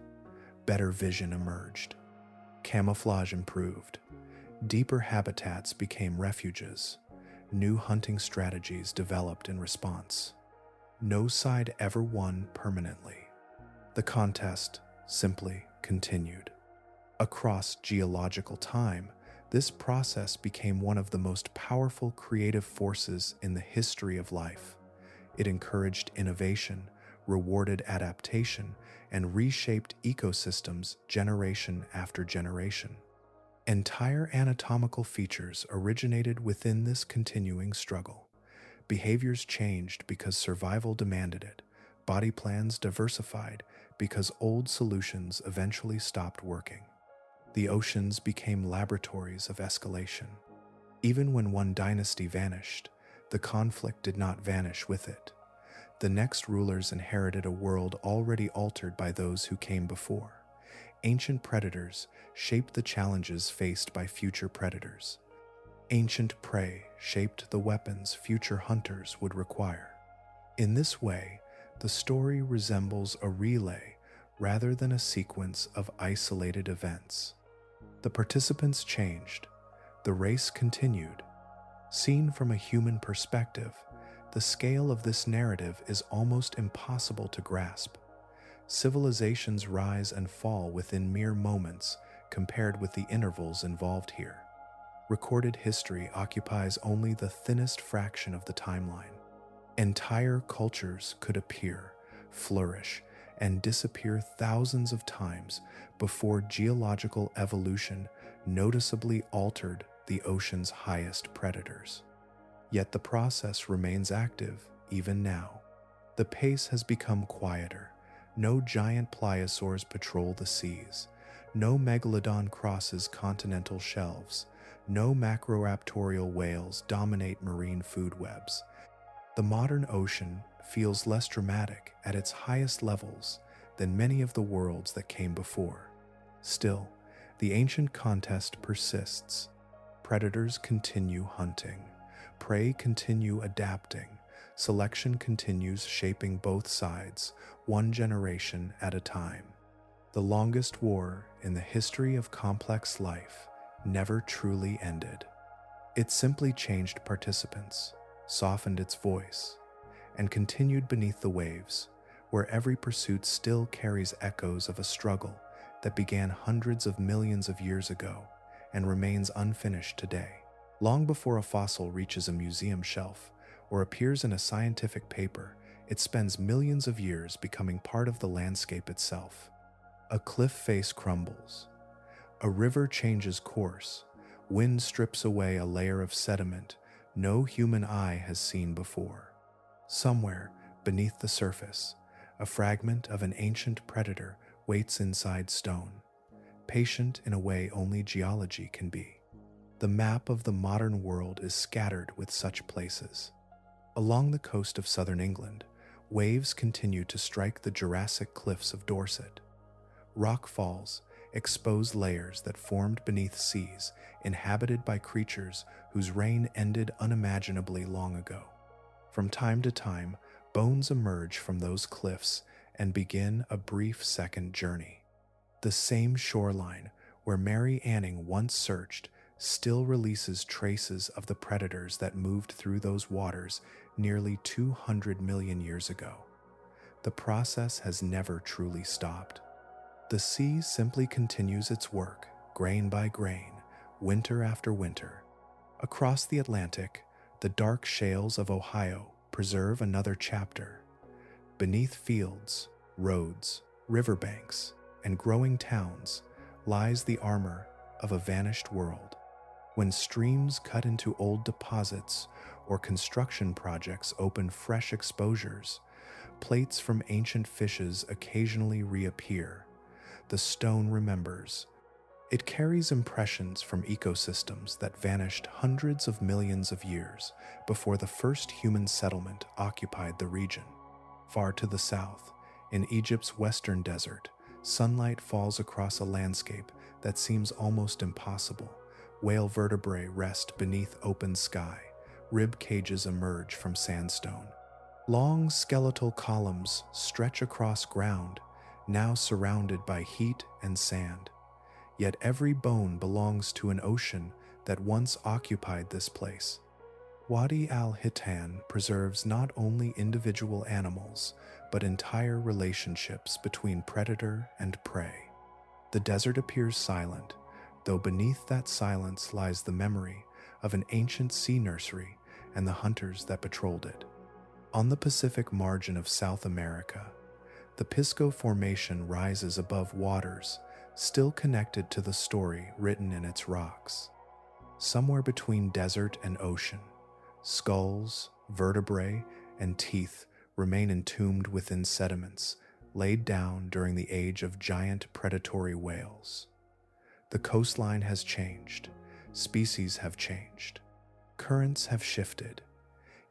[SPEAKER 1] Better vision emerged. Camouflage improved. Deeper habitats became refuges. New hunting strategies developed in response. No side ever won permanently. The contest simply continued. Across geological time, this process became one of the most powerful creative forces in the history of life. It encouraged innovation, rewarded adaptation, and reshaped ecosystems generation after generation. Entire anatomical features originated within this continuing struggle. Behaviors changed because survival demanded it. Body plans diversified because old solutions eventually stopped working. The oceans became laboratories of escalation. Even when one dynasty vanished, the conflict did not vanish with it. The next rulers inherited a world already altered by those who came before. Ancient predators shaped the challenges faced by future predators. Ancient prey shaped the weapons future hunters would require. In this way, the story resembles a relay rather than a sequence of isolated events. The participants changed. The race continued. Seen from a human perspective, the scale of this narrative is almost impossible to grasp. Civilizations rise and fall within mere moments compared with the intervals involved here. Recorded history occupies only the thinnest fraction of the timeline. Entire cultures could appear, flourish, and disappear thousands of times before geological evolution noticeably altered the ocean's highest predators. Yet the process remains active even now. The pace has become quieter. No giant pliosaurs patrol the seas. No megalodon crosses continental shelves. No macroraptorial whales dominate marine food webs. The modern ocean feels less dramatic at its highest levels than many of the worlds that came before. Still, the ancient contest persists. Predators continue hunting. Prey continue adapting. Selection continues shaping both sides, one generation at a time. The longest war in the history of complex life never truly ended. It simply changed participants, softened its voice, and continued beneath the waves, where every pursuit still carries echoes of a struggle that began hundreds of millions of years ago and remains unfinished today. Long before a fossil reaches a museum shelf or appears in a scientific paper, it spends millions of years becoming part of the landscape itself. A cliff face crumbles. A river changes course. Wind strips away a layer of sediment no human eye has seen before. Somewhere beneath the surface, a fragment of an ancient predator waits inside stone, patient in a way only geology can be. The map of the modern world is scattered with such places. Along the coast of southern England, waves continue to strike the Jurassic cliffs of Dorset. Rock falls expose layers that formed beneath seas inhabited by creatures whose reign ended unimaginably long ago. From time to time, bones emerge from those cliffs and begin a brief second journey. The same shoreline where Mary Anning once searched still releases traces of the predators that moved through those waters nearly 200 million years ago. The process has never truly stopped. The sea simply continues its work, grain by grain, winter after winter. Across the Atlantic, the dark shales of Ohio preserve another chapter. Beneath fields, roads, riverbanks, and growing towns lies the armor of a vanished world. When streams cut into old deposits or construction projects open fresh exposures, plates from ancient fishes occasionally reappear. The stone remembers. It carries impressions from ecosystems that vanished hundreds of millions of years before the first human settlement occupied the region. Far to the south, in Egypt's western desert, sunlight falls across a landscape that seems almost impossible. Whale vertebrae rest beneath open sky. Rib cages emerge from sandstone. Long skeletal columns stretch across ground, now surrounded by heat and sand. Yet every bone belongs to an ocean that once occupied this place. Wadi al-Hitan preserves not only individual animals, but entire relationships between predator and prey. The desert appears silent, though beneath that silence lies the memory of an ancient sea nursery and the hunters that patrolled it. On the Pacific margin of South America, the Pisco Formation rises above waters still connected to the story written in its rocks. Somewhere between desert and ocean, skulls, vertebrae, and teeth remain entombed within sediments laid down during the age of giant predatory whales. The coastline has changed, species have changed, currents have shifted,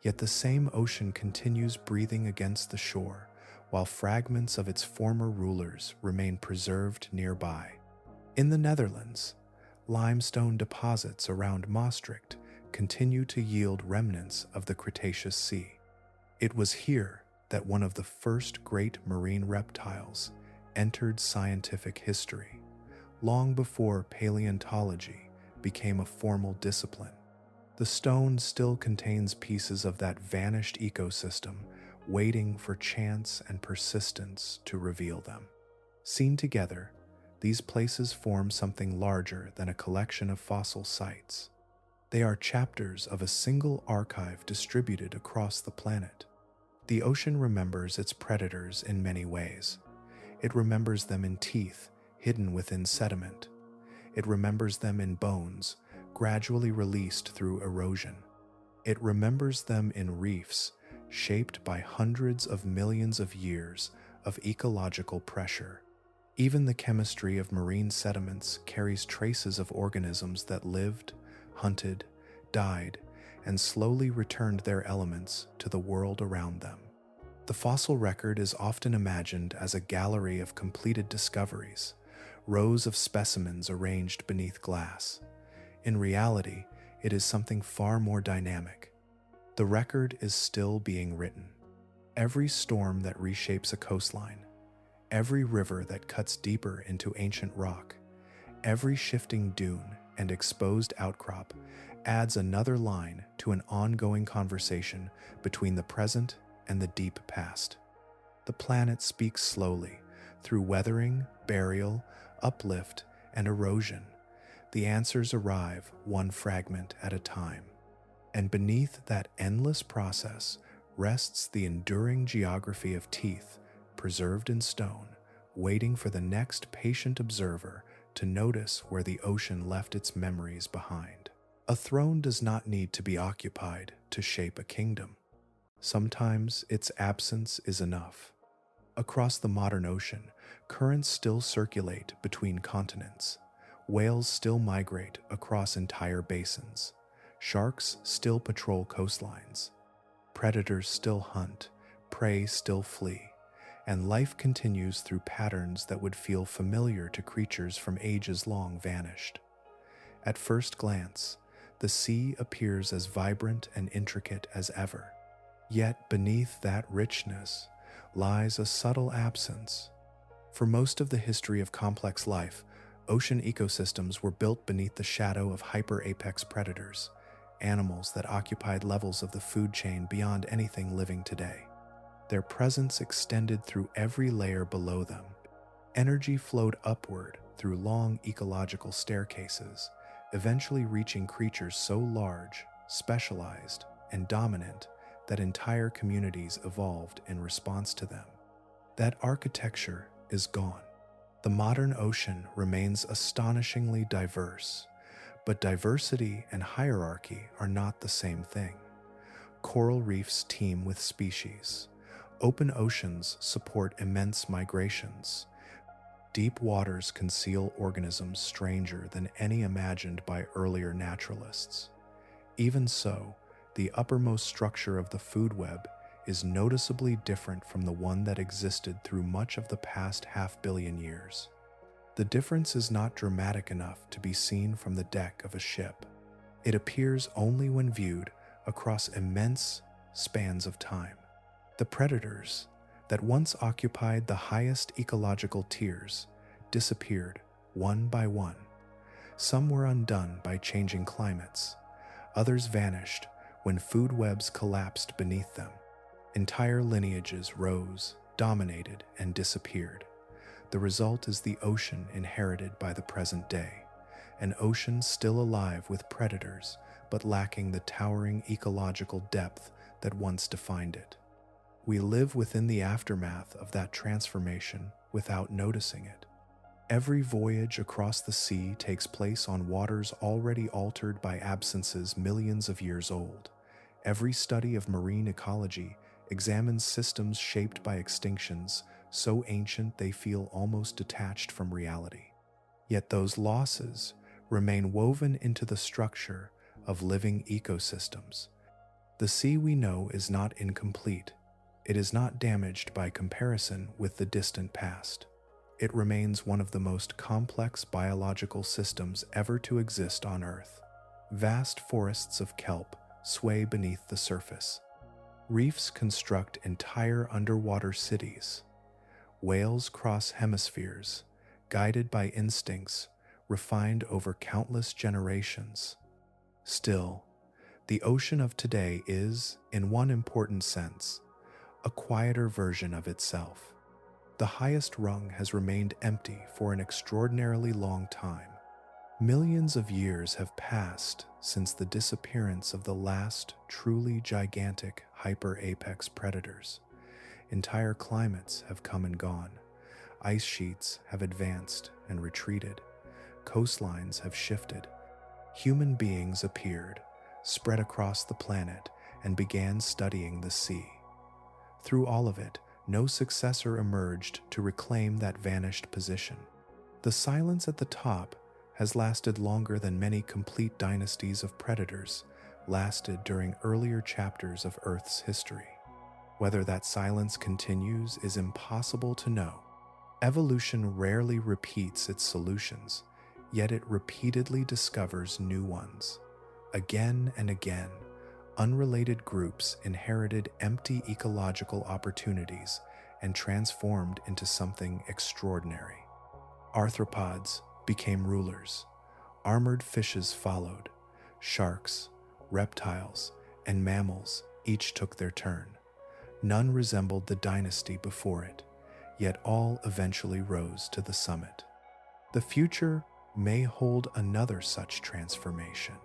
[SPEAKER 1] yet the same ocean continues breathing against the shore, while fragments of its former rulers remain preserved nearby. In the Netherlands, limestone deposits around Maastricht continue to yield remnants of the Cretaceous Sea. It was here that one of the first great marine reptiles entered scientific history, long before paleontology became a formal discipline. The stone still contains pieces of that vanished ecosystem, waiting for chance and persistence to reveal them. Seen together, these places form something larger than a collection of fossil sites. They are chapters of a single archive distributed across the planet. The ocean remembers its predators in many ways. It remembers them in teeth hidden within sediment. It remembers them in bones, gradually released through erosion. It remembers them in reefs, shaped by hundreds of millions of years of ecological pressure. Even the chemistry of marine sediments carries traces of organisms that lived, hunted, died, and slowly returned their elements to the world around them. The fossil record is often imagined as a gallery of completed discoveries, rows of specimens arranged beneath glass. In reality, it is something far more dynamic. The record is still being written. Every storm that reshapes a coastline, every river that cuts deeper into ancient rock, every shifting dune and exposed outcrop adds another line to an ongoing conversation between the present and the deep past. The planet speaks slowly through weathering, burial, uplift, and erosion. The answers arrive one fragment at a time. And beneath that endless process rests the enduring geography of teeth, preserved in stone, waiting for the next patient observer to notice where the ocean left its memories behind. A throne does not need to be occupied to shape a kingdom. Sometimes its absence is enough. Across the modern ocean, currents still circulate between continents. Whales still migrate across entire basins. Sharks still patrol coastlines. Predators still hunt, prey still flee, and life continues through patterns that would feel familiar to creatures from ages long vanished. At first glance, the sea appears as vibrant and intricate as ever. Yet beneath that richness lies a subtle absence. For most of the history of complex life, ocean ecosystems were built beneath the shadow of hyper-apex predators, animals that occupied levels of the food chain beyond anything living today. Their presence extended through every layer below them. Energy flowed upward through long ecological staircases, eventually reaching creatures so large, specialized, and dominant that entire communities evolved in response to them. That architecture is gone. The modern ocean remains astonishingly diverse, but diversity and hierarchy are not the same thing. Coral reefs teem with species. Open oceans support immense migrations. Deep waters conceal organisms stranger than any imagined by earlier naturalists. Even so, the uppermost structure of the food web is noticeably different from the one that existed through much of the past half-billion years. The difference is not dramatic enough to be seen from the deck of a ship. It appears only when viewed across immense spans of time. The predators that once occupied the highest ecological tiers disappeared one by one. Some were undone by changing climates. Others vanished when food webs collapsed beneath them. Entire lineages rose, dominated, and disappeared. The result is the ocean inherited by the present day, an ocean still alive with predators, but lacking the towering ecological depth that once defined it. We live within the aftermath of that transformation without noticing it. Every voyage across the sea takes place on waters already altered by absences millions of years old. Every study of marine ecology examines systems shaped by extinctions so ancient they feel almost detached from reality. Yet those losses remain woven into the structure of living ecosystems. The sea we know is not incomplete. It is not damaged by comparison with the distant past. It remains one of the most complex biological systems ever to exist on Earth. Vast forests of kelp sway beneath the surface. Reefs construct entire underwater cities. Whales cross hemispheres, guided by instincts refined over countless generations. Still, the ocean of today is, in one important sense, a quieter version of itself. The highest rung has remained empty for an extraordinarily long time. Millions of years have passed since the disappearance of the last truly gigantic hyper-apex predators. Entire climates have come and gone. Ice sheets have advanced and retreated. Coastlines have shifted. Human beings appeared, spread across the planet, and began studying the sea. Through all of it, no successor emerged to reclaim that vanished position. The silence at the top has lasted longer than many complete dynasties of predators lasted during earlier chapters of Earth's history. Whether that silence continues is impossible to know. Evolution rarely repeats its solutions, yet it repeatedly discovers new ones. Again and again, unrelated groups inherited empty ecological opportunities and transformed into something extraordinary. Arthropods became rulers. Armored fishes followed. Sharks, reptiles, and mammals each took their turn. None resembled the dynasty before it, yet all eventually rose to the summit. The future may hold another such transformation.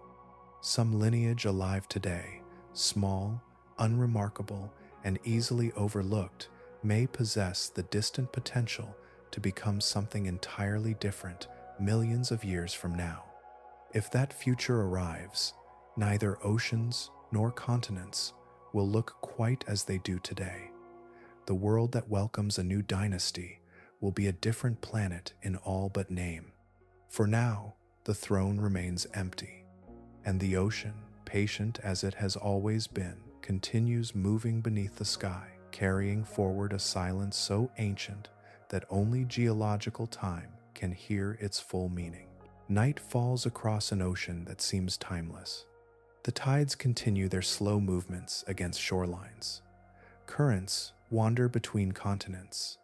[SPEAKER 1] Some lineage alive today, small, unremarkable, and easily overlooked, may possess the distant potential to become something entirely different millions of years from now. If that future arrives, neither oceans nor continents will look quite as they do today. The world that welcomes a new dynasty will be a different planet in all but name. For now, the throne remains empty, and the ocean, patient as it has always been, continues moving beneath the sky, carrying forward a silence so ancient that only geological time can hear its full meaning. Night falls across an ocean that seems timeless. The tides continue their slow movements against shorelines. Currents wander between continents.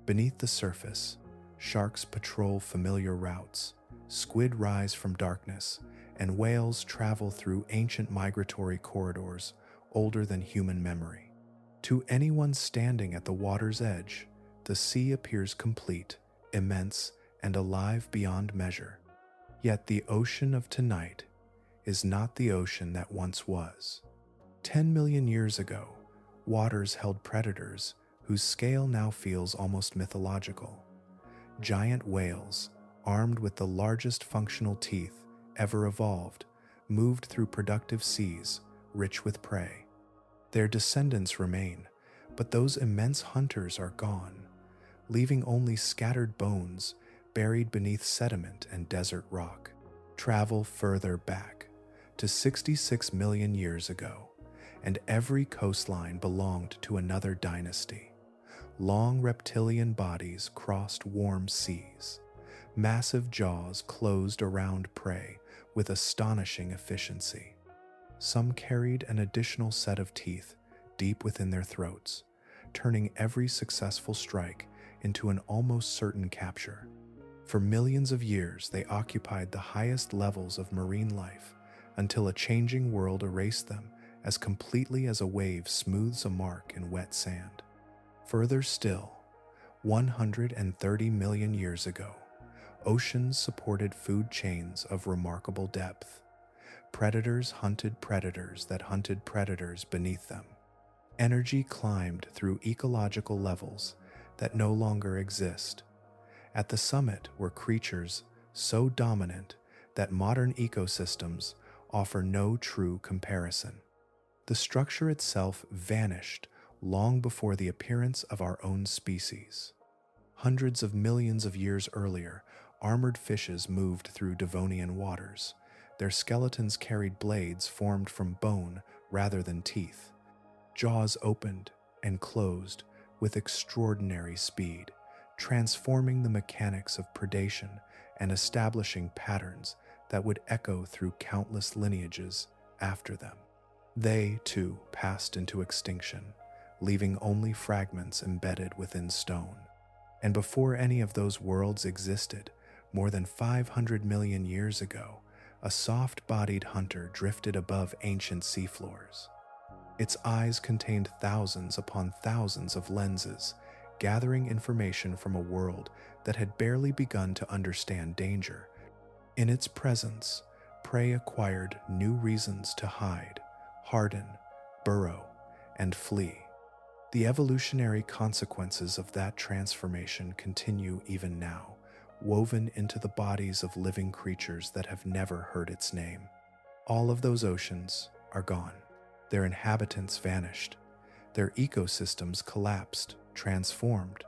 [SPEAKER 1] Beneath the surface, sharks patrol familiar routes, squid rise from darkness, and whales travel through ancient migratory corridors older than human memory. To anyone standing at the water's edge, the sea appears complete, immense, and alive beyond measure. Yet the ocean of tonight is not the ocean that once was. 10 million years ago, waters held predators whose scale now feels almost mythological. Giant whales, armed with the largest functional teeth ever evolved, moved through productive seas, rich with prey. Their descendants remain, but those immense hunters are gone, leaving only scattered bones buried beneath sediment and desert rock. Travel further back, to 66 million years ago, and every coastline belonged to another dynasty. Long reptilian bodies crossed warm seas. Massive jaws closed around prey with astonishing efficiency. Some carried an additional set of teeth deep within their throats, turning every successful strike into an almost certain capture. For millions of years, they occupied the highest levels of marine life until a changing world erased them as completely as a wave smooths a mark in wet sand. Further still, 130 million years ago, oceans supported food chains of remarkable depth. Predators hunted predators that hunted predators beneath them. Energy climbed through ecological levels that no longer exist. At the summit were creatures so dominant that modern ecosystems offer no true comparison. The structure itself vanished long before the appearance of our own species. Hundreds of millions of years earlier, armored fishes moved through Devonian waters. Their skeletons carried blades formed from bone rather than teeth. Jaws opened and closed with extraordinary speed, transforming the mechanics of predation and establishing patterns that would echo through countless lineages after them. They, too, passed into extinction, leaving only fragments embedded within stone. And before any of those worlds existed, more than 500 million years ago, a soft-bodied hunter drifted above ancient seafloors. Its eyes contained thousands upon thousands of lenses, gathering information from a world that had barely begun to understand danger. In its presence, prey acquired new reasons to hide, harden, burrow, and flee. The evolutionary consequences of that transformation continue even now, woven into the bodies of living creatures that have never heard its name. All of those oceans are gone. Their inhabitants vanished. Their ecosystems collapsed, transformed,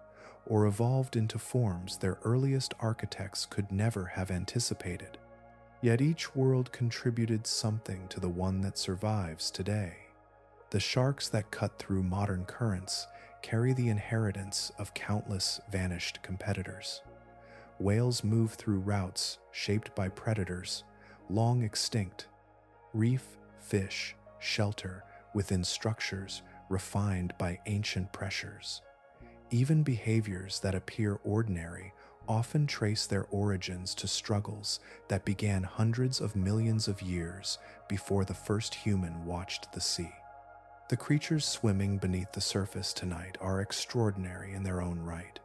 [SPEAKER 1] or evolved into forms their earliest architects could never have anticipated. Yet each world contributed something to the one that survives today. The sharks that cut through modern currents carry the inheritance of countless vanished competitors. Whales move through routes shaped by predators, long extinct. Reef fish shelter within structures refined by ancient pressures. Even behaviors that appear ordinary often trace their origins to struggles that began hundreds of millions of years before the first human watched the sea. The creatures swimming beneath the surface tonight are extraordinary in their own right.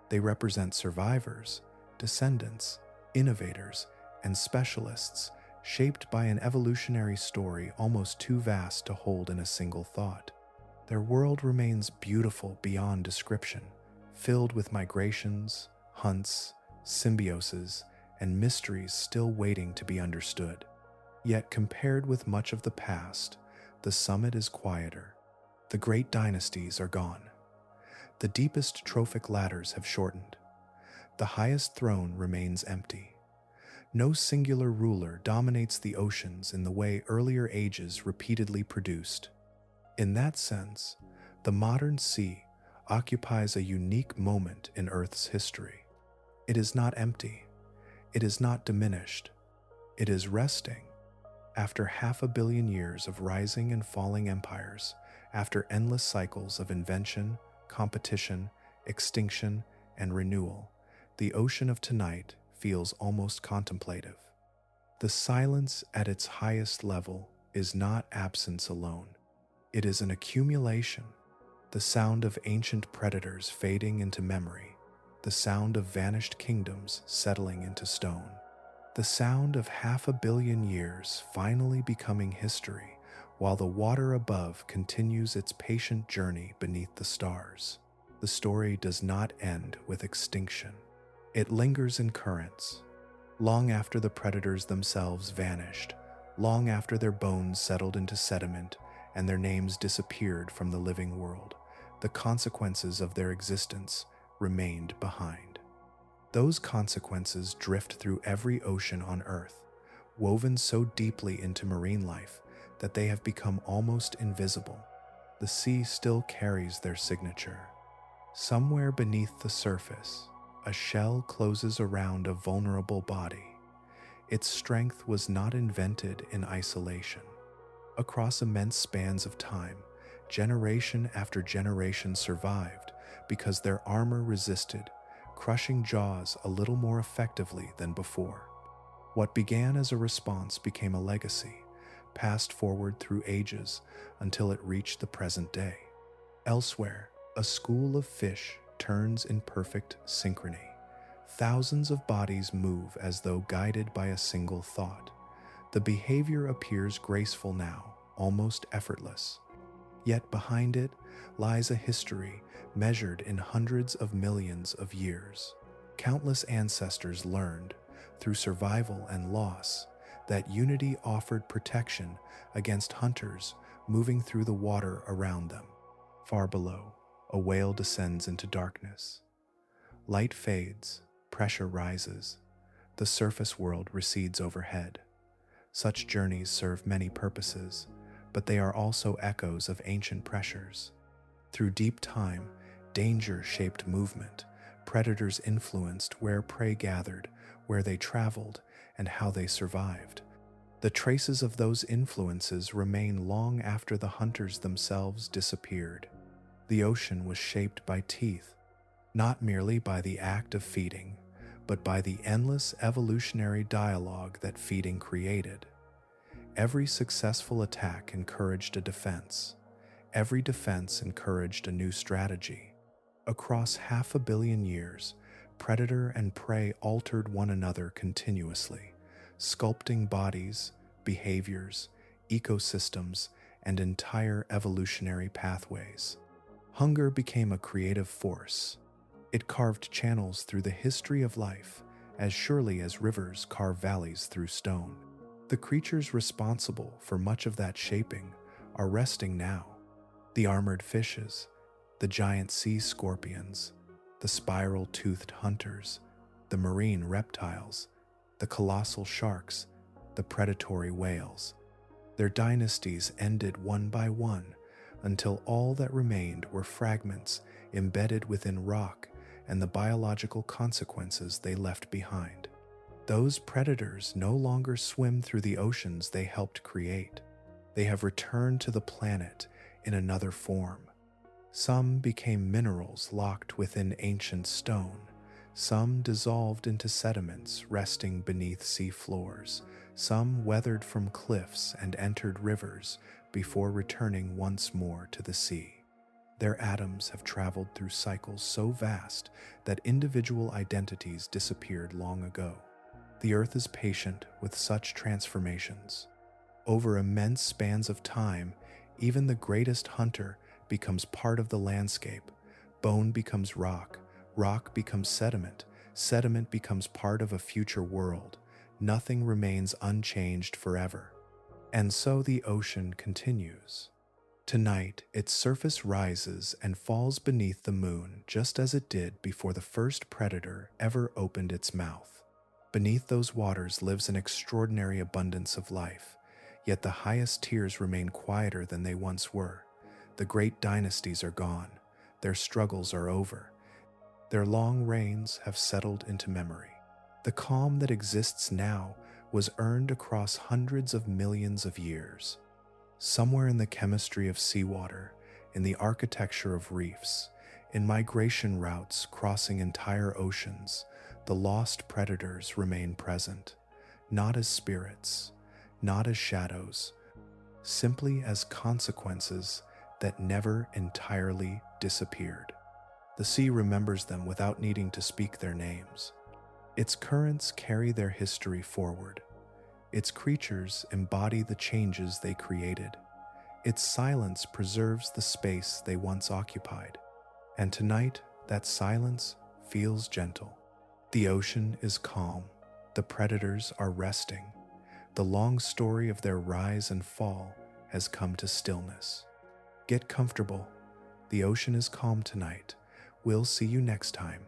[SPEAKER 1] They represent survivors, descendants, innovators, and specialists shaped by an evolutionary story almost too vast to hold in a single thought. Their world remains beautiful beyond description, filled with migrations, hunts, symbioses, and mysteries still waiting to be understood. Yet compared with much of the past, the summit is quieter. The great dynasties are gone. The deepest trophic ladders have shortened. The highest throne remains empty. No singular ruler dominates the oceans in the way earlier ages repeatedly produced. In that sense, the modern sea occupies a unique moment in Earth's history. It is not empty. It is not diminished. It is resting. After 500 million years of rising and falling empires, after endless cycles of invention, competition, extinction, and renewal, the ocean of tonight feels almost contemplative. The silence at its highest level is not absence alone. It is an accumulation, the sound of ancient predators fading into memory, the sound of vanished kingdoms settling into stone, the sound of 500 million years finally becoming history, while the water above continues its patient journey beneath the stars. The story does not end with extinction. It lingers in currents, long after the predators themselves vanished, long after their bones settled into sediment and their names disappeared from the living world. The consequences of their existence remained behind. Those consequences drift through every ocean on Earth, woven so deeply into marine life that they have become almost invisible. The sea still carries their signature. Somewhere beneath the surface, a shell closes around a vulnerable body. Its strength was not invented in isolation. Across immense spans of time, generation after generation survived because their armor resisted, crushing jaws a little more effectively than before. What began as a response became a legacy, passed forward through ages until it reached the present day. Elsewhere, a school of fish turns in perfect synchrony. Thousands of bodies move as though guided by a single thought. The behavior appears graceful now, almost effortless. Yet behind it lies a history measured in hundreds of millions of years. Countless ancestors learned, through survival and loss, that unity offered protection against hunters moving through the water around them. Far below, a whale descends into darkness. Light fades, pressure rises, the surface world recedes overhead. Such journeys serve many purposes, but they are also echoes of ancient pressures. Through deep time, danger shaped movement. Predators influenced where prey gathered, where they traveled, and how they survived. The traces of those influences remain long after the hunters themselves disappeared. The ocean was shaped by teeth, not merely by the act of feeding, but by the endless evolutionary dialogue that feeding created. Every successful attack encouraged a defense. Every defense encouraged a new strategy. Across 500 million years, predator and prey altered one another continuously, sculpting bodies, behaviors, ecosystems, and entire evolutionary pathways. Hunger became a creative force. It carved channels through the history of life, as surely as rivers carve valleys through stone. The creatures responsible for much of that shaping are resting now. The armored fishes, the giant sea scorpions, the spiral-toothed hunters, the marine reptiles, the colossal sharks, the predatory whales. Their dynasties ended one by one until all that remained were fragments embedded within rock and the biological consequences they left behind. Those predators no longer swim through the oceans they helped create. They have returned to the planet in another form. Some became minerals locked within ancient stone. Some dissolved into sediments resting beneath sea floors. Some weathered from cliffs and entered rivers before returning once more to the sea. Their atoms have traveled through cycles so vast that individual identities disappeared long ago. The Earth is patient with such transformations. Over immense spans of time, even the greatest hunter becomes part of the landscape. Bone becomes rock, rock becomes sediment, sediment becomes part of a future world. Nothing remains unchanged forever. And so the ocean continues. Tonight, its surface rises and falls beneath the moon just as it did before the first predator ever opened its mouth. Beneath those waters lives an extraordinary abundance of life, yet the highest tiers remain quieter than they once were. The great dynasties are gone, their struggles are over, their long reigns have settled into memory. The calm that exists now was earned across hundreds of millions of years. Somewhere in the chemistry of seawater, in the architecture of reefs, in migration routes crossing entire oceans, the lost predators remain present, not as spirits, not as shadows, simply as consequences that never entirely disappeared. The sea remembers them without needing to speak their names. Its currents carry their history forward. Its creatures embody the changes they created. Its silence preserves the space they once occupied. And tonight, that silence feels gentle. The ocean is calm. The predators are resting. The long story of their rise and fall has come to stillness. Get comfortable. The ocean is calm tonight. We'll see you next time.